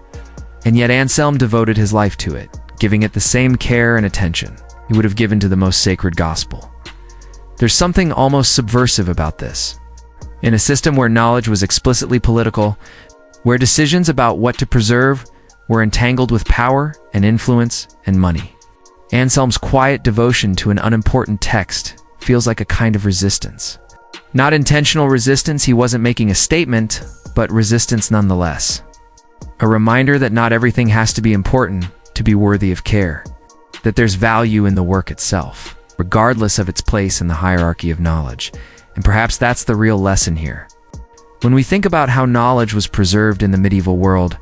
And yet Anselm devoted his life to it, giving it the same care and attention he would have given to the most sacred gospel. There's something almost subversive about this. In a system where knowledge was explicitly political, where decisions about what to preserve were entangled with power and influence and money, Anselm's quiet devotion to an unimportant text feels like a kind of resistance. Not intentional resistance, he wasn't making a statement, but resistance nonetheless. A reminder that not everything has to be important to be worthy of care, that there's value in the work itself, regardless of its place in the hierarchy of knowledge. And perhaps that's the real lesson here. When we think about how knowledge was preserved in the medieval world,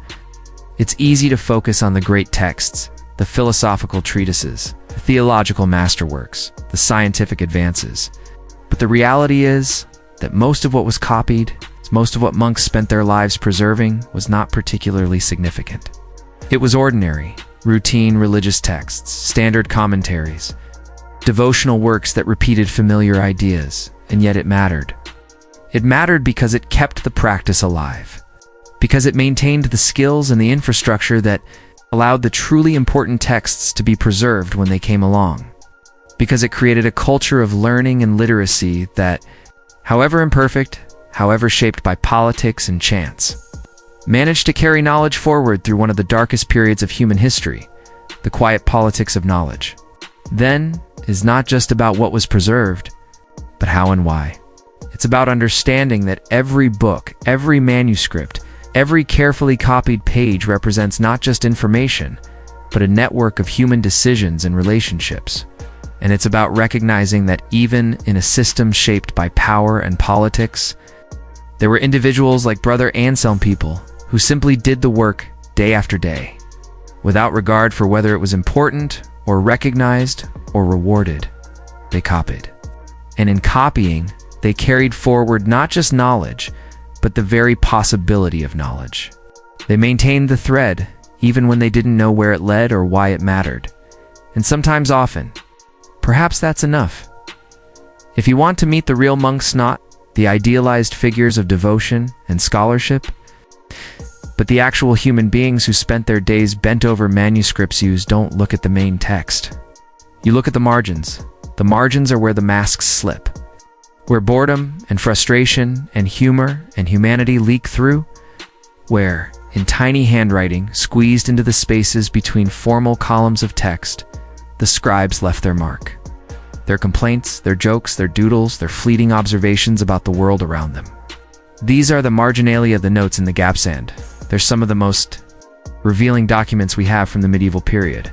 it's easy to focus on the great texts, the philosophical treatises, the theological masterworks, the scientific advances. But the reality is that most of what was copied, most of what monks spent their lives preserving, was not particularly significant. It was ordinary, routine religious texts, standard commentaries, devotional works that repeated familiar ideas, and yet it mattered. It mattered because it kept the practice alive, because it maintained the skills and the infrastructure that allowed the truly important texts to be preserved when they came along, because it created a culture of learning and literacy that, however imperfect, however shaped by politics and chance, managed to carry knowledge forward through one of the darkest periods of human history, the quiet politics of knowledge. Then is not just about what was preserved, but how and why. It's about understanding that every book, every manuscript, every carefully copied page represents not just information, but a network of human decisions and relationships. And it's about recognizing that even in a system shaped by power and politics, There were individuals like Brother Anselm people who simply did the work day after day, without regard for whether it was important or recognized or rewarded. They copied. And in copying, they carried forward not just knowledge, but the very possibility of knowledge. They maintained the thread, even when they didn't know where it led or why it mattered. And sometimes often, perhaps that's enough. If you want to meet the real monks, not the idealized figures of devotion and scholarship, but the actual human beings who spent their days bent over manuscripts used, don't look at the main text. You look at the margins. The margins are where the masks slip, where boredom and frustration and humor and humanity leak through, where, in tiny handwriting squeezed into the spaces between formal columns of text, the scribes left their mark. Their complaints, their jokes, their doodles, their fleeting observations about the world around them. These are the marginalia, the notes in the gap sand. They're some of the most revealing documents we have from the medieval period.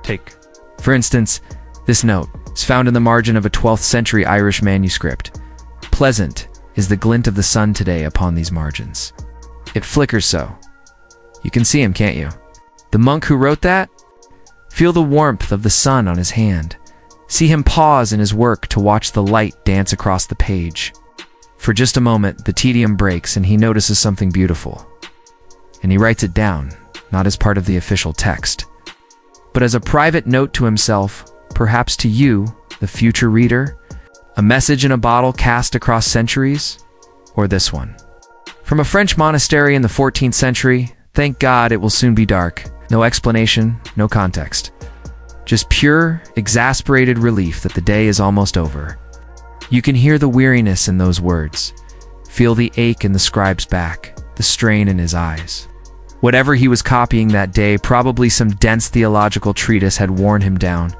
Take, for instance, this note is found in the margin of a 12th century Irish manuscript. Pleasant is the glint of the sun today upon these margins. It flickers so. You can see him, can't you? The monk who wrote that? Feel the warmth of the sun on his hand. See him pause in his work to watch the light dance across the page. For just a moment, the tedium breaks and he notices something beautiful. And he writes it down, not as part of the official text, but as a private note to himself, perhaps to you, the future reader, a message in a bottle cast across centuries, or this one. From a French monastery in the 14th century, thank God it will soon be dark. No explanation, no context. Just pure, exasperated relief that the day is almost over. You can hear the weariness in those words, feel the ache in the scribe's back, the strain in his eyes. Whatever he was copying that day, probably some dense theological treatise, had worn him down,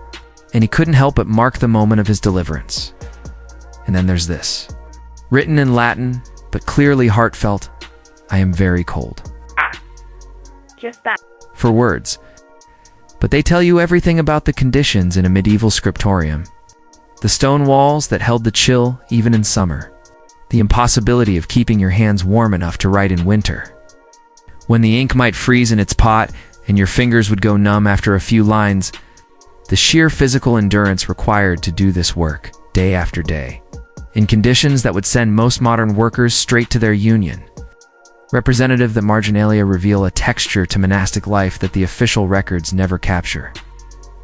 and he couldn't help but mark the moment of his deliverance. And then there's this, written in Latin, but clearly heartfelt: I am very cold. Just that. For words. But they tell you everything about the conditions in a medieval scriptorium. The stone walls that held the chill even in summer. The impossibility of keeping your hands warm enough to write in winter. When the ink might freeze in its pot and your fingers would go numb after a few lines. The sheer physical endurance required to do this work, day after day, in conditions that would send most modern workers straight to their union. Representative, that marginalia reveal a texture to monastic life that the official records never capture.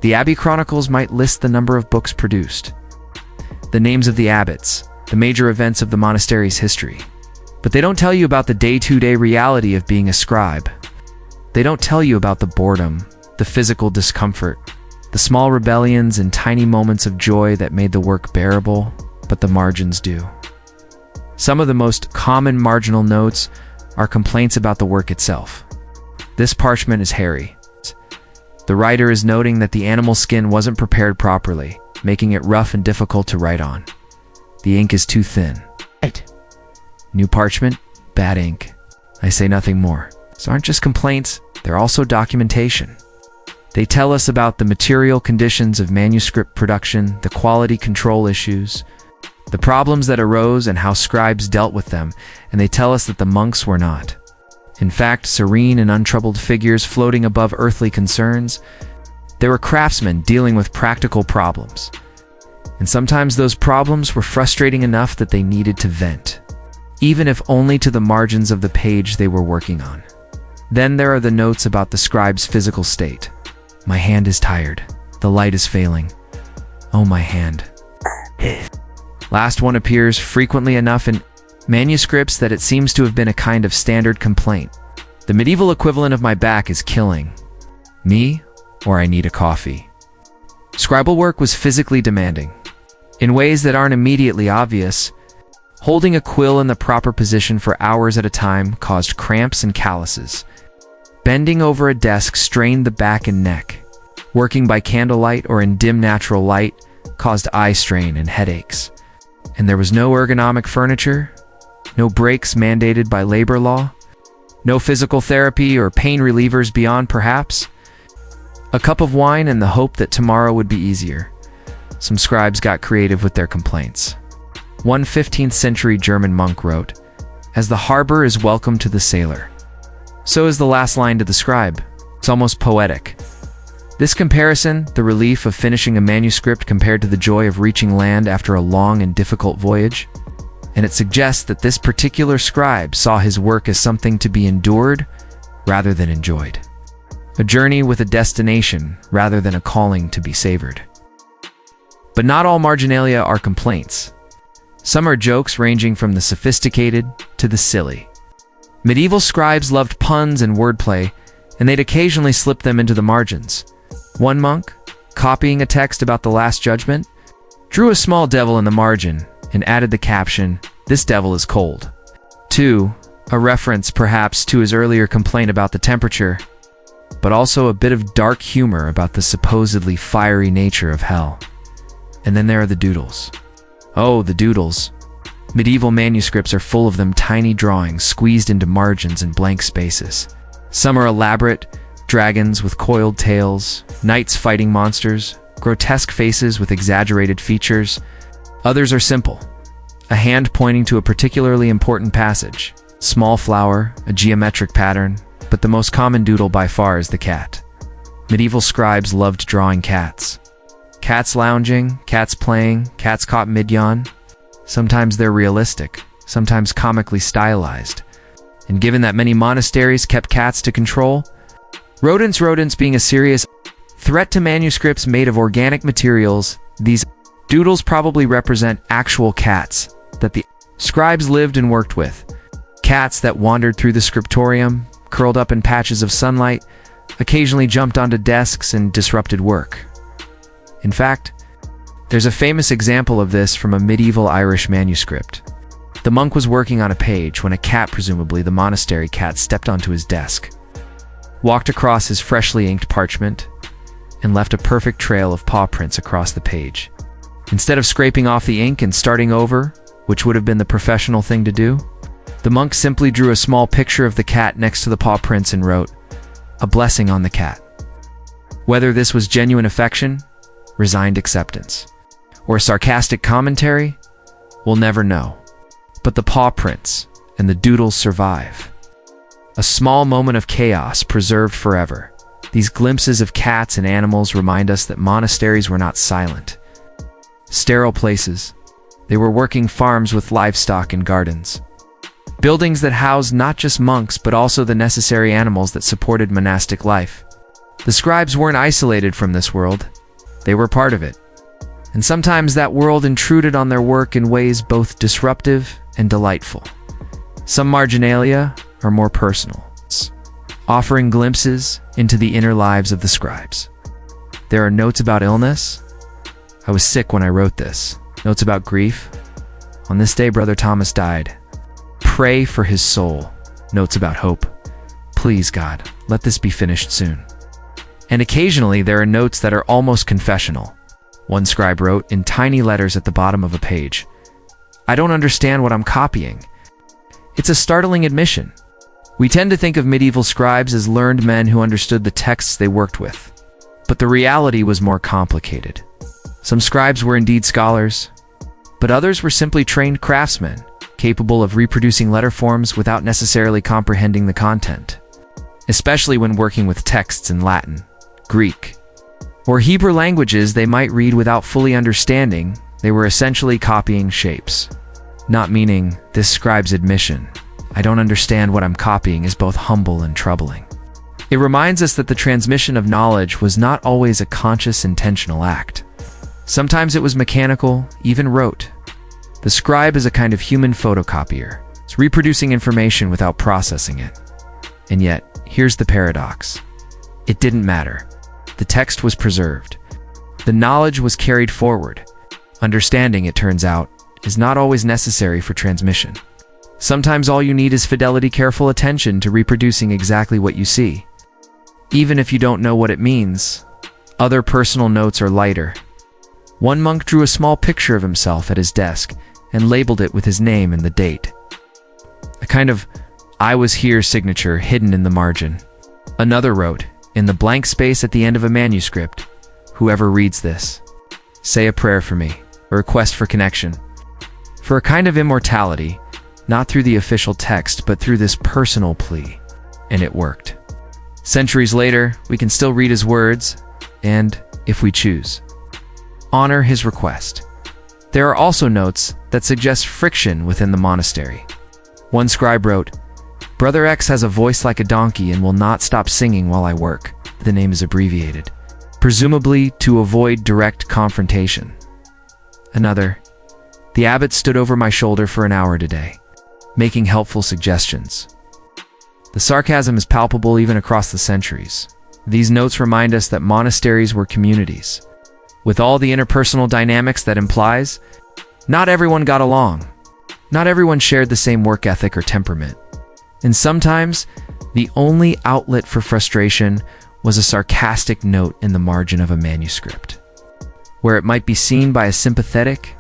The Abbey Chronicles might list the number of books produced, the names of the abbots, the major events of the monastery's history. But they don't tell you about the day-to-day reality of being a scribe. They don't tell you about the boredom, the physical discomfort, the small rebellions and tiny moments of joy that made the work bearable, but the margins do. Some of the most common marginal notes are complaints about the work itself. This parchment is hairy. The writer is noting that the animal skin wasn't prepared properly, making it rough and difficult to write on. The ink is too thin. New parchment, bad ink. I say nothing more. These aren't just complaints, they're also documentation. They tell us about the material conditions of manuscript production, the quality control issues, the problems that arose and how scribes dealt with them, and they tell us that the monks were not. In fact, serene and untroubled figures floating above earthly concerns. They were craftsmen dealing with practical problems. And sometimes those problems were frustrating enough that they needed to vent, even if only to the margins of the page they were working on. Then there are the notes about the scribe's physical state. My hand is tired. The light is failing. Oh, my hand. Last one appears frequently enough in manuscripts that it seems to have been a kind of standard complaint. The medieval equivalent of my back is killing me, or I need a coffee. Scribal work was physically demanding, in ways that aren't immediately obvious. Holding a quill in the proper position for hours at a time caused cramps and calluses. Bending over a desk strained the back and neck. Working by candlelight or in dim natural light caused eye strain and headaches. And there was no ergonomic furniture, no breaks mandated by labor law, no physical therapy or pain relievers beyond, perhaps, a cup of wine and the hope that tomorrow would be easier. Some scribes got creative with their complaints. One 15th century German monk wrote, as the harbor is welcome to the sailor. So is the last line to the scribe. It's almost poetic. This comparison, the relief of finishing a manuscript compared to the joy of reaching land after a long and difficult voyage, and it suggests that this particular scribe saw his work as something to be endured rather than enjoyed. A journey with a destination rather than a calling to be savored. But not all marginalia are complaints. Some are jokes ranging from the sophisticated to the silly. Medieval scribes loved puns and wordplay, and they'd occasionally slip them into the margins. One monk, copying a text about the Last Judgment, drew a small devil in the margin and added the caption, "This devil is cold." 2. A reference perhaps to his earlier complaint about the temperature, but also a bit of dark humor about the supposedly fiery nature of hell. And then there are the doodles. Oh, the doodles. Medieval manuscripts are full of them, tiny drawings squeezed into margins and blank spaces. Some are elaborate, dragons with coiled tails, knights fighting monsters, grotesque faces with exaggerated features. Others are simple. A hand pointing to a particularly important passage, small flower, a geometric pattern, but the most common doodle by far is the cat. Medieval scribes loved drawing cats. Cats lounging, cats playing, cats caught mid-yawn. Sometimes they're realistic, sometimes comically stylized. And given that many monasteries kept cats to control, rodents being a serious threat to manuscripts made of organic materials, these doodles probably represent actual cats that the scribes lived and worked with. Cats that wandered through the scriptorium, curled up in patches of sunlight, occasionally jumped onto desks and disrupted work. In fact, there's a famous example of this from a medieval Irish manuscript. The monk was working on a page when a cat, presumably the monastery cat, stepped onto his desk, walked across his freshly inked parchment, and left a perfect trail of paw prints across the page. Instead of scraping off the ink and starting over, which would have been the professional thing to do, the monk simply drew a small picture of the cat next to the paw prints and wrote, "A blessing on the cat." Whether this was genuine affection, resigned acceptance, or sarcastic commentary, we'll never know. But the paw prints and the doodles survive. A small moment of chaos preserved forever. These glimpses of cats and animals remind us that monasteries were not silent, sterile places. They were working farms with livestock and gardens. Buildings that housed not just monks but also the necessary animals that supported monastic life. The scribes weren't isolated from this world. They were part of it. And sometimes that world intruded on their work in ways both disruptive and delightful. Some marginalia are more personal, offering glimpses into the inner lives of the scribes. There are notes about illness. I was sick when I wrote this. Notes about grief. On this day, Brother Thomas died. Pray for his soul. Notes about hope. Please, God, let this be finished soon. And occasionally there are notes that are almost confessional. One scribe wrote in tiny letters at the bottom of a page, "I don't understand what I'm copying." It's a startling admission. We tend to think of medieval scribes as learned men who understood the texts they worked with. But the reality was more complicated. Some scribes were indeed scholars, but others were simply trained craftsmen, capable of reproducing letter forms without necessarily comprehending the content, especially when working with texts in Latin, Greek, or Hebrew languages they might read without fully understanding. They were essentially copying shapes. Not meaning this scribe's admission, "I don't understand what I'm copying," is both humble and troubling. It reminds us that the transmission of knowledge was not always a conscious, intentional act. Sometimes it was mechanical, even rote. The scribe is a kind of human photocopier. It's reproducing information without processing it. And yet, here's the paradox. It didn't matter. The text was preserved. The knowledge was carried forward. Understanding, it turns out, is not always necessary for transmission. Sometimes all you need is fidelity, careful attention to reproducing exactly what you see. Even if you don't know what it means, other personal notes are lighter. One monk drew a small picture of himself at his desk and labeled it with his name and the date. A kind of "I was here" signature hidden in the margin. Another wrote, in the blank space at the end of a manuscript, "Whoever reads this, say a prayer for me, a request for connection." For a kind of immortality, not through the official text, but through this personal plea. And it worked. Centuries later, we can still read his words, and, if we choose, honor his request. There are also notes that suggest friction within the monastery. One scribe wrote, "Brother X has a voice like a donkey and will not stop singing while I work." The name is abbreviated, presumably to avoid direct confrontation. Another, "The abbot stood over my shoulder for an hour today, making helpful suggestions." The sarcasm is palpable even across the centuries. These notes remind us that monasteries were communities. With all the interpersonal dynamics that implies, not everyone got along. Not everyone shared the same work ethic or temperament. And sometimes, the only outlet for frustration was a sarcastic note in the margin of a manuscript, where it might be seen by a sympathetic,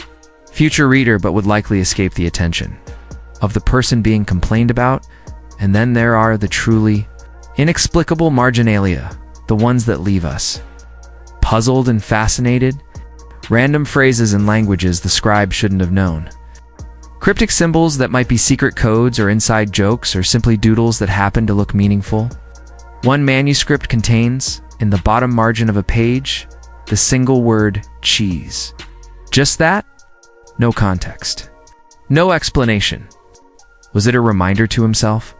future reader but would likely escape the attention of the person being complained about. And then there are the truly inexplicable marginalia, the ones that leave us puzzled and fascinated, random phrases and languages the scribe shouldn't have known, cryptic symbols that might be secret codes or inside jokes or simply doodles that happen to look meaningful. One manuscript contains, in the bottom margin of a page, the single word cheese. Just that? No context. No explanation. Was it a reminder to himself?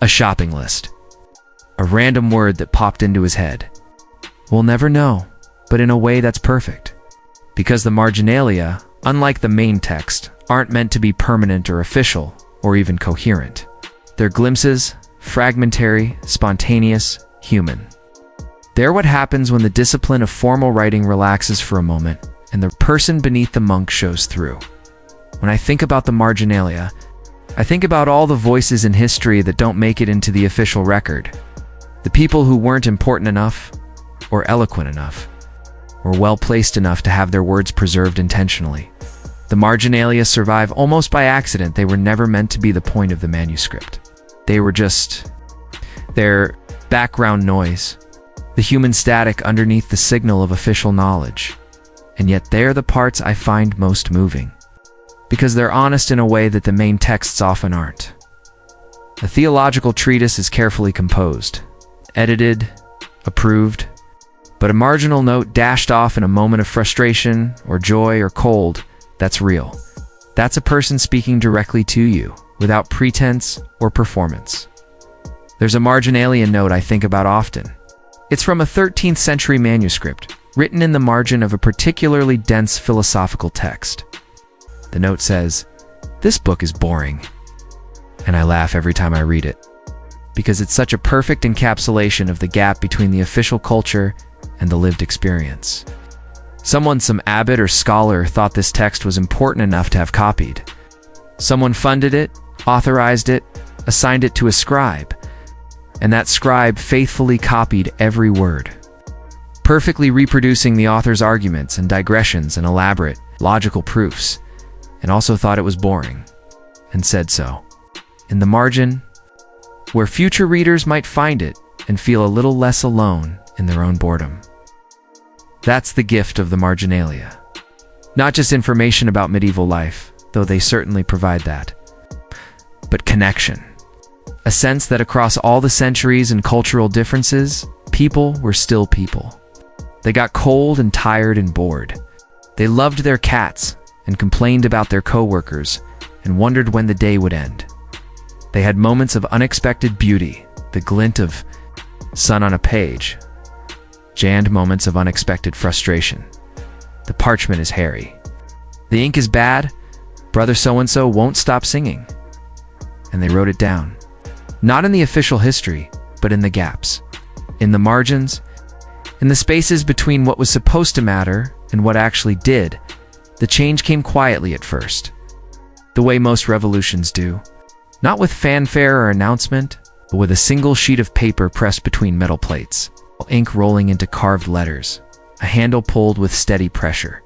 A shopping list? A random word that popped into his head? We'll never know, but in a way that's perfect. Because the marginalia, unlike the main text, aren't meant to be permanent or official, or even coherent. They're glimpses, fragmentary, spontaneous, human. They're what happens when the discipline of formal writing relaxes for a moment, and the person beneath the monk shows through. When I think about the marginalia, I think about all the voices in history that don't make it into the official record. The people who weren't important enough, or eloquent enough, or well-placed enough to have their words preserved intentionally. The marginalia survive almost by accident. They were never meant to be the point of the manuscript. They were just their background noise, the human static underneath the signal of official knowledge. And yet they're the parts I find most moving, because they're honest in a way that the main texts often aren't. A theological treatise is carefully composed, edited, approved, but a marginal note dashed off in a moment of frustration or joy or cold, that's real. That's a person speaking directly to you, without pretense or performance. There's a marginalia note I think about often. It's from a 13th century manuscript, written in the margin of a particularly dense philosophical text. The note says, "This book is boring." And I laugh every time I read it, because it's such a perfect encapsulation of the gap between the official culture and the lived experience. Some abbot or scholar thought this text was important enough to have copied. Someone funded it, authorized it, assigned it to a scribe, and that scribe faithfully copied every word, perfectly reproducing the author's arguments and digressions and elaborate, logical proofs, and also thought it was boring, and said so. In the margin, where future readers might find it and feel a little less alone in their own boredom. That's the gift of the marginalia. Not just information about medieval life, though they certainly provide that, but connection. A sense that across all the centuries and cultural differences, people were still people. They got cold and tired and bored. They loved their cats and complained about their coworkers and wondered when the day would end. They had moments of unexpected beauty, the glint of sun on a page, and moments of unexpected frustration. The parchment is hairy. The ink is bad. Brother so-and-so won't stop singing. And they wrote it down. Not in the official history, but in the gaps, in the margins, in the spaces between what was supposed to matter and what actually did. The change came quietly at first, the way most revolutions do. Not with fanfare or announcement, but with a single sheet of paper pressed between metal plates, ink rolling into carved letters, a handle pulled with steady pressure,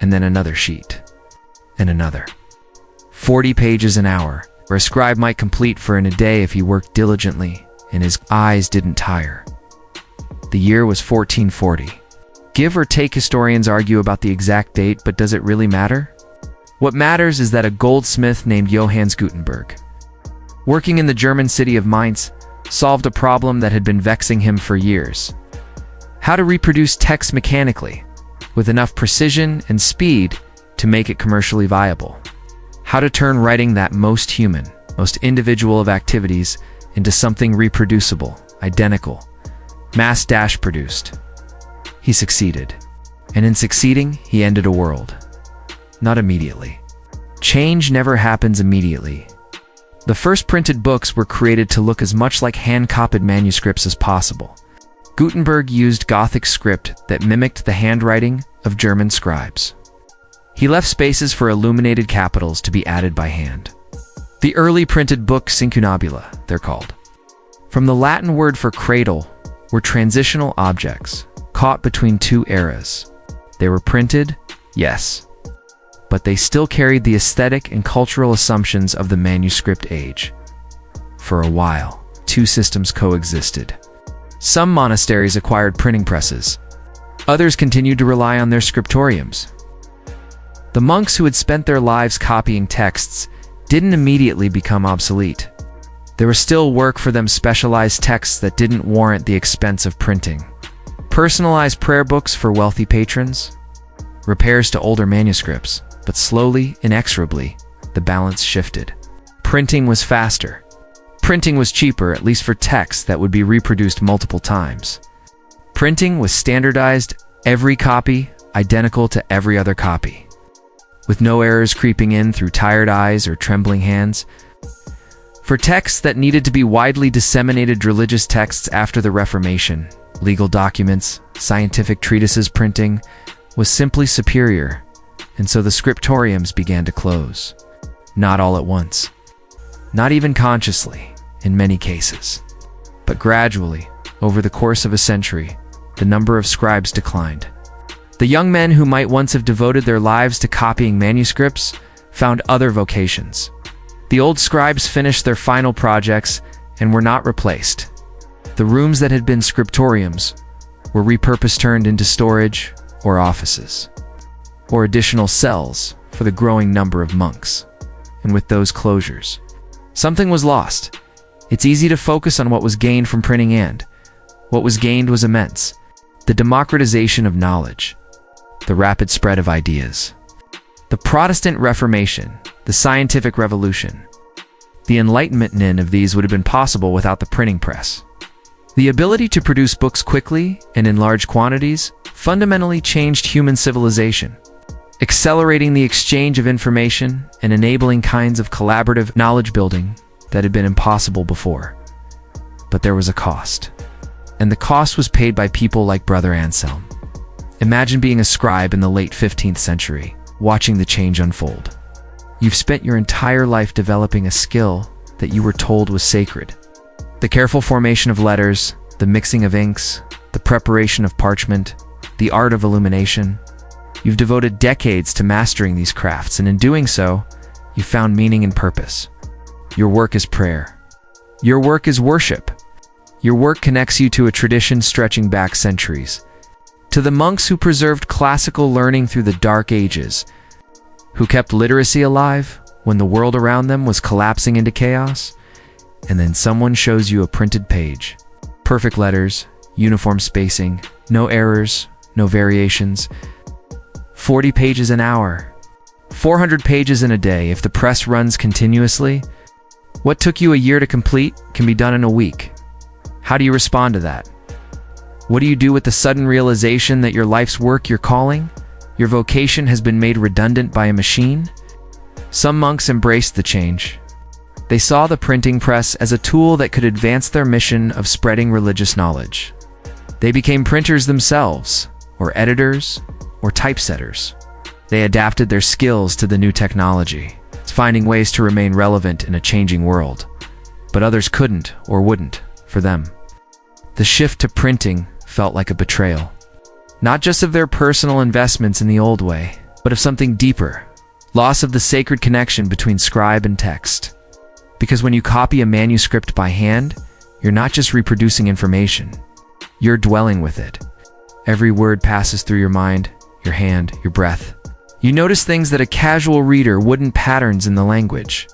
and then another sheet, and another. 40 pages an hour, where a scribe might complete for in a day if he worked diligently and his eyes didn't tire. The year was 1440. Give or take, historians argue about the exact date, but does it really matter? What matters is that a goldsmith named Johannes Gutenberg, working in the German city of Mainz, solved a problem that had been vexing him for years. How to reproduce text mechanically, with enough precision and speed to make it commercially viable. How to turn writing that most human, most individual of activities into something reproducible, identical, mass-produced. He succeeded. And in succeeding, he ended a world. Not immediately. Change never happens immediately. The first printed books were created to look as much like hand-copied manuscripts as possible. Gutenberg used Gothic script that mimicked the handwriting of German scribes. He left spaces for illuminated capitals to be added by hand. The early printed books, incunabula, they're called, from the Latin word for cradle, were transitional objects caught between two eras. They were printed, yes, but they still carried the aesthetic and cultural assumptions of the manuscript age. For a while, two systems coexisted. Some monasteries acquired printing presses. Others continued to rely on their scriptoriums. The monks who had spent their lives copying texts didn't immediately become obsolete. There was still work for them, specialized texts that didn't warrant the expense of printing. Personalized prayer books for wealthy patrons, repairs to older manuscripts, but slowly, inexorably, the balance shifted. Printing was faster. Printing was cheaper, at least for texts that would be reproduced multiple times. Printing was standardized, every copy identical to every other copy, with no errors creeping in through tired eyes or trembling hands. For texts that needed to be widely disseminated, religious texts after the Reformation, legal documents, scientific treatises, printing was simply superior, and so the scriptoriums began to close. Not all at once. Not even consciously, in many cases. But gradually, over the course of a century, the number of scribes declined. The young men who might once have devoted their lives to copying manuscripts found other vocations. The old scribes finished their final projects and were not replaced. The rooms that had been scriptoriums were repurposed, turned into storage or offices, or additional cells for the growing number of monks. And with those closures, something was lost. It's easy to focus on what was gained from printing, and what was gained was immense. The democratization of knowledge, the rapid spread of ideas, the Protestant Reformation, the scientific revolution. The enlightenment of these would have been possible without the printing press. The ability to produce books quickly and in large quantities fundamentally changed human civilization, accelerating the exchange of information and enabling kinds of collaborative knowledge building that had been impossible before. But there was a cost. And the cost was paid by people like Brother Anselm. Imagine being a scribe in the late 15th century, watching the change unfold. You've spent your entire life developing a skill that you were told was sacred. The careful formation of letters, the mixing of inks, the preparation of parchment, the art of illumination. You've devoted decades to mastering these crafts, and in doing so, you found meaning and purpose. Your work is prayer. Your work is worship. Your work connects you to a tradition stretching back centuries. To the monks who preserved classical learning through the Dark Ages, who kept literacy alive when the world around them was collapsing into chaos, and then someone shows you a printed page. Perfect letters, uniform spacing, no errors, no variations. 40 pages an hour. 400 pages in a day if the press runs continuously. What took you a year to complete can be done in a week. How do you respond to that? What do you do with the sudden realization that your life's work, your calling, your vocation has been made redundant by a machine? Some monks embraced the change. They saw the printing press as a tool that could advance their mission of spreading religious knowledge. They became printers themselves, or editors, or typesetters. They adapted their skills to the new technology, finding ways to remain relevant in a changing world. But others couldn't or wouldn't, for them. The shift to printing felt like a betrayal. Not just of their personal investments in the old way, but of something deeper. Loss of the sacred connection between scribe and text. Because when you copy a manuscript by hand, you're not just reproducing information. You're dwelling with it. Every word passes through your mind, your hand, your breath. You notice things that a casual reader wouldn't: patterns in the language,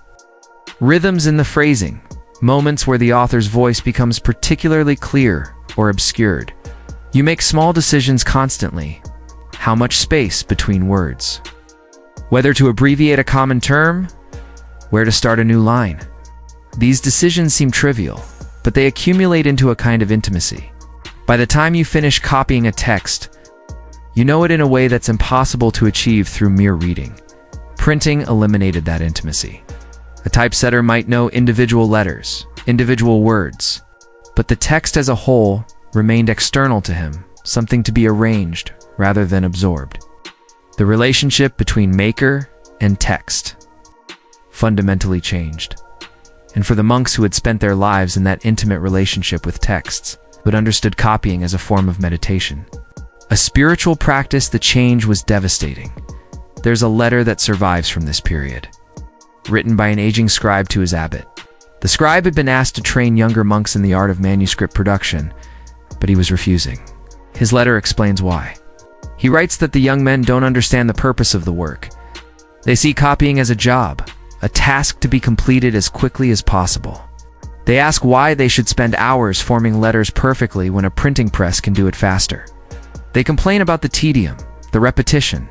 rhythms in the phrasing, moments where the author's voice becomes particularly clear or obscured. You make small decisions constantly. How much space between words? Whether to abbreviate a common term? Where to start a new line? These decisions seem trivial, but they accumulate into a kind of intimacy. By the time you finish copying a text, you know it in a way that's impossible to achieve through mere reading. Printing eliminated that intimacy. A typesetter might know individual letters, individual words, but the text as a whole remained external to him, something to be arranged rather than absorbed. The relationship between maker and text fundamentally changed. And for the monks who had spent their lives in that intimate relationship with texts, but understood copying as a form of meditation, a spiritual practice, the change was devastating. There's a letter that survives from this period, written by an aging scribe to his abbot. The scribe had been asked to train younger monks in the art of manuscript production, but he was refusing. His letter explains why. He writes that the young men don't understand the purpose of the work. They see copying as a job, a task to be completed as quickly as possible. They ask why they should spend hours forming letters perfectly when a printing press can do it faster. They complain about the tedium, the repetition.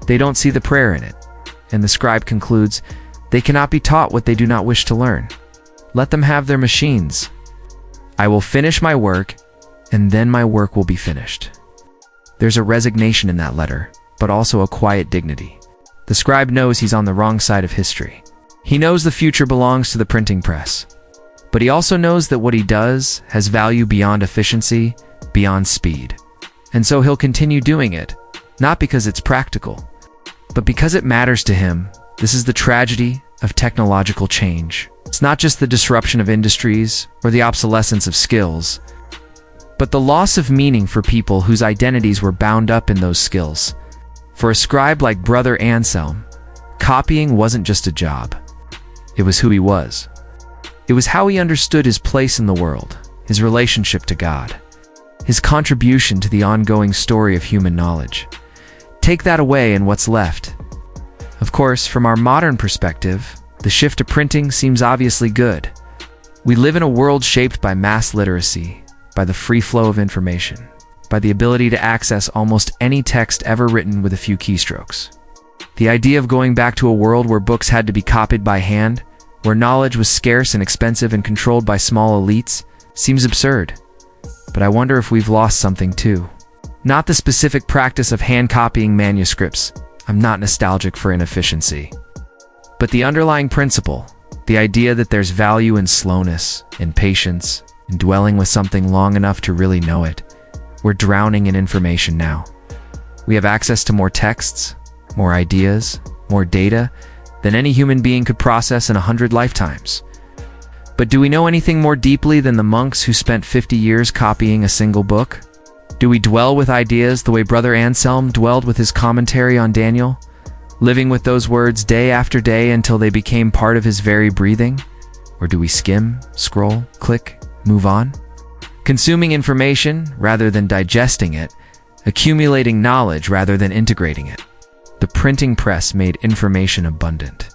They don't see the prayer in it. And the scribe concludes, they cannot be taught what they do not wish to learn. Let them have their machines. I will finish my work, and then my work will be finished. There's a resignation in that letter, but also a quiet dignity. The scribe knows he's on the wrong side of history. He knows the future belongs to the printing press. But he also knows that what he does has value beyond efficiency, beyond speed. And so he'll continue doing it, not because it's practical, but because it matters to him. This is the tragedy of technological change. It's not just the disruption of industries or the obsolescence of skills, but the loss of meaning for people whose identities were bound up in those skills. For a scribe like Brother Anselm, copying wasn't just a job. It was who he was. It was how he understood his place in the world, his relationship to God, his contribution to the ongoing story of human knowledge. Take that away and what's left? Of course, from our modern perspective, the shift to printing seems obviously good. We live in a world shaped by mass literacy, by the free flow of information, by the ability to access almost any text ever written with a few keystrokes. The idea of going back to a world where books had to be copied by hand, where knowledge was scarce and expensive and controlled by small elites, seems absurd. But I wonder if we've lost something too. Not the specific practice of hand copying manuscripts. I'm not nostalgic for inefficiency. But the underlying principle, the idea that there's value in slowness, in patience, in dwelling with something long enough to really know it. We're drowning in information now. We have access to more texts, more ideas, more data than any human being could process in 100 lifetimes. But do we know anything more deeply than the monks who spent 50 years copying a single book? Do we dwell with ideas the way Brother Anselm dwelled with his commentary on Daniel, living with those words day after day until they became part of his very breathing? Or do we skim, scroll, click, move on? Consuming information rather than digesting it, accumulating knowledge rather than integrating it. The printing press made information abundant.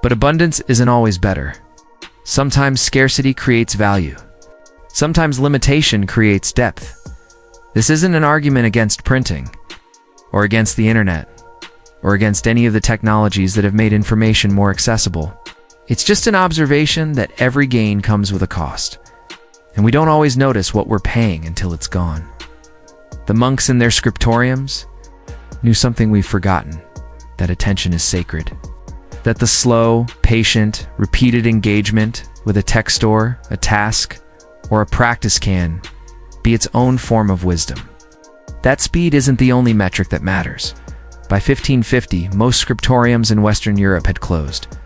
But abundance isn't always better. Sometimes scarcity creates value. Sometimes limitation creates depth. This isn't an argument against printing, or against the internet, or against any of the technologies that have made information more accessible. It's just an observation that every gain comes with a cost, and we don't always notice what we're paying until it's gone. The monks in their scriptoriums knew something we've forgotten, that attention is sacred. That the slow, patient, repeated engagement with a text or a task or a practice can be its own form of wisdom. That speed isn't the only metric that matters. By 1550, most scriptoriums in Western Europe had closed.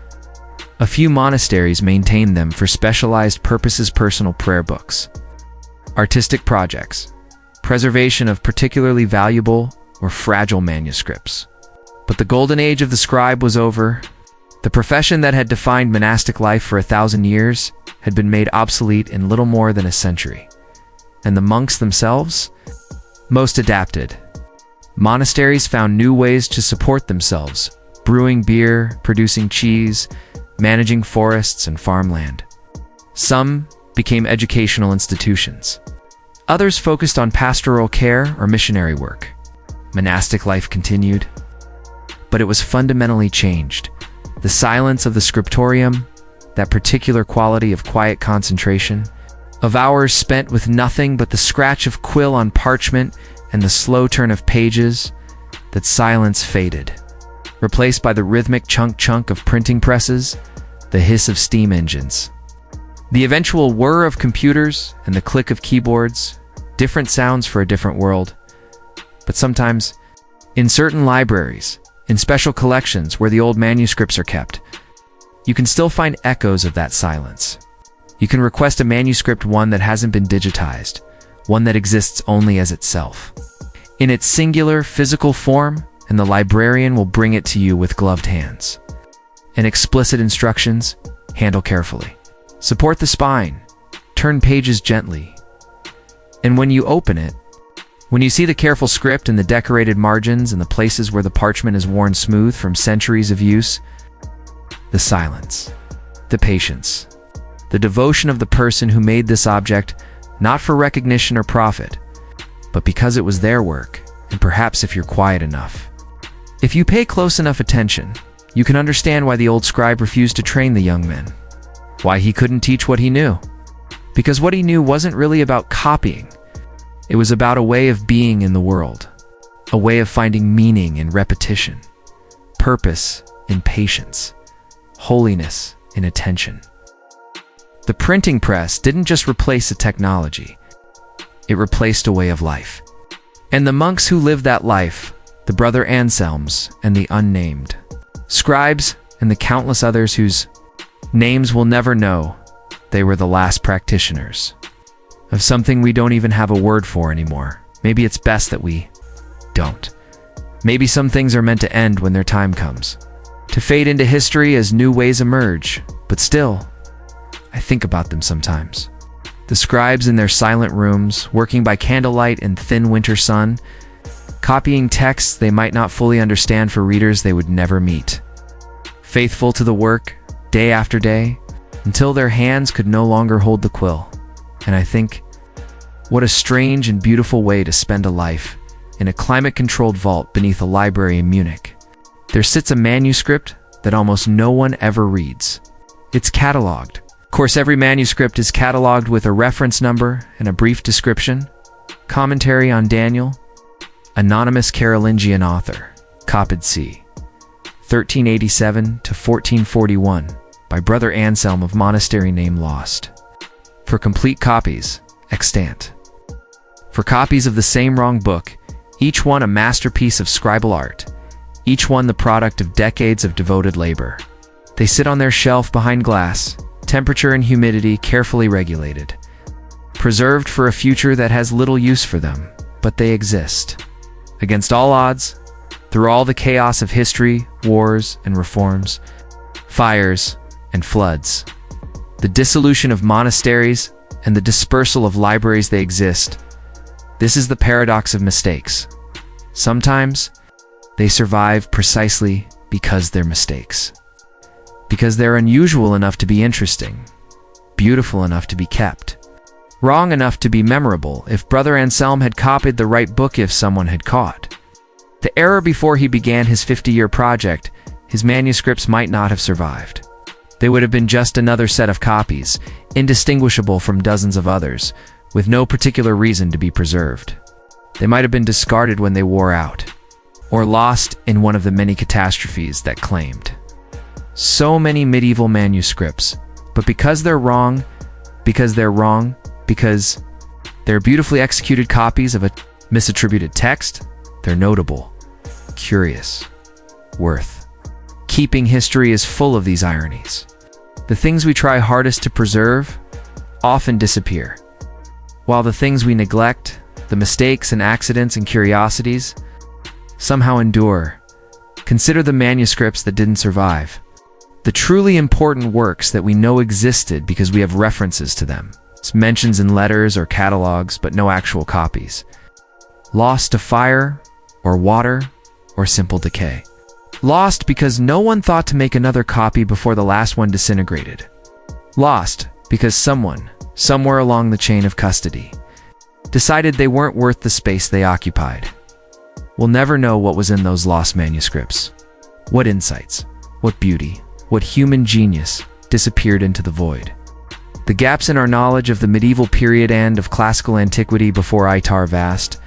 A few monasteries maintained them for specialized purposes: personal prayer books, artistic projects, preservation of particularly valuable or fragile manuscripts. But the golden age of the scribe was over. The profession that had defined monastic life for 1,000 years had been made obsolete in little more than a century. And the monks themselves? Most adapted. Monasteries found new ways to support themselves, brewing beer, producing cheese, managing forests and farmland. Some became educational institutions. Others focused on pastoral care or missionary work. Monastic life continued, but it was fundamentally changed. The silence of the scriptorium, that particular quality of quiet concentration, of hours spent with nothing but the scratch of quill on parchment and the slow turn of pages, that silence faded, replaced by the rhythmic chunk-chunk of printing presses, the hiss of steam engines. The eventual whir of computers and the click of keyboards, different sounds for a different world. But sometimes, in certain libraries, in special collections where the old manuscripts are kept, you can still find echoes of that silence. You can request a manuscript, one that hasn't been digitized, one that exists only as itself, in its singular physical form, and the librarian will bring it to you with gloved hands. And explicit instructions, handle carefully. Support the spine, turn pages gently. And when you open it, when you see the careful script and the decorated margins and the places where the parchment is worn smooth from centuries of use, the silence, the patience, the devotion of the person who made this object, not for recognition or profit, but because it was their work, and perhaps if you're quiet enough. If you pay close enough attention, you can understand why the old scribe refused to train the young men, why he couldn't teach what he knew. Because what he knew wasn't really about copying. It was about a way of being in the world, a way of finding meaning in repetition, purpose in patience, holiness in attention. The printing press didn't just replace a technology, it replaced a way of life. And the monks who lived that life, the brother Anselms and the unnamed, scribes and the countless others whose names we'll never know, they were the last practitioners of something we don't even have a word for anymore. Maybe it's best that we don't. Maybe some things are meant to end when their time comes, to fade into history as new ways emerge, but still, I think about them sometimes. The scribes in their silent rooms, working by candlelight in thin winter sun, copying texts they might not fully understand for readers they would never meet. Faithful to the work, day after day, until their hands could no longer hold the quill. And I think, what a strange and beautiful way to spend a life in a climate-controlled vault beneath a library in Munich. There sits a manuscript that almost no one ever reads. It's cataloged. Of course, every manuscript is cataloged with a reference number and a brief description, commentary on Daniel, anonymous Carolingian author, copied c. 1387 to 1441 by Brother Anselm of monastery name lost. For complete copies, extant. For copies of the same wrong book, each one a masterpiece of scribal art, each one the product of decades of devoted labor. They sit on their shelf behind glass, temperature and humidity carefully regulated, preserved for a future that has little use for them, but they exist. Against all odds, through all the chaos of history, wars and reforms, fires and floods, the dissolution of monasteries and the dispersal of libraries, they exist. This is the paradox of mistakes. Sometimes they survive precisely because they're mistakes. Because they're unusual enough to be interesting, beautiful enough to be kept, wrong enough to be memorable. If Brother Anselm had copied the right book, if someone had caught the error before he began his 50-year project, his manuscripts might not have survived. They would have been just another set of copies, indistinguishable from dozens of others, with no particular reason to be preserved. They might have been discarded when they wore out, or lost in one of the many catastrophes that claimed so many medieval manuscripts. But because they're wrong, because they're beautifully executed copies of a misattributed text, they're notable, curious, worth keeping. History is full of these ironies. The things we try hardest to preserve often disappear, while the things we neglect, the mistakes and accidents and curiosities, somehow endure. Consider the manuscripts that didn't survive. The truly important works that we know existed because we have references to them. It's mentions in letters or catalogs, but no actual copies. Lost to fire or water, or simple decay. Lost because no one thought to make another copy before the last one disintegrated. Lost because someone, somewhere along the chain of custody, decided they weren't worth the space they occupied. We'll never know what was in those lost manuscripts. What insights, what beauty, what human genius disappeared into the void. The gaps in our knowledge of the medieval period and of classical antiquity before Itar vast.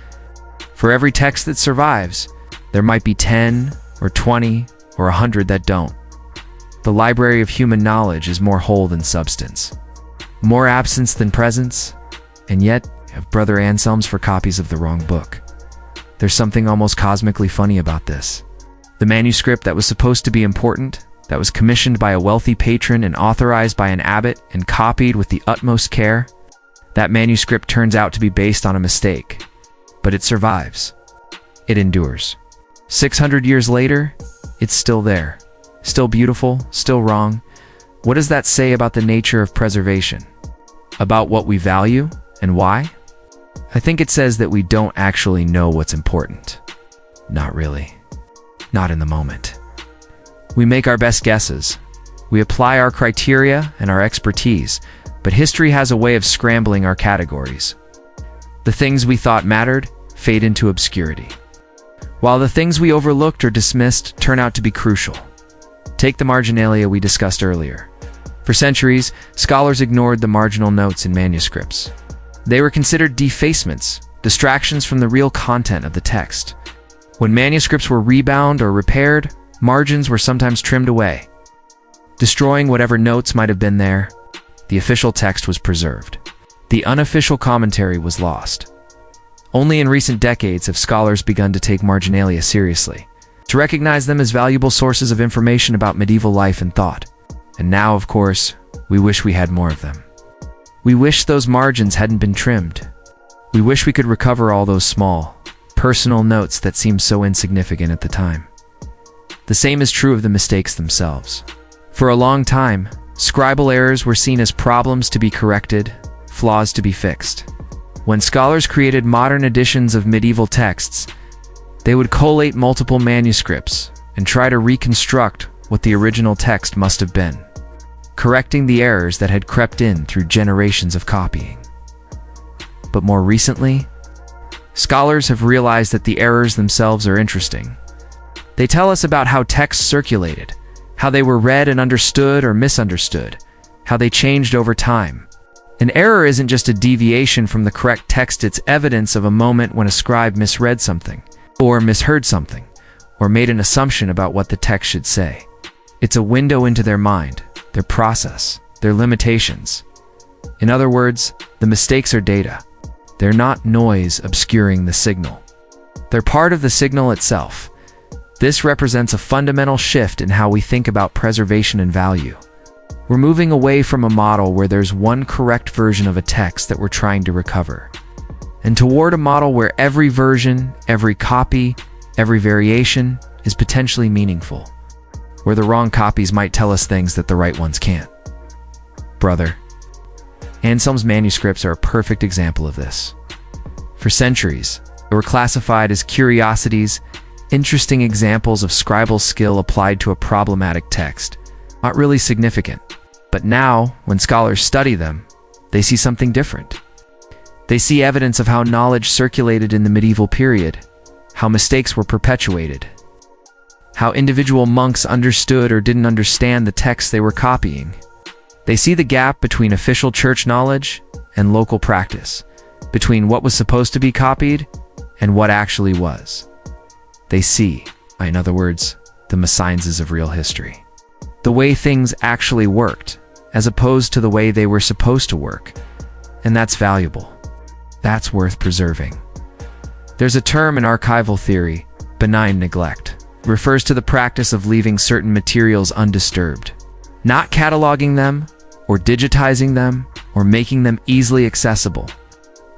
For every text that survives, there might be 10 or 20 or 100 that don't. The library of human knowledge is more whole than substance, more absence than presence, and yet have Brother Anselm's for copies of the wrong book. There's something almost cosmically funny about this. The manuscript that was supposed to be important, that was commissioned by a wealthy patron and authorized by an abbot and copied with the utmost care, that manuscript turns out to be based on a mistake. But it survives. It endures. 600 years later, it's still there. Still beautiful, still wrong. What does that say about the nature of preservation? About what we value and why? I think it says that we don't actually know what's important. Not really. Not in the moment. We make our best guesses. We apply our criteria and our expertise, but history has a way of scrambling our categories. The things we thought mattered fade into obscurity, while the things we overlooked or dismissed turn out to be crucial. Take the marginalia we discussed earlier. For centuries, scholars ignored the marginal notes in manuscripts. They were considered defacements, distractions from the real content of the text. When manuscripts were rebound or repaired, margins were sometimes trimmed away, destroying whatever notes might have been there. The official text was preserved. The unofficial commentary was lost. Only in recent decades have scholars begun to take marginalia seriously, to recognize them as valuable sources of information about medieval life and thought. And now, of course, we wish we had more of them. We wish those margins hadn't been trimmed. We wish we could recover all those small, personal notes that seemed so insignificant at the time. The same is true of the mistakes themselves. For a long time, scribal errors were seen as problems to be corrected, flaws to be fixed. When scholars created modern editions of medieval texts, they would collate multiple manuscripts and try to reconstruct what the original text must have been, correcting the errors that had crept in through generations of copying. But more recently, scholars have realized that the errors themselves are interesting. They tell us about how texts circulated, how they were read and understood or misunderstood, how they changed over time. An error isn't just a deviation from the correct text, it's evidence of a moment when a scribe misread something, or misheard something, or made an assumption about what the text should say. It's a window into their mind, their process, their limitations. In other words, the mistakes are data. They're not noise obscuring the signal. They're part of the signal itself. This represents a fundamental shift in how we think about preservation and value. We're moving away from a model where there's one correct version of a text that we're trying to recover, and toward a model where every version, every copy, every variation is potentially meaningful, where the wrong copies might tell us things that the right ones can't. Brother Anselm's manuscripts are a perfect example of this. For centuries, they were classified as curiosities, interesting examples of scribal skill applied to a problematic text, not really significant. But now, when scholars study them, they see something different. They see evidence of how knowledge circulated in the medieval period, how mistakes were perpetuated, how individual monks understood or didn't understand the texts they were copying. They see the gap between official church knowledge and local practice, between what was supposed to be copied and what actually was. They see, in other words, the sciences of real history. The way things actually worked, as opposed to the way they were supposed to work. And that's valuable. That's worth preserving. There's a term in archival theory, benign neglect. It refers to the practice of leaving certain materials undisturbed, not cataloging them, or digitizing them, or making them easily accessible.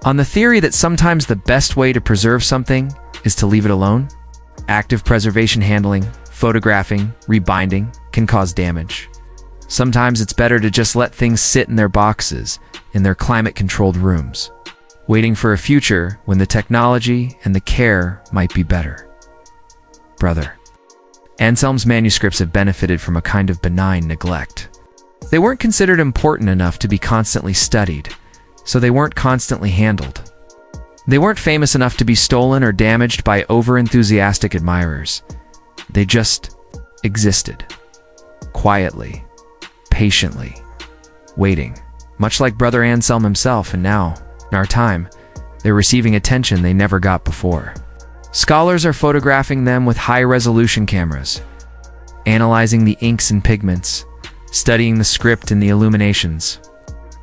On the theory that sometimes the best way to preserve something is to leave it alone, active preservation handling, photographing, rebinding, can cause damage. Sometimes it's better to just let things sit in their boxes, in their climate-controlled rooms, waiting for a future when the technology and the care might be better. brother. Anselm's manuscripts have benefited from a kind of benign neglect. They weren't considered important enough to be constantly studied, so they weren't constantly handled. They weren't famous enough to be stolen or damaged by over-enthusiastic admirers. They just existed. Quietly, patiently, waiting. Much like Brother Anselm himself, and now, in our time, they're receiving attention they never got before. Scholars are photographing them with high-resolution cameras, analyzing the inks and pigments, studying the script and the illuminations.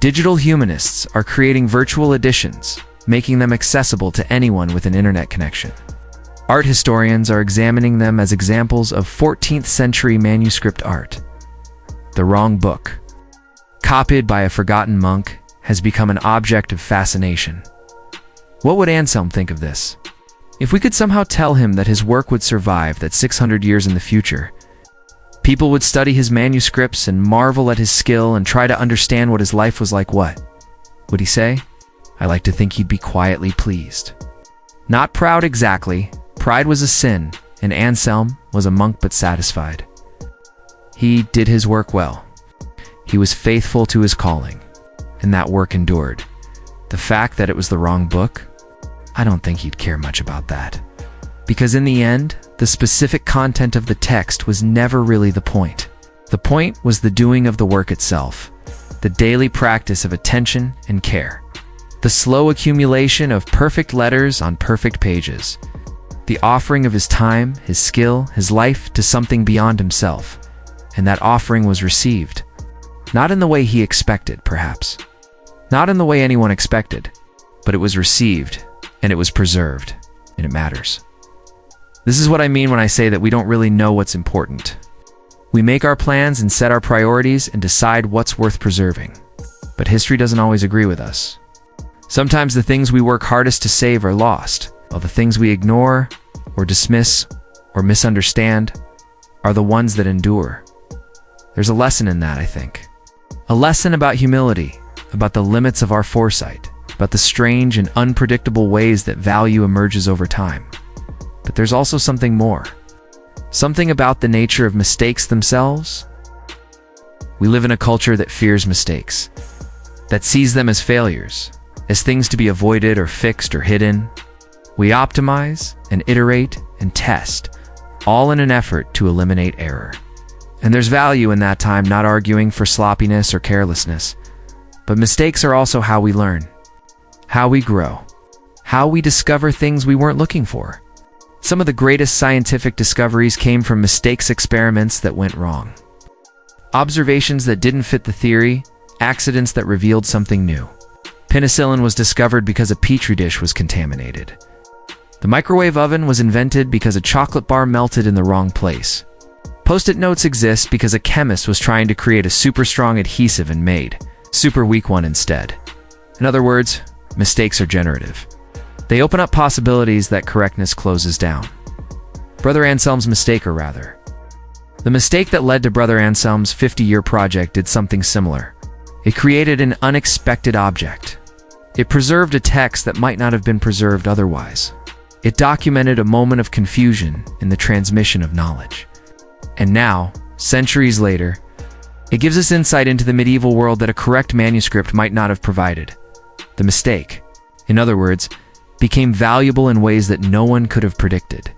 Digital humanists are creating virtual editions, making them accessible to anyone with an internet connection. Art historians are examining them as examples of 14th century manuscript art. The wrong book, copied by a forgotten monk, has become an object of fascination. What would Anselm think of this? If we could somehow tell him that his work would survive that 600 years in the future, people would study his manuscripts and marvel at his skill and try to understand what his life was like, what would he say? I like to think he'd be quietly pleased. Not proud exactly. Pride was a sin, and Anselm was a monk but satisfied. He did his work well. He was faithful to his calling, and that work endured. The fact that it was the wrong book, I don't think he'd care much about that. Because in the end, the specific content of the text was never really the point. The point was the doing of the work itself, the daily practice of attention and care, the slow accumulation of perfect letters on perfect pages, the offering of his time, his skill, his life to something beyond himself, and that offering was received. Not in the way he expected, perhaps. Not in the way anyone expected, but it was received, and it was preserved, and it matters. This is what I mean when I say that we don't really know what's important. We make our plans and set our priorities and decide what's worth preserving. But history doesn't always agree with us. Sometimes the things we work hardest to save are lost, while the things we ignore, or dismiss, or misunderstand are the ones that endure. There's a lesson in that, I think. A lesson about humility, about the limits of our foresight, about the strange and unpredictable ways that value emerges over time. But there's also something more. Something about the nature of mistakes themselves. We live in a culture that fears mistakes, that sees them as failures, as things to be avoided or fixed or hidden. We optimize and iterate and test, all in an effort to eliminate error. And there's value in that time not arguing for sloppiness or carelessness. But mistakes are also how we learn, how we grow, how we discover things we weren't looking for. Some of the greatest scientific discoveries came from mistakes, experiments that went wrong. Observations that didn't fit the theory, accidents that revealed something new. Penicillin was discovered because a petri dish was contaminated. The microwave oven was invented because a chocolate bar melted in the wrong place. Post-it notes exist because a chemist was trying to create a super strong adhesive and made super weak one instead. In other words, mistakes are generative. They open up possibilities that correctness closes down. Brother Anselm's mistake, or rather, the mistake that led to Brother Anselm's 50-year project did something similar. It created an unexpected object. It preserved a text that might not have been preserved otherwise. It documented a moment of confusion in the transmission of knowledge. And now, centuries later, it gives us insight into the medieval world that a correct manuscript might not have provided. The mistake, in other words, became valuable in ways that no one could have predicted.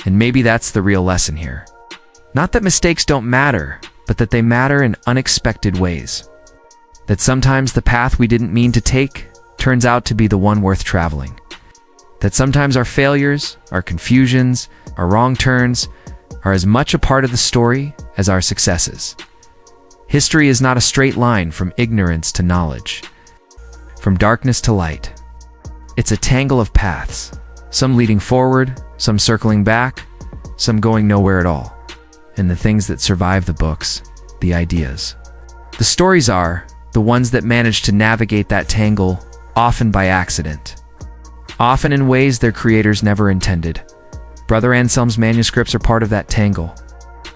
And maybe that's the real lesson here. Not that mistakes don't matter, but that they matter in unexpected ways. That sometimes the path we didn't mean to take turns out to be the one worth traveling. That sometimes our failures, our confusions, our wrong turns are as much a part of the story as our successes. History is not a straight line from ignorance to knowledge, from darkness to light. It's a tangle of paths, some leading forward, some circling back, some going nowhere at all. And the things that survive the books, the ideas. The stories are the ones that manage to navigate that tangle, often by accident, often in ways their creators never intended. Brother Anselm's manuscripts are part of that tangle.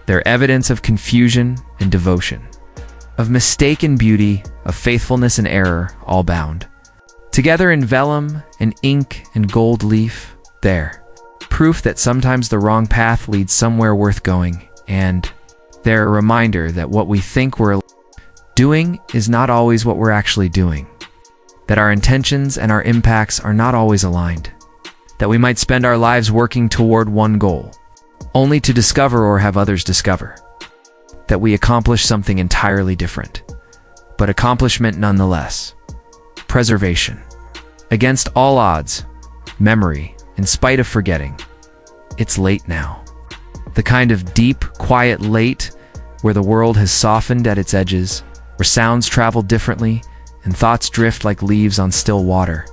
They're evidence of confusion and devotion, of mistake and beauty, of faithfulness and error, all bound together in vellum and ink and gold leaf, there, proof that sometimes the wrong path leads somewhere worth going, and they're a reminder that what we think we're doing is not always what we're actually doing, that our intentions and our impacts are not always aligned, that we might spend our lives working toward one goal, only to discover or have others discover that we accomplish something entirely different, but accomplishment nonetheless. Preservation. Against all odds, memory, in spite of forgetting, it's late now. The kind of deep, quiet late where the world has softened at its edges, where sounds travel differently and thoughts drift like leaves on still water.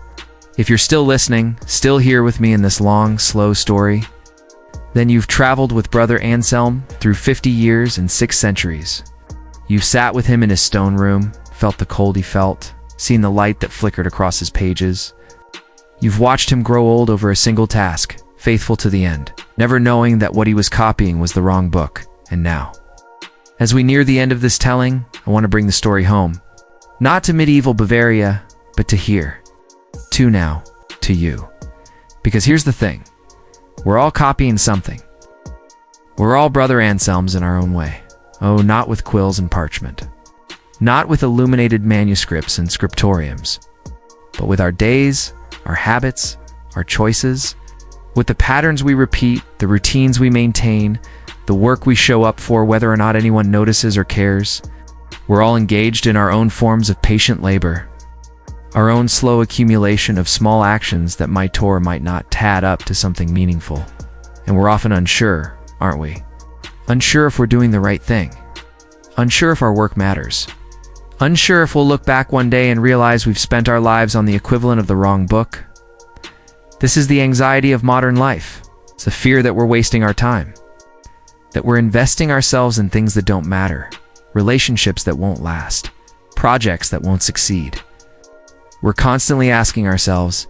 If you're still listening, still here with me in this long, slow story, then you've traveled with Brother Anselm through 50 years and 6 centuries. You've sat with him in his stone room, felt the cold he felt, seen the light that flickered across his pages. You've watched him grow old over a single task, faithful to the end, never knowing that what he was copying was the wrong book. And now, as we near the end of this telling, I want to bring the story home. Not to medieval Bavaria, but to here. To now. To you. Because here's the thing. We're all copying something. We're all Brother Anselms in our own way. Oh, not with quills and parchment. Not with illuminated manuscripts and scriptoriums. But with our days, our habits, our choices, with the patterns we repeat, the routines we maintain, the work we show up for whether or not anyone notices or cares. We're all engaged in our own forms of patient labor, our own slow accumulation of small actions that might or might not add up to something meaningful. And we're often unsure, aren't we? Unsure if we're doing the right thing. Unsure if our work matters. Unsure if we'll look back one day and realize we've spent our lives on the equivalent of the wrong book. This is the anxiety of modern life. It's the fear that we're wasting our time, that we're investing ourselves in things that don't matter, relationships that won't last, projects that won't succeed. We're constantly asking ourselves,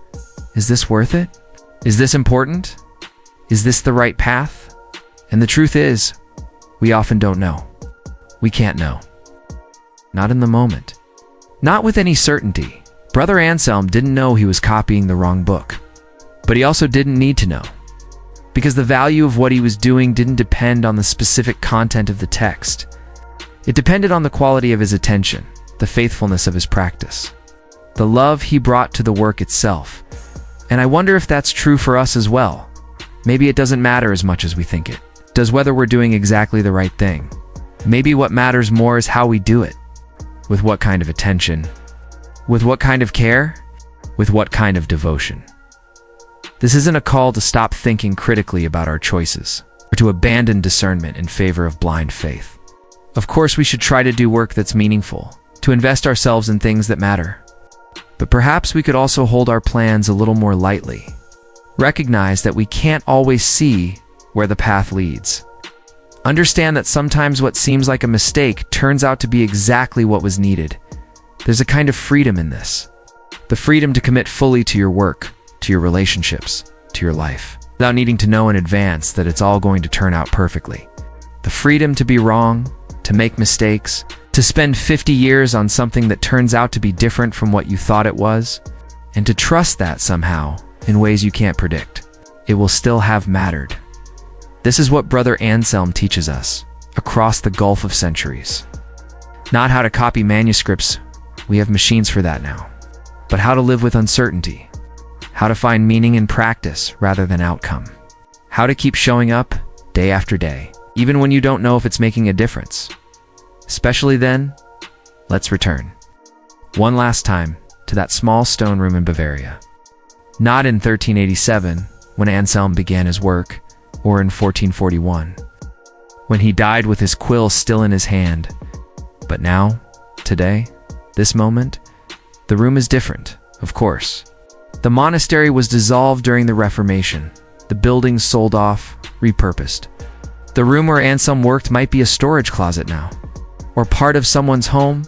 is this worth it? Is this important? Is this the right path? And the truth is, we often don't know. We can't know. Not in the moment. Not with any certainty. Brother Anselm didn't know he was copying the wrong book. But he also didn't need to know. Because the value of what he was doing didn't depend on the specific content of the text. It depended on the quality of his attention, the faithfulness of his practice, the love he brought to the work itself. And I wonder if that's true for us as well. Maybe it doesn't matter as much as we think it does whether we're doing exactly the right thing. Maybe what matters more is how we do it. With what kind of attention? With what kind of care? With what kind of devotion? This isn't a call to stop thinking critically about our choices, or to abandon discernment in favor of blind faith. Of course, we should try to do work that's meaningful, to invest ourselves in things that matter. But perhaps we could also hold our plans a little more lightly. Recognize that we can't always see where the path leads. Understand that sometimes what seems like a mistake turns out to be exactly what was needed. There's a kind of freedom in this. The freedom to commit fully to your work, to your relationships, to your life, without needing to know in advance that it's all going to turn out perfectly. The freedom to be wrong, to make mistakes, to spend 50 years on something that turns out to be different from what you thought it was, and to trust that somehow, in ways you can't predict, it will still have mattered. This is what Brother Anselm teaches us, across the gulf of centuries. Not how to copy manuscripts, we have machines for that now, but how to live with uncertainty, how to find meaning in practice rather than outcome, how to keep showing up day after day, even when you don't know if it's making a difference. Especially then, let's return, one last time, to that small stone room in Bavaria. Not in 1387, when Anselm began his work, or in 1441, when he died with his quill still in his hand. But now, today, this moment, the room is different, of course. The monastery was dissolved during the Reformation, the buildings sold off, repurposed. The room where Anselm worked might be a storage closet now, or part of someone's home,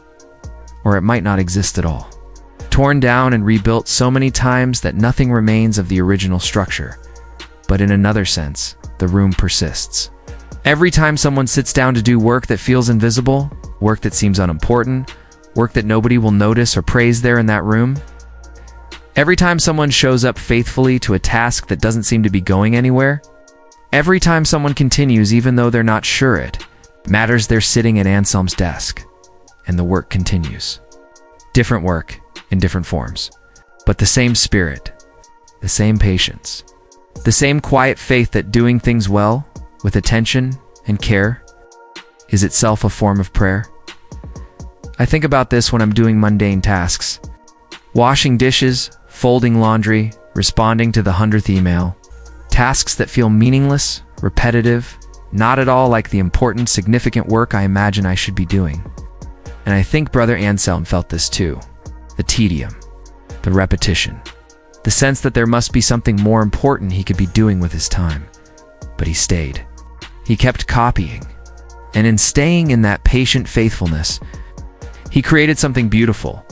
or it might not exist at all. Torn down and rebuilt so many times that nothing remains of the original structure. But in another sense, the room persists. Every time someone sits down to do work that feels invisible, work that seems unimportant, work that nobody will notice or praise there in that room, Every time someone shows up faithfully to a task that doesn't seem to be going anywhere, every time someone continues even though they're not sure it matters, they're sitting at Anselm's desk, and the work continues. Different work in different forms, but the same spirit, the same patience, the same quiet faith that doing things well, with attention and care, is itself a form of prayer. I think about this when I'm doing mundane tasks. Washing dishes, folding laundry, responding to the 100th email. Tasks that feel meaningless, repetitive, not at all like the important, significant work I imagine I should be doing. And I think Brother Anselm felt this too. The tedium, the repetition, the sense that there must be something more important he could be doing with his time. But he stayed. He kept copying. And in staying in that patient faithfulness, he created something beautiful.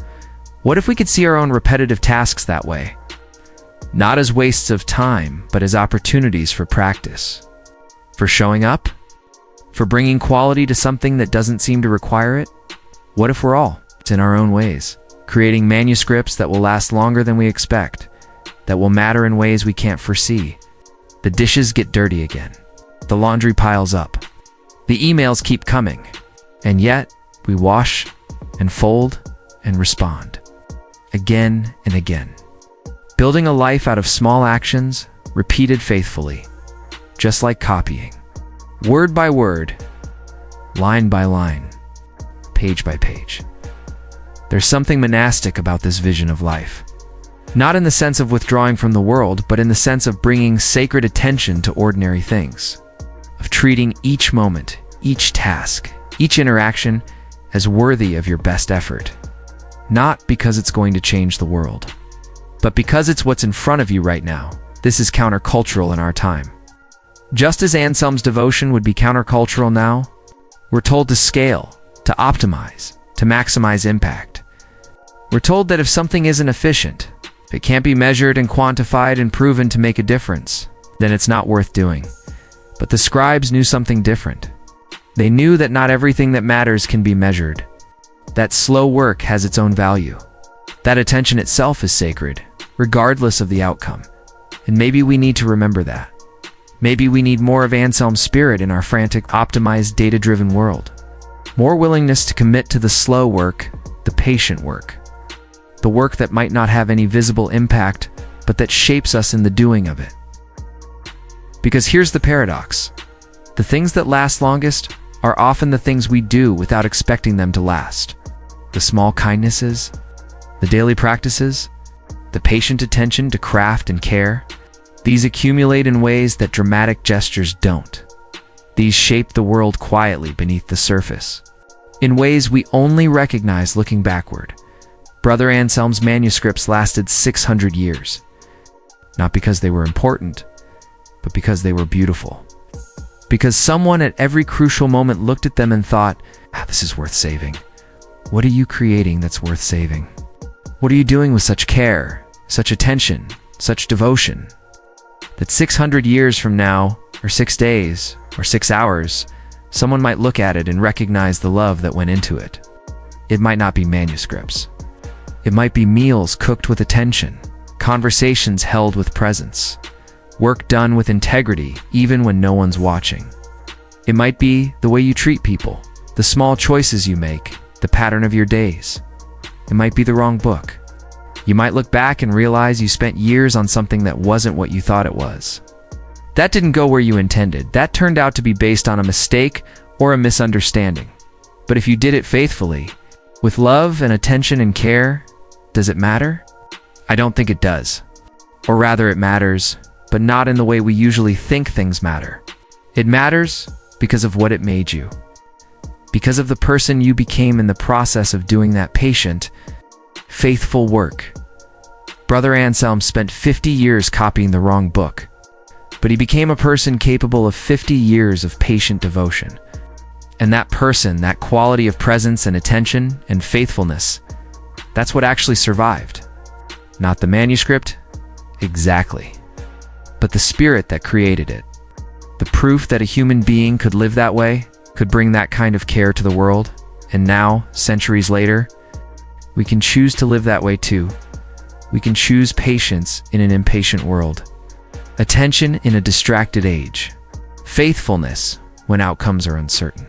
What if we could see our own repetitive tasks that way? Not as wastes of time, but as opportunities for practice. For showing up? For bringing quality to something that doesn't seem to require it? What if we're all, in our own ways, creating manuscripts that will last longer than we expect, that will matter in ways we can't foresee? The dishes get dirty again. The laundry piles up. The emails keep coming. And yet, we wash and fold and respond. Again and again. Building a life out of small actions, repeated faithfully. Just like copying. Word by word, line by line, page by page. There's something monastic about this vision of life. Not in the sense of withdrawing from the world, but in the sense of bringing sacred attention to ordinary things. Of treating each moment, each task, each interaction as worthy of your best effort. Not because it's going to change the world, but because it's what's in front of you right now. This is countercultural in our time. Just as Anselm's devotion would be countercultural now, we're told to scale, to optimize, to maximize impact. We're told that if something isn't efficient, if it can't be measured and quantified and proven to make a difference, then it's not worth doing. But the scribes knew something different. They knew that not everything that matters can be measured. That slow work has its own value. That attention itself is sacred, regardless of the outcome. And maybe we need to remember that. Maybe we need more of Anselm's spirit in our frantic, optimized, data-driven world. More willingness to commit to the slow work, the patient work. The work that might not have any visible impact, but that shapes us in the doing of it. Because here's the paradox. The things that last longest are often the things we do without expecting them to last. The small kindnesses, the daily practices, the patient attention to craft and care. These accumulate in ways that dramatic gestures don't. These shape the world quietly beneath the surface, in ways we only recognize looking backward. Brother Anselm's manuscripts lasted 600 years, not because they were important, but because they were beautiful. Because someone at every crucial moment looked at them and thought, this is worth saving. What are you creating that's worth saving? What are you doing with such care, such attention, such devotion? That 600 years from now, or 6 days, or 6 hours, someone might look at it and recognize the love that went into it. It might not be manuscripts. It might be meals cooked with attention, conversations held with presence, work done with integrity even when no one's watching. It might be the way you treat people, the small choices you make, the pattern of your days. It might be the wrong book. You might look back and realize you spent years on something that wasn't what you thought it was. That didn't go where you intended. That turned out to be based on a mistake or a misunderstanding. But if you did it faithfully, with love and attention and care, does it matter? I don't think it does. Or rather, it matters, but not in the way we usually think things matter. It matters because of what it made you. Because of the person you became in the process of doing that patient, faithful work. Brother Anselm spent 50 years copying the wrong book, but he became a person capable of 50 years of patient devotion. And that person, that quality of presence and attention and faithfulness, that's what actually survived. Not the manuscript, exactly, but the spirit that created it. The proof that a human being could live that way, could bring that kind of care to the world, and now, centuries later, we can choose to live that way too, We can choose patience in an impatient world, attention in a distracted age, faithfulness when outcomes are uncertain.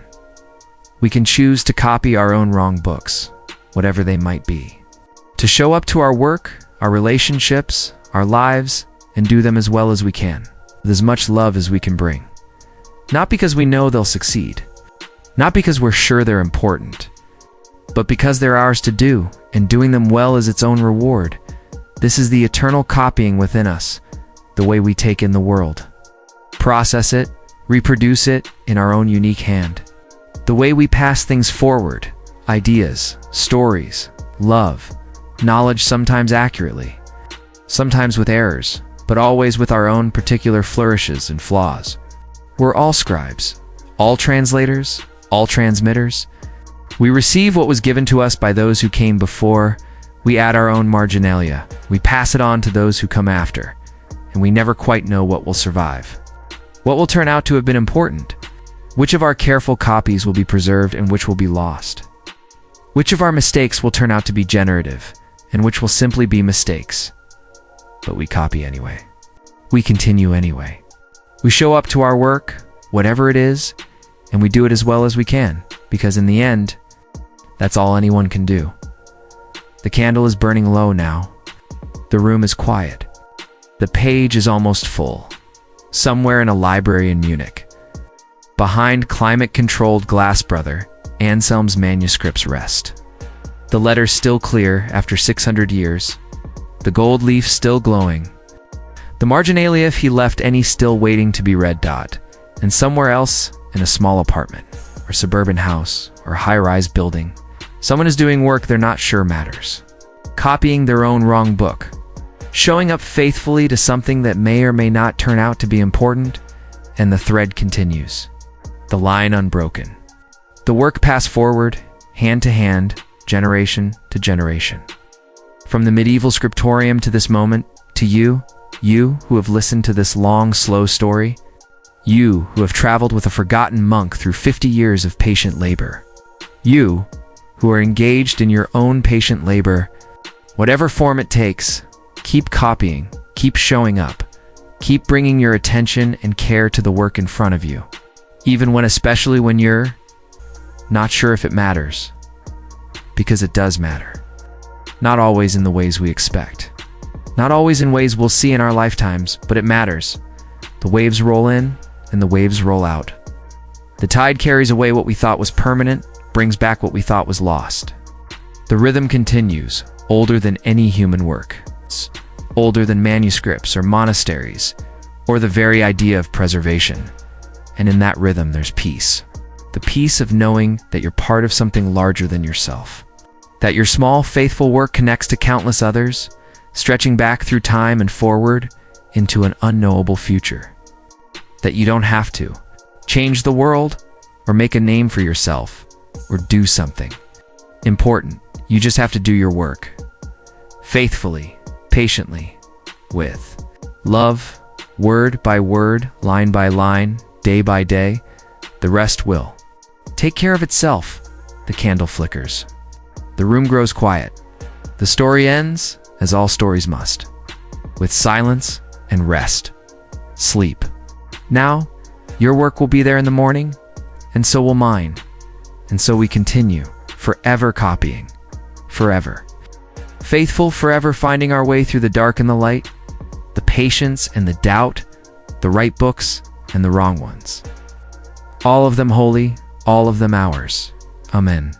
We can choose to copy our own wrong books, whatever they might be, to show up to our work, our relationships, our lives, and do them as well as we can, with as much love as we can bring. Not because we know they'll succeed, not because we're sure they're important, but because they're ours to do, and doing them well is its own reward. This is the eternal copying within us, the way we take in the world, process it, reproduce it in our own unique hand. The way we pass things forward, ideas, stories, love, knowledge, sometimes accurately, sometimes with errors, but always with our own particular flourishes and flaws. We're all scribes, all translators, all transmitters. We receive what was given to us by those who came before. We add our own marginalia. We pass it on to those who come after, and we never quite know what will survive, what will turn out to have been important. Which of our careful copies will be preserved and which will be lost? Which of our mistakes will turn out to be generative and which will simply be mistakes? But we copy anyway. We continue anyway. We show up to our work, whatever it is, and we do it as well as we can, because in the end, that's all anyone can do. The candle is burning low now. The room is quiet. The page is almost full. Somewhere in a library in Munich, behind climate-controlled glass, Brother Anselm's manuscripts rest. The letters still clear after 600 years, the gold leaf still glowing, the marginalia if he left any still waiting to be read. And somewhere else, in a small apartment, or suburban house, or high-rise building, someone is doing work they're not sure matters, copying their own wrong book, showing up faithfully to something that may or may not turn out to be important, and the thread continues, the line unbroken. The work passed forward, hand to hand, generation to generation. From the medieval scriptorium to this moment, to you who have listened to this long, slow story, you who have traveled with a forgotten monk through 50 years of patient labor, you who are engaged in your own patient labor, whatever form it takes, keep copying, keep showing up, keep bringing your attention and care to the work in front of you, especially when you're not sure if it matters, because it does matter. Not always in the ways we expect, not always in ways we'll see in our lifetimes, but it matters. The waves roll in and the waves roll out. The tide carries away what we thought was permanent, brings back what we thought was lost. The rhythm continues, older than any human work, older than manuscripts or monasteries, or the very idea of preservation. And in that rhythm, there's peace. The peace of knowing that you're part of something larger than yourself. That your small, faithful work connects to countless others, stretching back through time and forward into an unknowable future. That you don't have to change the world or make a name for yourself or do something important. You just have to do your work. Faithfully, patiently, with love, word by word, line by line, day by day. The rest will take care of itself. The candle flickers. The room grows quiet. The story ends, as all stories must, with silence and rest, sleep. Now, your work will be there in the morning, and so will mine. And so we continue, forever copying, forever. Faithful, forever finding our way through the dark and the light, the patience and the doubt, the right books and the wrong ones. All of them holy, all of them ours. Amen.